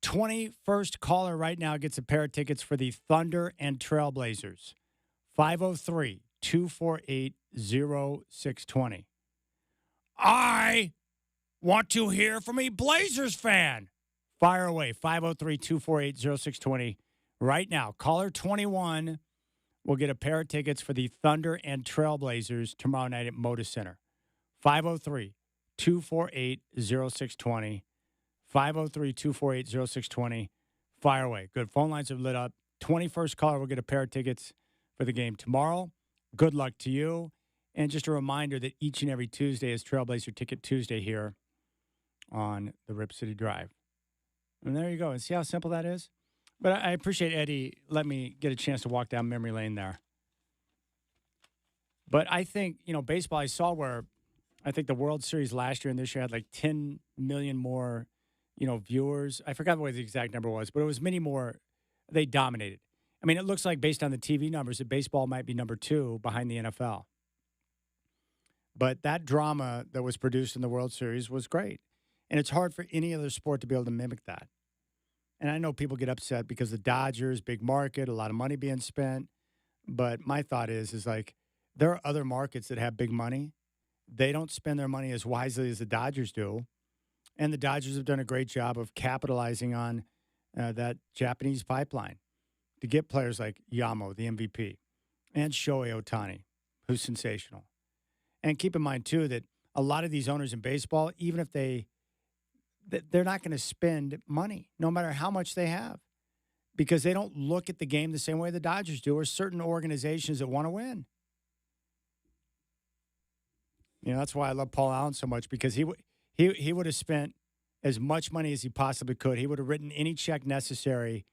21st caller right now gets a pair of tickets for the Thunder and Trailblazers. 503-248-0620. I want to hear from a Blazers fan. Fire away, 503-248-0620. Right now, caller 21 will get a pair of tickets for the Thunder and Trailblazers tomorrow night at Moda Center. 503-248-0620. 503-248-0620. Fire away. Good. Phone lines are lit up. 21st caller will get a pair of tickets for the game tomorrow. Good luck to you. And just a reminder that each and every Tuesday is Trailblazer Ticket Tuesday here on the Rip City Drive. And there you go. And see how simple that is? But I appreciate Eddie let me get a chance to walk down memory lane there. But I think, baseball, I saw where I think the World Series last year and this year had like 10 million more, viewers. I forgot what the exact number was, but it was many more. They dominated. I mean, it looks like based on the TV numbers that baseball might be number 2 behind the NFL. But that drama that was produced in the World Series was great. And it's hard for any other sport to be able to mimic that. And I know people get upset because the Dodgers, big market, a lot of money being spent. But my thought is like there are other markets that have big money. They don't spend their money as wisely as the Dodgers do. And the Dodgers have done a great job of capitalizing on that Japanese pipeline to get players like Yamo, the MVP, and Shohei Ohtani, who's sensational. And keep in mind, too, that a lot of these owners in baseball, even if they're not going to spend money, no matter how much they have, because they don't look at the game the same way the Dodgers do or certain organizations that want to win. That's why I love Paul Allen so much, because he would have spent as much money as he possibly could. He would have written any check necessary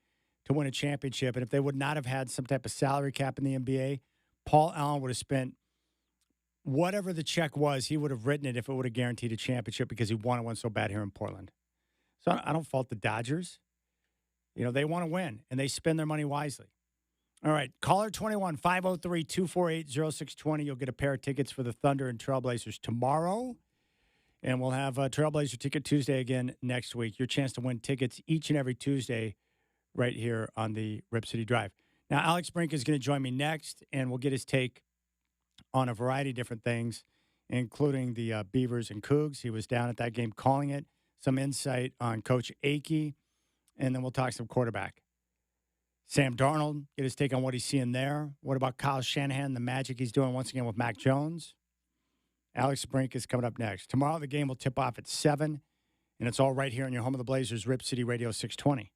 to win a championship. And if they would not have had some type of salary cap in the NBA, Paul Allen would have spent whatever the check was, he would have written it if it would have guaranteed a championship because he wanted one so bad here in Portland. So I don't fault the Dodgers. They want to win, and they spend their money wisely. All right, caller 21, 503-248-0620. You'll get a pair of tickets for the Thunder and Trailblazers tomorrow. And we'll have Trailblazer Ticket Tuesday again next week. Your chance to win tickets each and every Tuesday right here on the Rip City Drive. Now, Alex Brink is going to join me next, and we'll get his take on a variety of different things, including the Beavers and Cougs. He was down at that game calling it. Some insight on Coach Akey, and then we'll talk some quarterback. Sam Darnold, get his take on what he's seeing there. What about Kyle Shanahan, the magic he's doing once again with Mac Jones? Alex Brink is coming up next. Tomorrow the game will tip off at 7, and it's all right here on your home of the Blazers, Rip City Radio 620.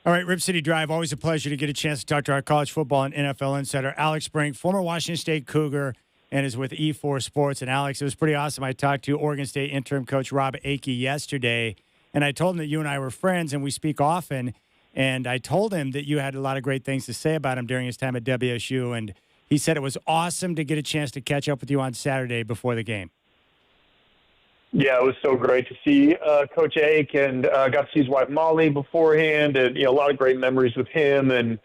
All right, Rip City Drive, always a pleasure to get a chance to talk to our college football and NFL insider, Alex Brink, former Washington State Cougar, and is with E4 Sports. And, Alex, it was pretty awesome. I talked to Oregon State interim coach Rob Akey yesterday, and I told him that you and I were friends and we speak often. And I told him that you had a lot of great things to say about him during his time at WSU. And he said it was awesome to get a chance to catch up with you on Saturday before the game.
Yeah, it was so great to see Coach Ake, and got to see his wife Molly beforehand, and a lot of great memories with him, and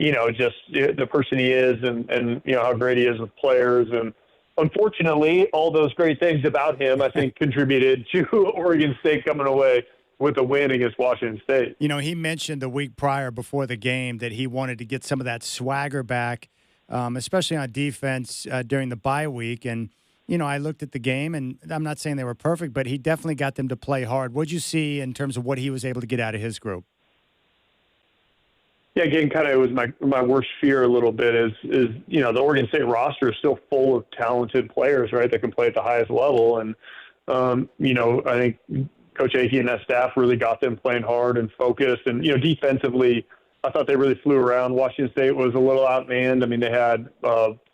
just the person he is, and how great he is with players, and unfortunately, all those great things about him, I think, contributed to Oregon State coming away with a win against Washington State.
He mentioned the week prior before the game that he wanted to get some of that swagger back, especially on defense during the bye week, and I looked at the game, and I'm not saying they were perfect, but he definitely got them to play hard. What'd you see in terms of what he was able to get out of his group?
Yeah, again, kind of it was my worst fear a little bit is the Oregon State roster is still full of talented players, right, that can play at the highest level. And, I think Coach Akey and that staff really got them playing hard and focused. And, defensively, I thought they really flew around. Washington State was a little outmanned. I mean, they had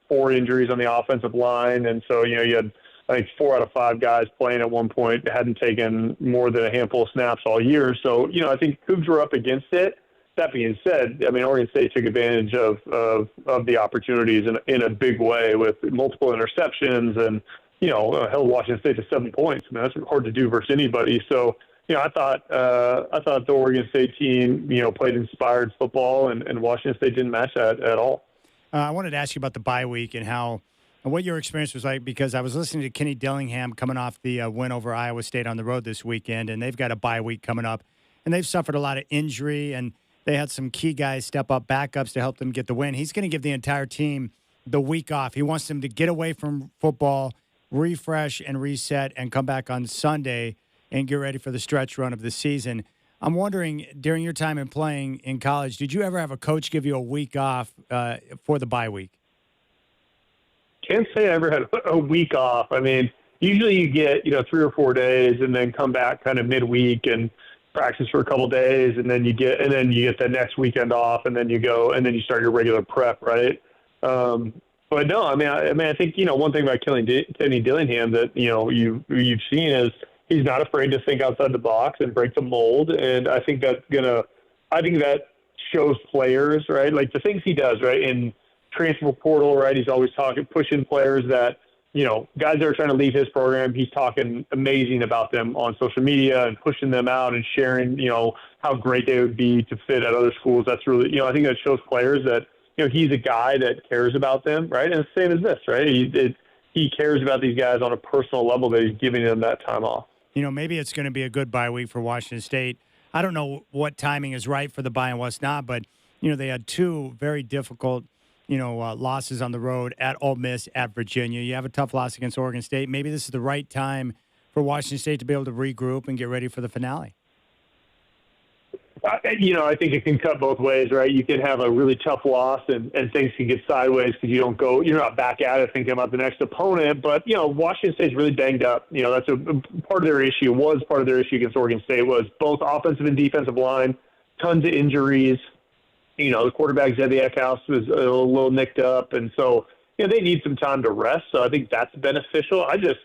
4 injuries on the offensive line. And so, you had, I think, 4 out of 5 guys playing at one point hadn't taken more than a handful of snaps all year. So, I think Cougs were up against it. That being said, I mean, Oregon State took advantage of the opportunities in a big way with multiple interceptions and, held Washington State to 7 points. I mean, that's hard to do versus anybody. So, I thought the Oregon State team, played inspired football, and Washington State didn't match that at all.
I wanted to ask you about the bye week and what your experience was like, because I was listening to Kenny Dillingham coming off the win over Iowa State on the road this weekend, and they've got a bye week coming up, and they've suffered a lot of injury, and they had some key guys step up, backups to help them get the win. He's going to give the entire team the week off. He wants them to get away from football, refresh and reset, and come back on Sunday and get ready for the stretch run of the season. I'm wondering, during your time in playing in college, did you ever have a coach give you a week off for the bye week?
Can't say I ever had a week off. I mean, usually you get, 3 or 4 days and then come back kind of midweek and practice for a couple of days, and then you get the next weekend off, and then you go, and then you start your regular prep, right? But no, I mean, I think, one thing about Kenny Dillingham that, you've seen is he's not afraid to think outside the box and break the mold. And I think that shows players, right? Like the things he does, right? In transfer portal, right? He's always pushing players that, guys that are trying to leave his program, he's talking amazing about them on social media and pushing them out and sharing, how great they would be to fit at other schools. That's really, I think that shows players that, he's a guy that cares about them, right? And it's the same as this, right? He cares about these guys on a personal level that he's giving them that time off.
Maybe it's going to be a good bye week for Washington State. I don't know what timing is right for the bye and what's not, but, they had 2 very difficult losses on the road at Ole Miss, at Virginia. You have a tough loss against Oregon State. Maybe this is the right time for Washington State to be able to regroup and get ready for the finale.
I think it can cut both ways, right? You can have a really tough loss and things can get sideways because you're not back at it thinking about the next opponent. But, Washington State's really banged up. That's a part of their issue, against Oregon State was both offensive and defensive line, tons of injuries. The quarterback, Zebby Eckhouse, was a little nicked up. And so, they need some time to rest. So I think that's beneficial. I just,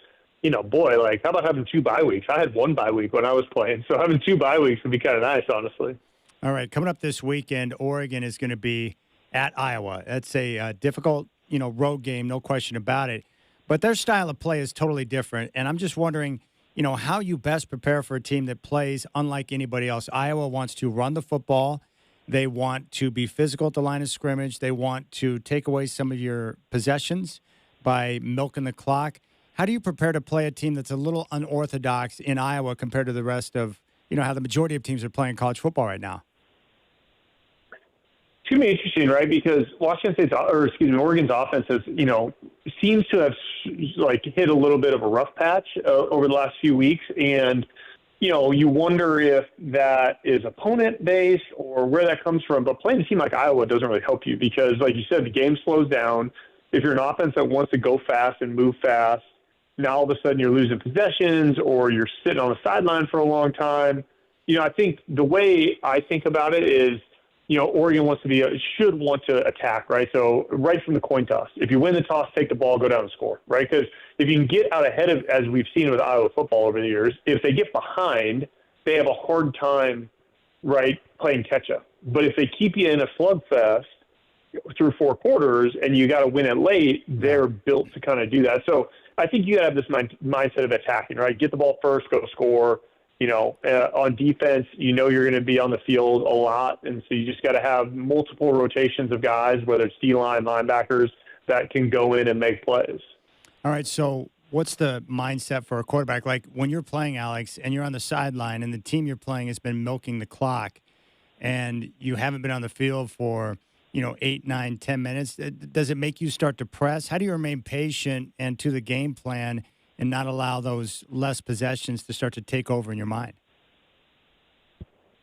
how about having 2 bye weeks? I had 1 bye week when I was playing. So having 2 bye weeks would be kind of nice, honestly.
All right. Coming up this weekend, Oregon is going to be at Iowa. That's a difficult, road game, no question about it. But their style of play is totally different. And I'm just wondering, how you best prepare for a team that plays unlike anybody else. Iowa wants to run the football. They want to be physical at the line of scrimmage. They want to take away some of your possessions by milking the clock. How do you prepare to play a team that's a little unorthodox in Iowa compared to the rest of, how the majority of teams are playing college football right now?
It's going to be interesting, right? Because Oregon's offense has, seems to have hit a little bit of a rough patch over the last few weeks. And, you wonder if that is opponent-based or where that comes from. But playing a team like Iowa doesn't really help you because, like you said, the game slows down. If you're an offense that wants to go fast and move fast, now all of a sudden you're losing possessions or you're sitting on the sideline for a long time. I think the way I think about it is Oregon should want to attack, right? So right from the coin toss, if you win the toss, take the ball, go down and score, right? Because if you can get out ahead of, as we've seen with Iowa football over the years, if they get behind, they have a hard time, right, playing catch up. But if they keep you in a slugfest through 4 quarters and you got to win it late, they're built to kind of do that. So I think you got to have this mindset of attacking, right? Get the ball first, go score. On defense, you're going to be on the field a lot, and so you just got to have multiple rotations of guys, whether it's D-line, linebackers, that can go in and make plays.
All right, so what's the mindset for a quarterback? Like when you're playing, Alex, and you're on the sideline and the team you're playing has been milking the clock and you haven't been on the field for, 8, 9, 10 minutes, does it make you start to press? How do you remain patient and to the game plan and not allow those less possessions to start to take over in your mind?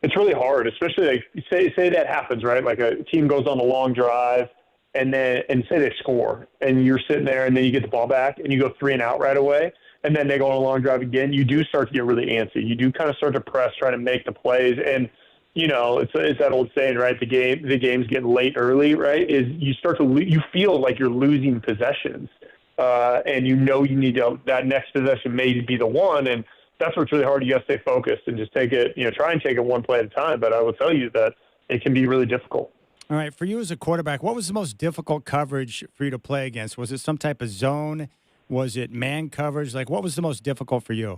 It's really hard, especially like say that happens, right? Like a team goes on a long drive and say they score and you're sitting there and then you get the ball back and you go 3 and out right away and then they go on a long drive again. You do start to get really antsy. You do kind of start to press, trying to make the plays. And, it's that old saying, right? The game's getting late early, right? Is you start to you feel like you're losing possessions. And you need that next possession may be the one, and that's what's really hard. You got to stay focused and just take it, try and take it one play at a time. But I will tell you that it can be really difficult.
All right, for you as a quarterback, what was the most difficult coverage for you to play against? Was it some type of zone? Was it man coverage? Like, what was the most difficult for you?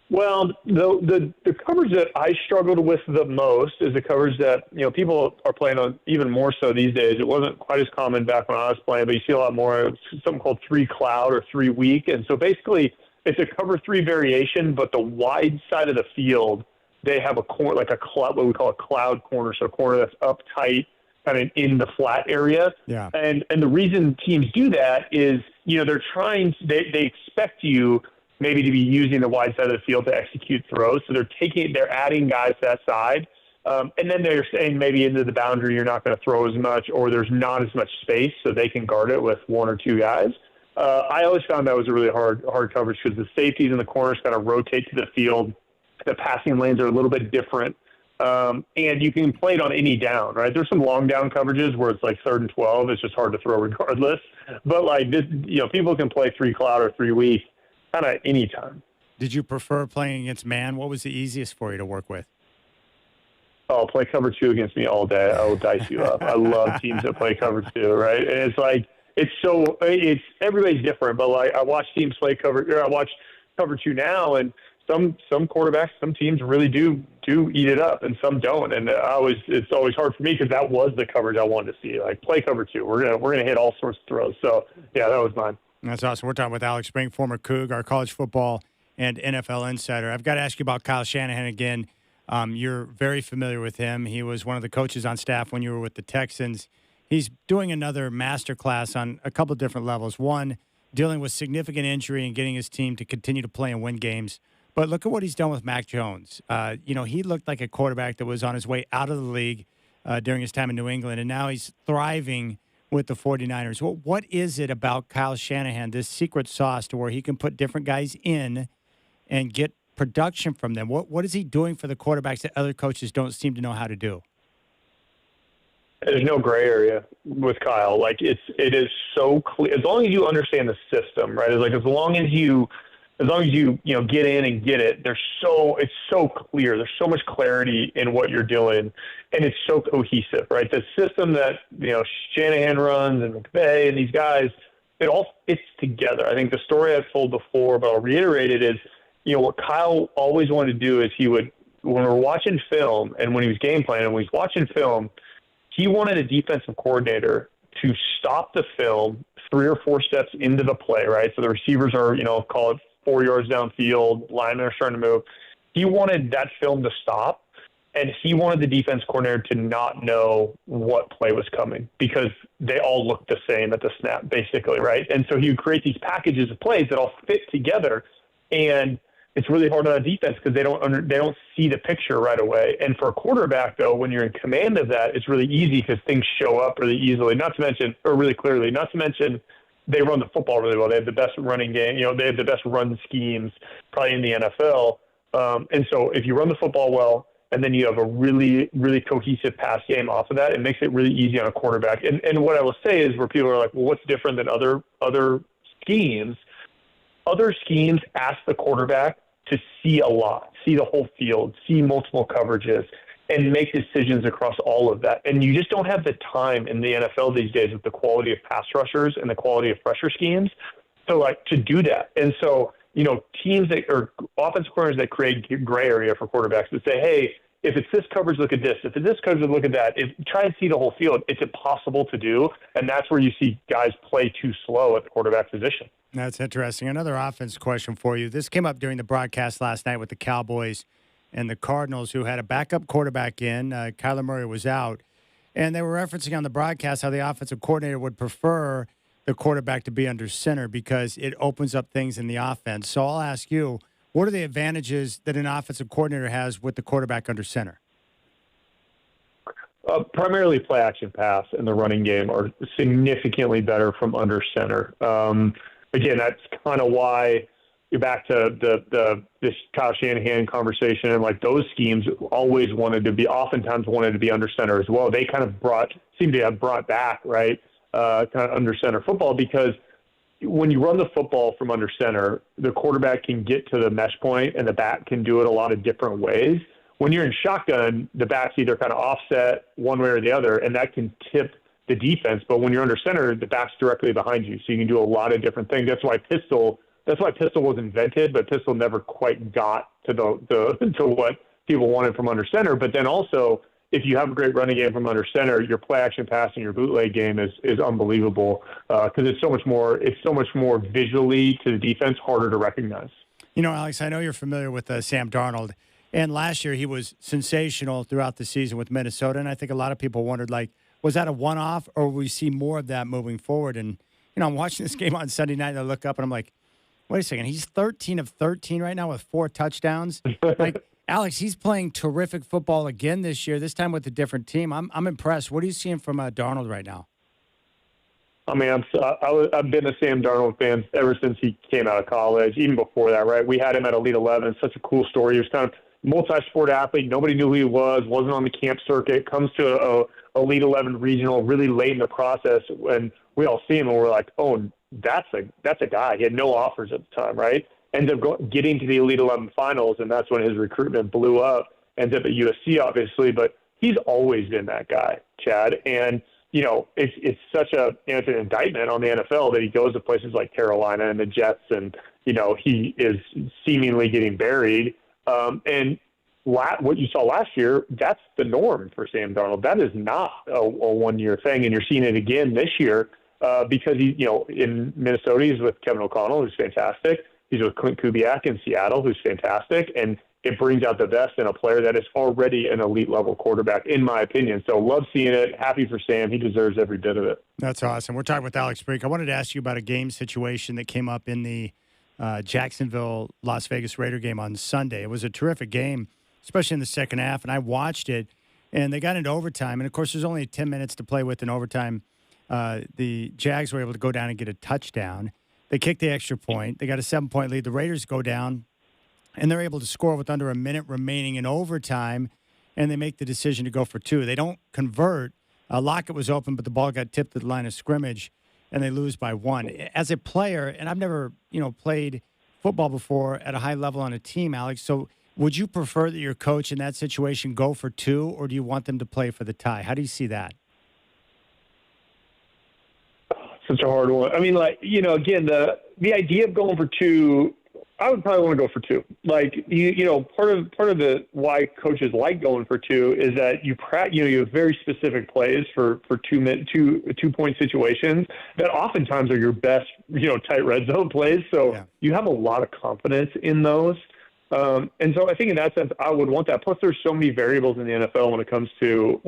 Well, the coverage that I struggled with the most is the coverage that, people are playing on even more so these days. It wasn't quite as common back when I was playing, but you see a lot more. It's something called 3 cloud or 3 weak. And so basically it's a cover 3 variation, but the wide side of the field, they have a corner, like a cloud, what we call a cloud corner. So a corner that's up tight, kind of in the flat area. Yeah. And the reason teams do that is, they're they expect you maybe to be using the wide side of the field to execute throws. So they're adding guys to that side. And then they're saying maybe into the boundary you're not going to throw as much or there's not as much space so they can guard it with 1 or 2 guys. I always found that was a really hard coverage because the safeties and the corners kind of rotate to the field. The passing lanes are a little bit different. And you can play it on any down, right? There's some long down coverages where it's like 3rd and 12. It's just hard to throw regardless. But like this, people can play 3 cloud or 3 weak kind of anytime.
Did you prefer playing against man? What was the easiest for you to work with?
Oh, play cover 2 against me all day. I will dice you up. I love teams that play cover 2, right? And it's like, everybody's different, but like I watch teams play I watch cover 2 now, and some quarterbacks, some teams really do eat it up and some don't. And it's always hard for me because that was the coverage I wanted to see. Like play cover 2. We're going to hit all sorts of throws. So yeah, that was mine.
That's awesome. We're talking with Alex Brink, former Coug, our college football and NFL insider. I've got to ask you about Kyle Shanahan again. You're very familiar with him. He was one of the coaches on staff when you were with the Texans. He's doing another masterclass on a couple of different levels. One, dealing with significant injury and getting his team to continue to play and win games. But look at what he's done with Mac Jones. He looked like a quarterback that was on his way out of the league during his time in New England, and now he's thriving with the 49ers. What is it about Kyle Shanahan, this secret sauce to where he can put different guys in and get production from them? What is he doing for the quarterbacks that other coaches don't seem to know how to do?
There's no gray area with Kyle. Like it is so clear. As long as you understand the system, right? It's like as long as you get in and get it, it's so clear. There's so much clarity in what you're doing, and it's so cohesive, right? The system that Shanahan runs and McVay and these guys, it all fits together. I think the story I've told before, but I'll reiterate it, is what Kyle always wanted to do is when we're watching film and when he was game planning, when he's watching film, he wanted a defensive coordinator to stop the film 3 or 4 steps into the play, right? So the receivers are, call it 4 yards downfield, linemen are starting to move. He wanted that film to stop, and he wanted the defense coordinator to not know what play was coming because they all look the same at the snap, basically, right? And so he would create these packages of plays that all fit together, and it's really hard on a defense because they don't see the picture right away. And for a quarterback, though, when you're in command of that, it's really easy because things show up really easily. Really clearly. Not to mention, they run the football really well. They have the best running game. They have the best run schemes probably in the NFL. And so if you run the football well, and then you have a really, really cohesive pass game off of that, it makes it really easy on a quarterback. And what I will say is where people are like, well, what's different than other schemes? Other schemes ask the quarterback to see a lot, see the whole field, see multiple coverages, and make decisions across all of that. And you just don't have the time in the NFL these days with the quality of pass rushers and the quality of pressure schemes to do that. And so, teams that are offensive coordinators that create gray area for quarterbacks that say, hey, if it's this coverage, look at this. If it's this coverage, look at that. Try and see the whole field. It's impossible to do. And that's where you see guys play too slow at the quarterback position.
That's interesting. Another offense question for you. This came up during the broadcast last night with the Cowboys and the Cardinals, who had a backup quarterback in. Kyler Murray was out. And they were referencing on the broadcast how the offensive coordinator would prefer the quarterback to be under center because it opens up things in the offense. So I'll ask you, what are the advantages that an offensive coordinator has with the quarterback under center?
Primarily play action pass and the running game are significantly better from under center. Again, that's kind of why you're back to this Kyle Shanahan conversation, and like those schemes oftentimes wanted to be under center as well. They kind of seem to have brought back, right, kind of under center football, because when you run the football from under center, the quarterback can get to the mesh point and the back can do it a lot of different ways. When you're in shotgun, the back's either kind of offset one way or the other, and that can tip the defense. But when you're under center, the back's directly behind you, so you can do a lot of different things. That's why pistol was invented, but pistol never quite got to to what people wanted from under center. But then also, if you have a great running game from under center, your play action pass and your bootleg game is unbelievable because it's so much more visually to the defense, harder to recognize.
Alex, I know you're familiar with Sam Darnold, and last year he was sensational throughout the season with Minnesota, and I think a lot of people wondered, was that a one-off, or will we see more of that moving forward? And I'm watching this game on Sunday night, and I look up and I'm like, wait a second, he's 13 of 13 right now with 4 touchdowns. Alex, he's playing terrific football again this year, this time with a different team. I'm impressed. What are you seeing from Darnold right now?
I mean, I've been a Sam Darnold fan ever since he came out of college, even before that, right? We had him at Elite 11. Such a cool story. He was kind of multi-sport athlete. Nobody knew who he was, wasn't on the camp circuit, comes to a Elite 11 regional really late in the process, and we all see him and we're like, oh, that's a guy. He had no offers at the time, right? Ends up getting to the Elite 11 finals, and that's when his recruitment blew up. Ends up at USC, obviously, but he's always been that guy, Chad. And, it's such it's an indictment on the NFL that he goes to places like Carolina and the Jets, and, he is seemingly getting buried. And what you saw last year, that's the norm for Sam Darnold. That is not a one-year thing, and you're seeing it again this year because in Minnesota he's with Kevin O'Connell, who's fantastic. He's with Clint Kubiak in Seattle, who's fantastic, and it brings out the best in a player that is already an elite-level quarterback, in my opinion. So love seeing it. Happy for Sam. He deserves every bit of it.
That's awesome. We're talking with Alex Brink. I wanted to ask you about a game situation that came up in the Jacksonville-Las Vegas Raider game on Sunday. It was a terrific game, especially in the second half, and I watched it, and they got into overtime. And, of course, there's only 10 minutes to play with in overtime. The Jags were able to go down and get a touchdown. They kicked the extra point. They got a 7-point lead. The Raiders go down, and they're able to score with under a minute remaining in overtime, and they make the decision to go for 2. They don't convert. Lockett was open, but the ball got tipped at the line of scrimmage, and they lose by 1. As a player, and I've never, played football before at a high level on a team, Alex, so would you prefer that your coach in that situation go for 2, or do you want them to play for the tie? How do you see that?
Such a hard one. I mean, again, the idea of going for 2, I would probably want to go for 2. Part of the why coaches like going for 2 is that you have very specific plays for 2-point situations that oftentimes are your best, tight red zone plays. So you have a lot of confidence in those. And so I think in that sense, I would want that. Plus, there's so many variables in the NFL when it comes to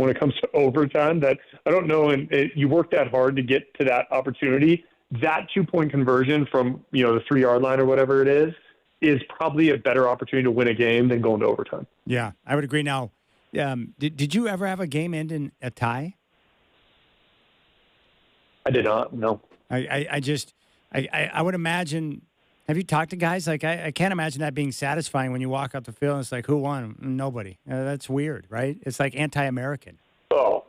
overtime that I don't know. And you work that hard to get to that opportunity. That 2-point conversion from the 3-yard line or whatever it is probably a better opportunity to win a game than going to overtime.
Yeah, I would agree. Now, did you ever have a game end in a tie?
I did not. No.
I would imagine. Have you talked to guys? Like, I can't imagine that being satisfying when you walk up the field and it's like, who won? Nobody. That's weird, right? It's like anti-American.
Oh,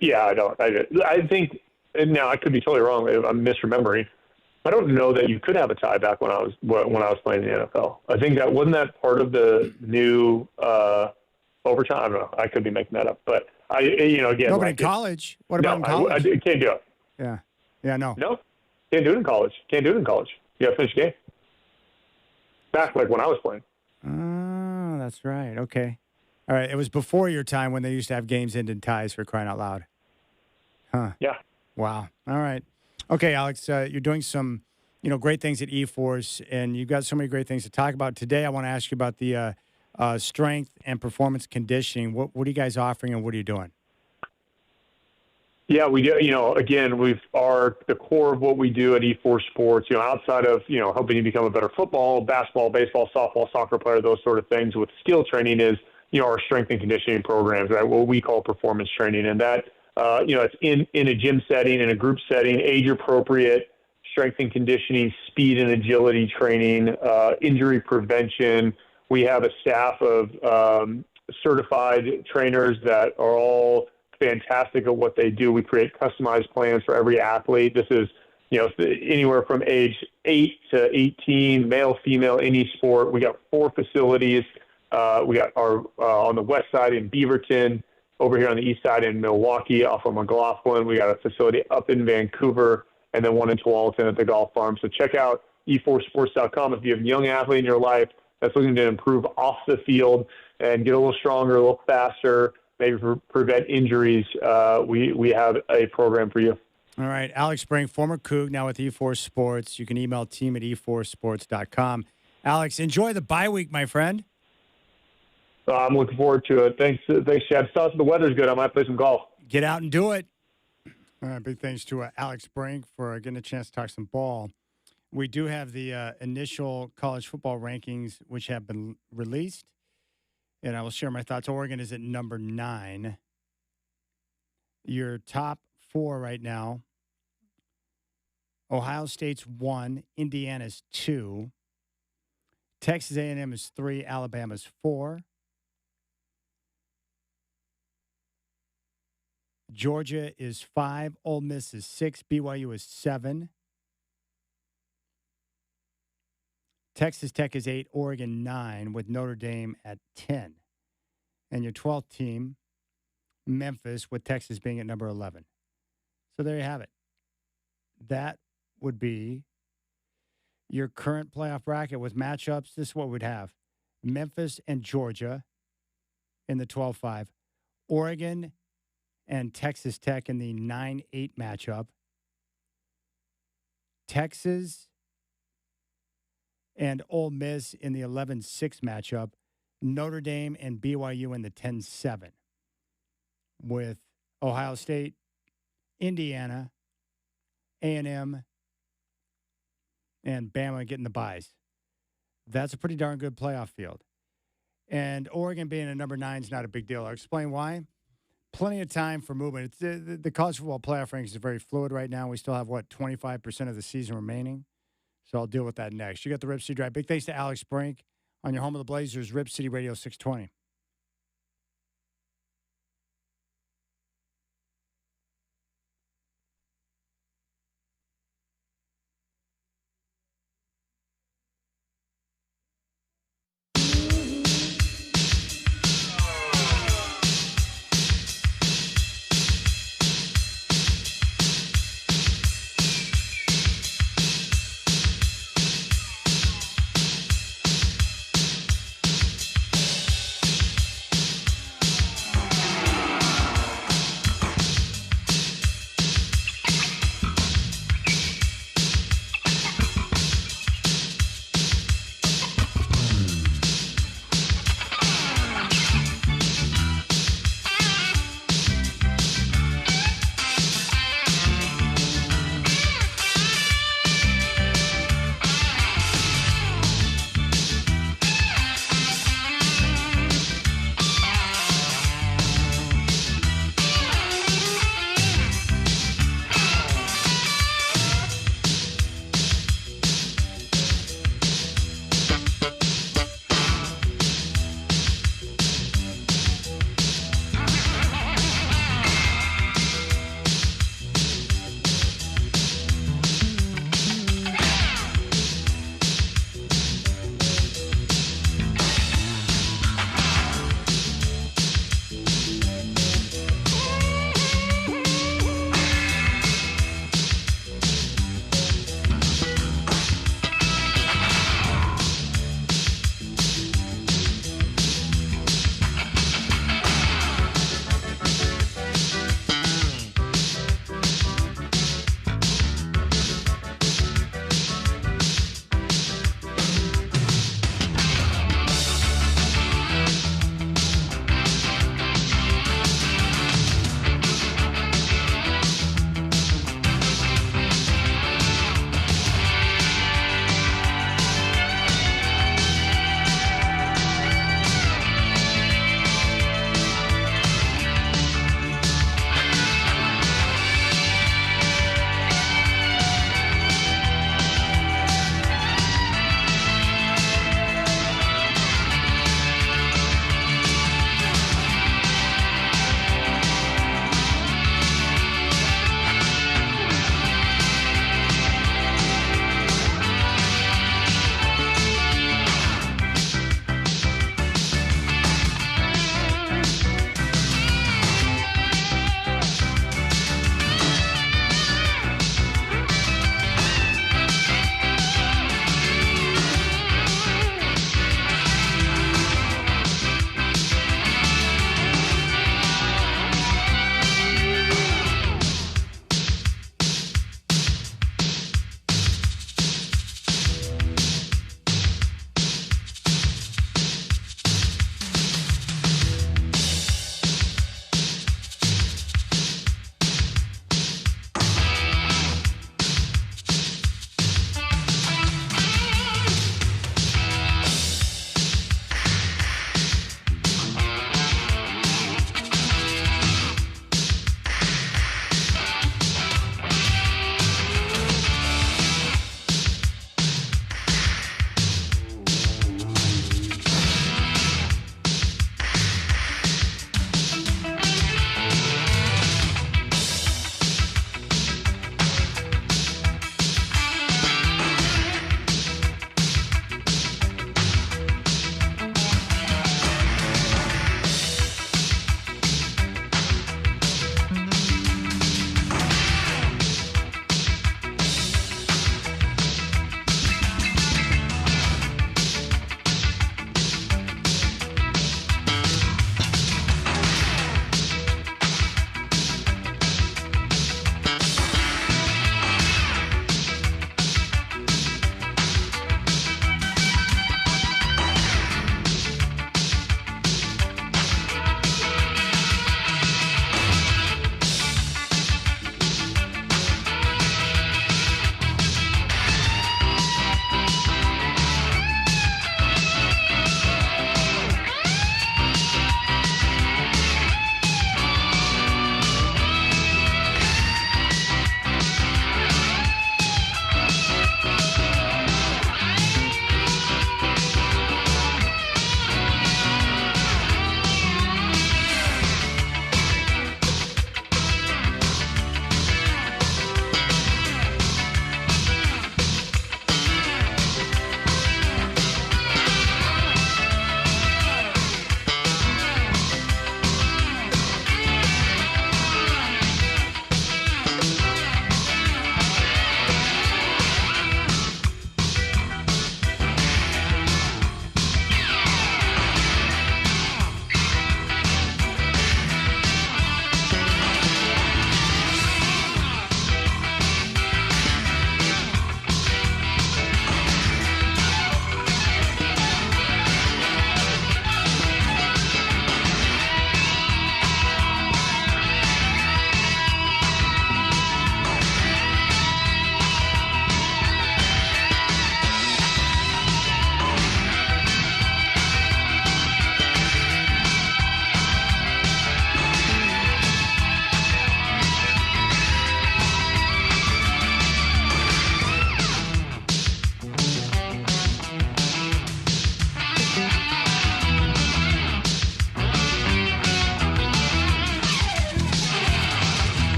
yeah, I don't. I think, and now I could be totally wrong. I'm misremembering. I don't know that you could have a tie back when I was playing in the NFL. I think that wasn't that part of the new overtime. I don't know. I could be making that up, but again,
no, but in college. What about in college?
I can't do it.
Yeah, no.
No, can't do it in college. Can't do it in college. You got to finish the game. Back like when I was playing.
Oh, that's right. Okay. All right. It was before your time when they used to have games end in ties, for crying out loud. Huh.
Yeah.
Wow. All right. Okay, Alex, you're doing some, great things at eForce, and you've got so many great things to talk about. Today, I want to ask you about the strength and performance conditioning. What are you guys offering, and what are you doing?
Yeah, we do. Again, the core of what we do at eForce Sports. Outside of helping you become a better football, basketball, baseball, softball, soccer player, those sort of things. With skill training is our strength and conditioning programs, right? What we call performance training, and that it's in a gym setting, in a group setting, age appropriate strength and conditioning, speed and agility training, injury prevention. We have a staff of certified trainers that are all fantastic at what they do. We create customized plans for every athlete. This is, anywhere from age 8 to 18, male, female, any sport. We got 4 facilities. We got our on the west side in Beaverton, over here on the east side in Milwaukee, off of McLaughlin. We got a facility up in Vancouver, and then one in Tualatin at the Golf Farm. So check out eforcesports.com if you have a young athlete in your life that's looking to improve off the field and get a little stronger, a little faster, maybe prevent injuries. We have a program for you.
All right. Alex Brink, former Coug, now with eForce Sports. You can email team at eforcesports.com. Alex, enjoy the bye week, my friend.
I'm looking forward to it. Thanks, Chad. The weather's good. I might play some golf.
Get out and do it. All right, big thanks to Alex Brink for getting a chance to talk some ball. We do have the initial college football rankings, which have been released, and I will share my thoughts. Oregon is at number 9. Your top 4 right now: Ohio State's 1, Indiana's 2, Texas A&M is 3, Alabama's 4. Georgia is 5, Ole Miss is 6, BYU is 7. Texas Tech is 8, Oregon 9, with Notre Dame at 10. And your 12th team, Memphis, with Texas being at number 11. So there you have it. That would be your current playoff bracket with matchups. This is what we'd have: Memphis and Georgia in the 12-5, Oregon and Texas Tech in the 9-8 matchup, Texas and Ole Miss in the 11-6 matchup, Notre Dame and BYU in the 10-7, with Ohio State, Indiana, A&M, and Bama getting the byes. That's a pretty darn good playoff field. And Oregon being a number 9 is not a big deal. I'll explain why. Plenty of time for movement. It's the college football playoff rankings are very fluid right now. We still have, 25% of the season remaining. So I'll deal with that next. You got the Rip City Drive. Big thanks to Alex Brink on your home of the Blazers, Rip City Radio 620.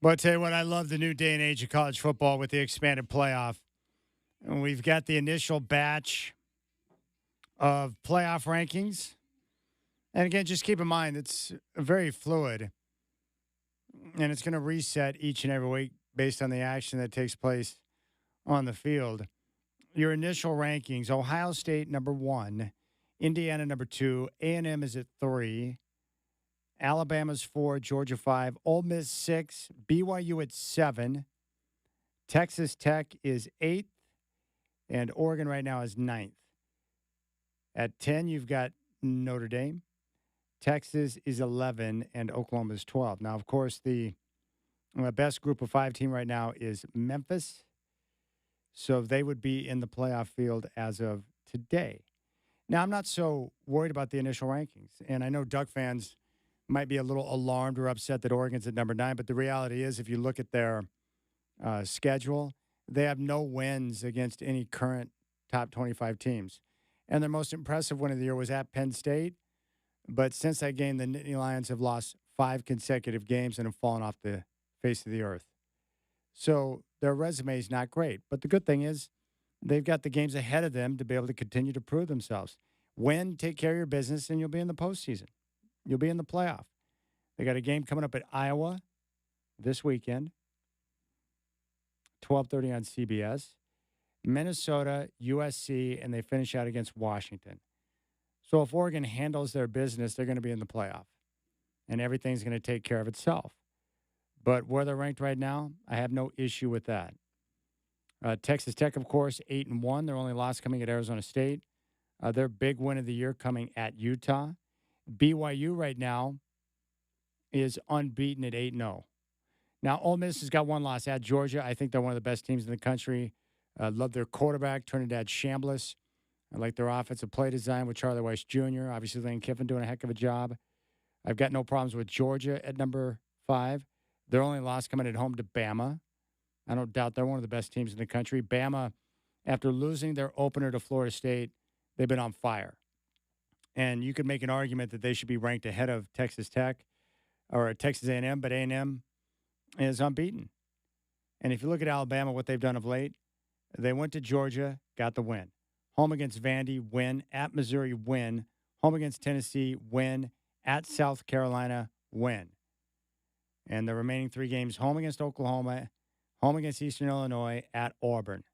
But I tell you what, I love the new day and age of college football with the expanded playoff. And we've got the initial batch of playoff rankings. And again, just keep in mind, it's very fluid. And it's going to reset each and every week based on the action that takes place on the field. Your initial rankings: Ohio State number 1, Indiana number 2, A&M is at 3, Alabama's 4, Georgia 5, Ole Miss 6, BYU at 7, Texas Tech is 8th, and Oregon right now is 9th. At 10, you've got Notre Dame. Texas is 11, and Oklahoma is 12. Now, of course, the best group of 5 team right now is Memphis. So they would be in the playoff field as of today. Now, I'm not so worried about the initial rankings. And I know Duck fans might be a little alarmed or upset that Oregon's at number 9. But the reality is, if you look at their schedule, they have no wins against any current top 25 teams. And their most impressive win of the year was at Penn State. But since that game, the Nittany Lions have lost 5 consecutive games and have fallen off the face of the earth. So their resume is not great. But the good thing is they've got the games ahead of them to be able to continue to prove themselves. Win, take care of your business, and you'll be in the postseason. You'll be in the playoff. They got a game coming up at Iowa this weekend, 12:30 on CBS. Minnesota, USC, and they finish out against Washington. So if Oregon handles their business, they're going to be in the playoff. And everything's going to take care of itself. But where they're ranked right now, I have no issue with that. Texas Tech, of course, 8-1. Their only loss coming at Arizona State. Their big win of the year coming at Utah. BYU right now is unbeaten at 8-0. Now, Ole Miss has got one loss at Georgia. I think they're one of the best teams in the country. Love their quarterback, Trinidad Chambliss. I like their offensive play design with Charlie Weiss Jr. Obviously, Lane Kiffin doing a heck of a job. I've got no problems with Georgia at number 5. Their only loss coming at home to Bama. I don't doubt they're one of the best teams in the country. Bama, after losing their opener to Florida State, they've been on fire. And you could make an argument that they should be ranked ahead of Texas Tech or Texas A&M, but A&M is unbeaten. And if you look at Alabama, what they've done of late, they went to Georgia, got the win. Home against Vandy, win. At Missouri, win. Home against Tennessee, win. At South Carolina, win. And the remaining 3 games, home against Oklahoma, home against Eastern Illinois, at Auburn.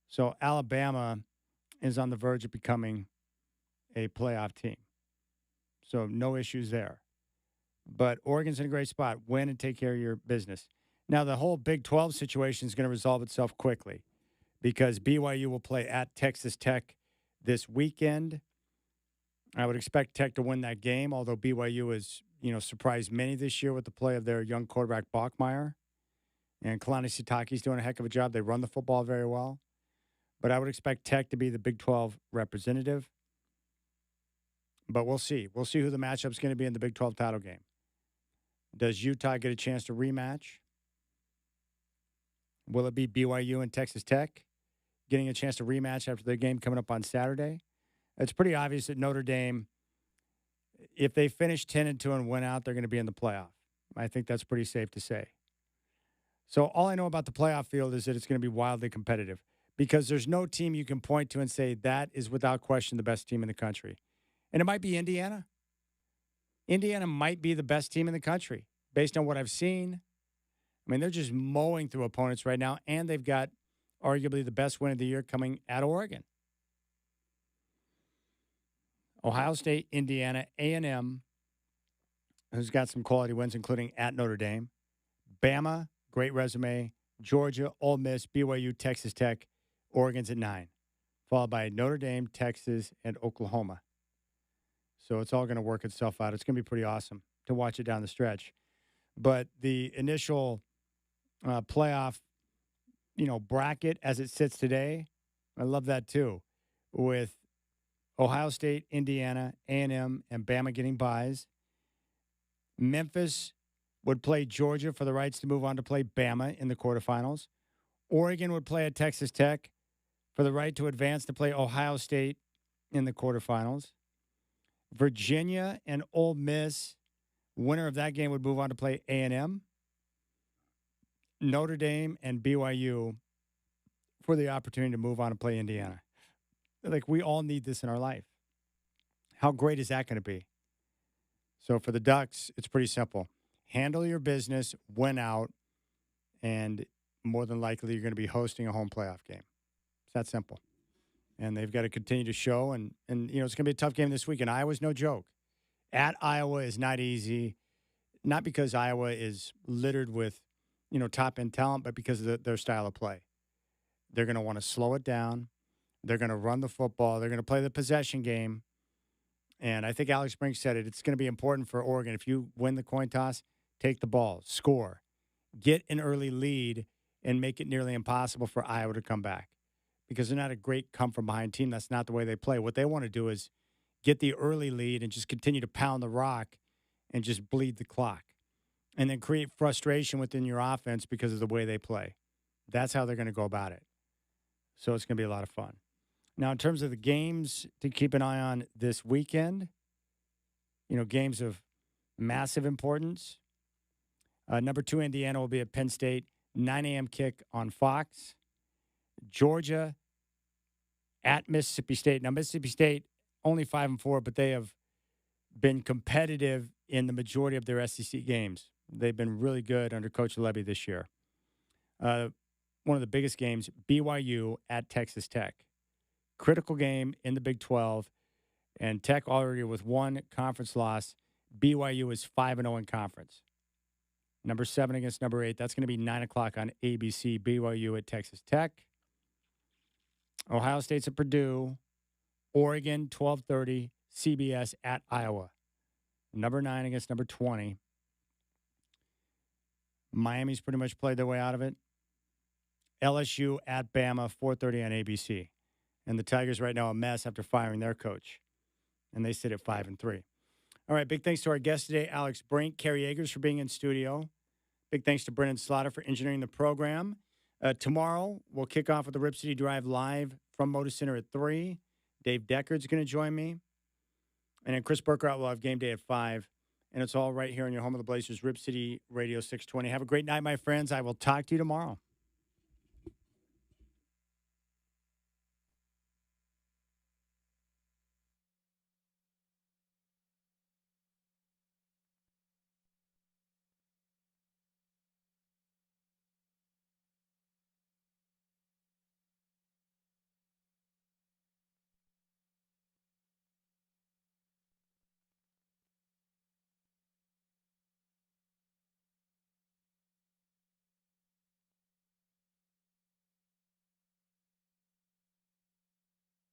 So Alabama is on the verge of becoming a playoff team. So no issues there. But Oregon's in a great spot. Win and take care of your business. Now, the whole Big 12 situation is going to resolve itself quickly because BYU will play at Texas Tech this weekend. I would expect Tech to win that game, although BYU has, surprised many this year with the play of their young quarterback, Bachmeier. And Kalani Sitake's doing a heck of a job. They run the football very well. But I would expect Tech to be the Big 12 representative. But we'll see. We'll see who the matchup's going to be in the Big 12 title game. Does Utah get a chance to rematch? Will it be BYU and Texas Tech getting a chance to rematch after their game coming up on Saturday? It's pretty obvious that Notre Dame, if they finish 10-2 and win out, they're going to be in the playoff. I think that's pretty safe to say. So all I know about the playoff field is that it's going to be wildly competitive because there's no team you can point to and say that is without question the best team in the country. And it might be Indiana. Indiana might be the best team in the country based on what I've seen. I mean, they're just mowing through opponents right now, and they've got arguably the best win of the year coming at Oregon. Ohio State, Indiana, A&M, who's got some quality wins, including at Notre Dame. Bama, great resume. Georgia, Ole Miss, BYU, Texas Tech. Oregon's at 9, followed by Notre Dame, Texas, and Oklahoma. So it's all going to work itself out. It's going to be pretty awesome to watch it down the stretch. But the initial playoff, bracket as it sits today, I love that too, with Ohio State, Indiana, A&M, and Bama getting byes. Memphis would play Georgia for the rights to move on to play Bama in the quarterfinals. Oregon would play at Texas Tech for the right to advance to play Ohio State in the quarterfinals. Virginia and Ole Miss, winner of that game would move on to play A&M. Notre Dame and BYU for the opportunity to move on and play Indiana. Like, we all need this in our life. How great is that going to be? So for the Ducks, it's pretty simple. Handle your business, win out, and more than likely you're going to be hosting a home playoff game. It's that simple. And they've got to continue to show. And it's going to be a tough game this week. And Iowa's no joke. At Iowa is not easy, not because Iowa is littered with, top-end talent, but because of their style of play. They're going to want to slow it down. They're going to run the football. They're going to play the possession game. And I think Alex Brink said it. It's going to be important for Oregon. If you win the coin toss, take the ball, score, get an early lead, and make it nearly impossible for Iowa to come back because they're not a great come-from-behind team. That's not the way they play. What they want to do is get the early lead and just continue to pound the rock and just bleed the clock and then create frustration within your offense because of the way they play. That's how they're going to go about it. So it's going to be a lot of fun. Now, in terms of the games to keep an eye on this weekend, games of massive importance. Number 2, Indiana will be at Penn State, 9 a.m. kick on Fox. Georgia at Mississippi State. Now, Mississippi State, only 5-4, but they have been competitive in the majority of their SEC games. They've been really good under Coach Levy this year. One of the biggest games, BYU at Texas Tech. Critical game in the Big 12, and Tech already with one conference loss. BYU is 5-0 in conference. Number 7 against number 8. That's going to be 9 o'clock on ABC. BYU at Texas Tech. Ohio State's at Purdue. Oregon, 12:30. CBS at Iowa. Number 9 against number 20. Miami's pretty much played their way out of it. LSU at Bama, 4:30 on ABC. And the Tigers right now a mess after firing their coach. And they sit at 5-3. All right, big thanks to our guest today, Alex Brink, Kerry Eggers for being in studio. Big thanks to Brenden Slaughter for engineering the program. Tomorrow, we'll kick off with the Rip City Drive live from Moda Center at 3. Dave Deckard's going to join me. And then Chris Burkhardt will have game day at 5. And it's all right here on your home of the Blazers, Rip City Radio 620. Have a great night, my friends. I will talk to you tomorrow.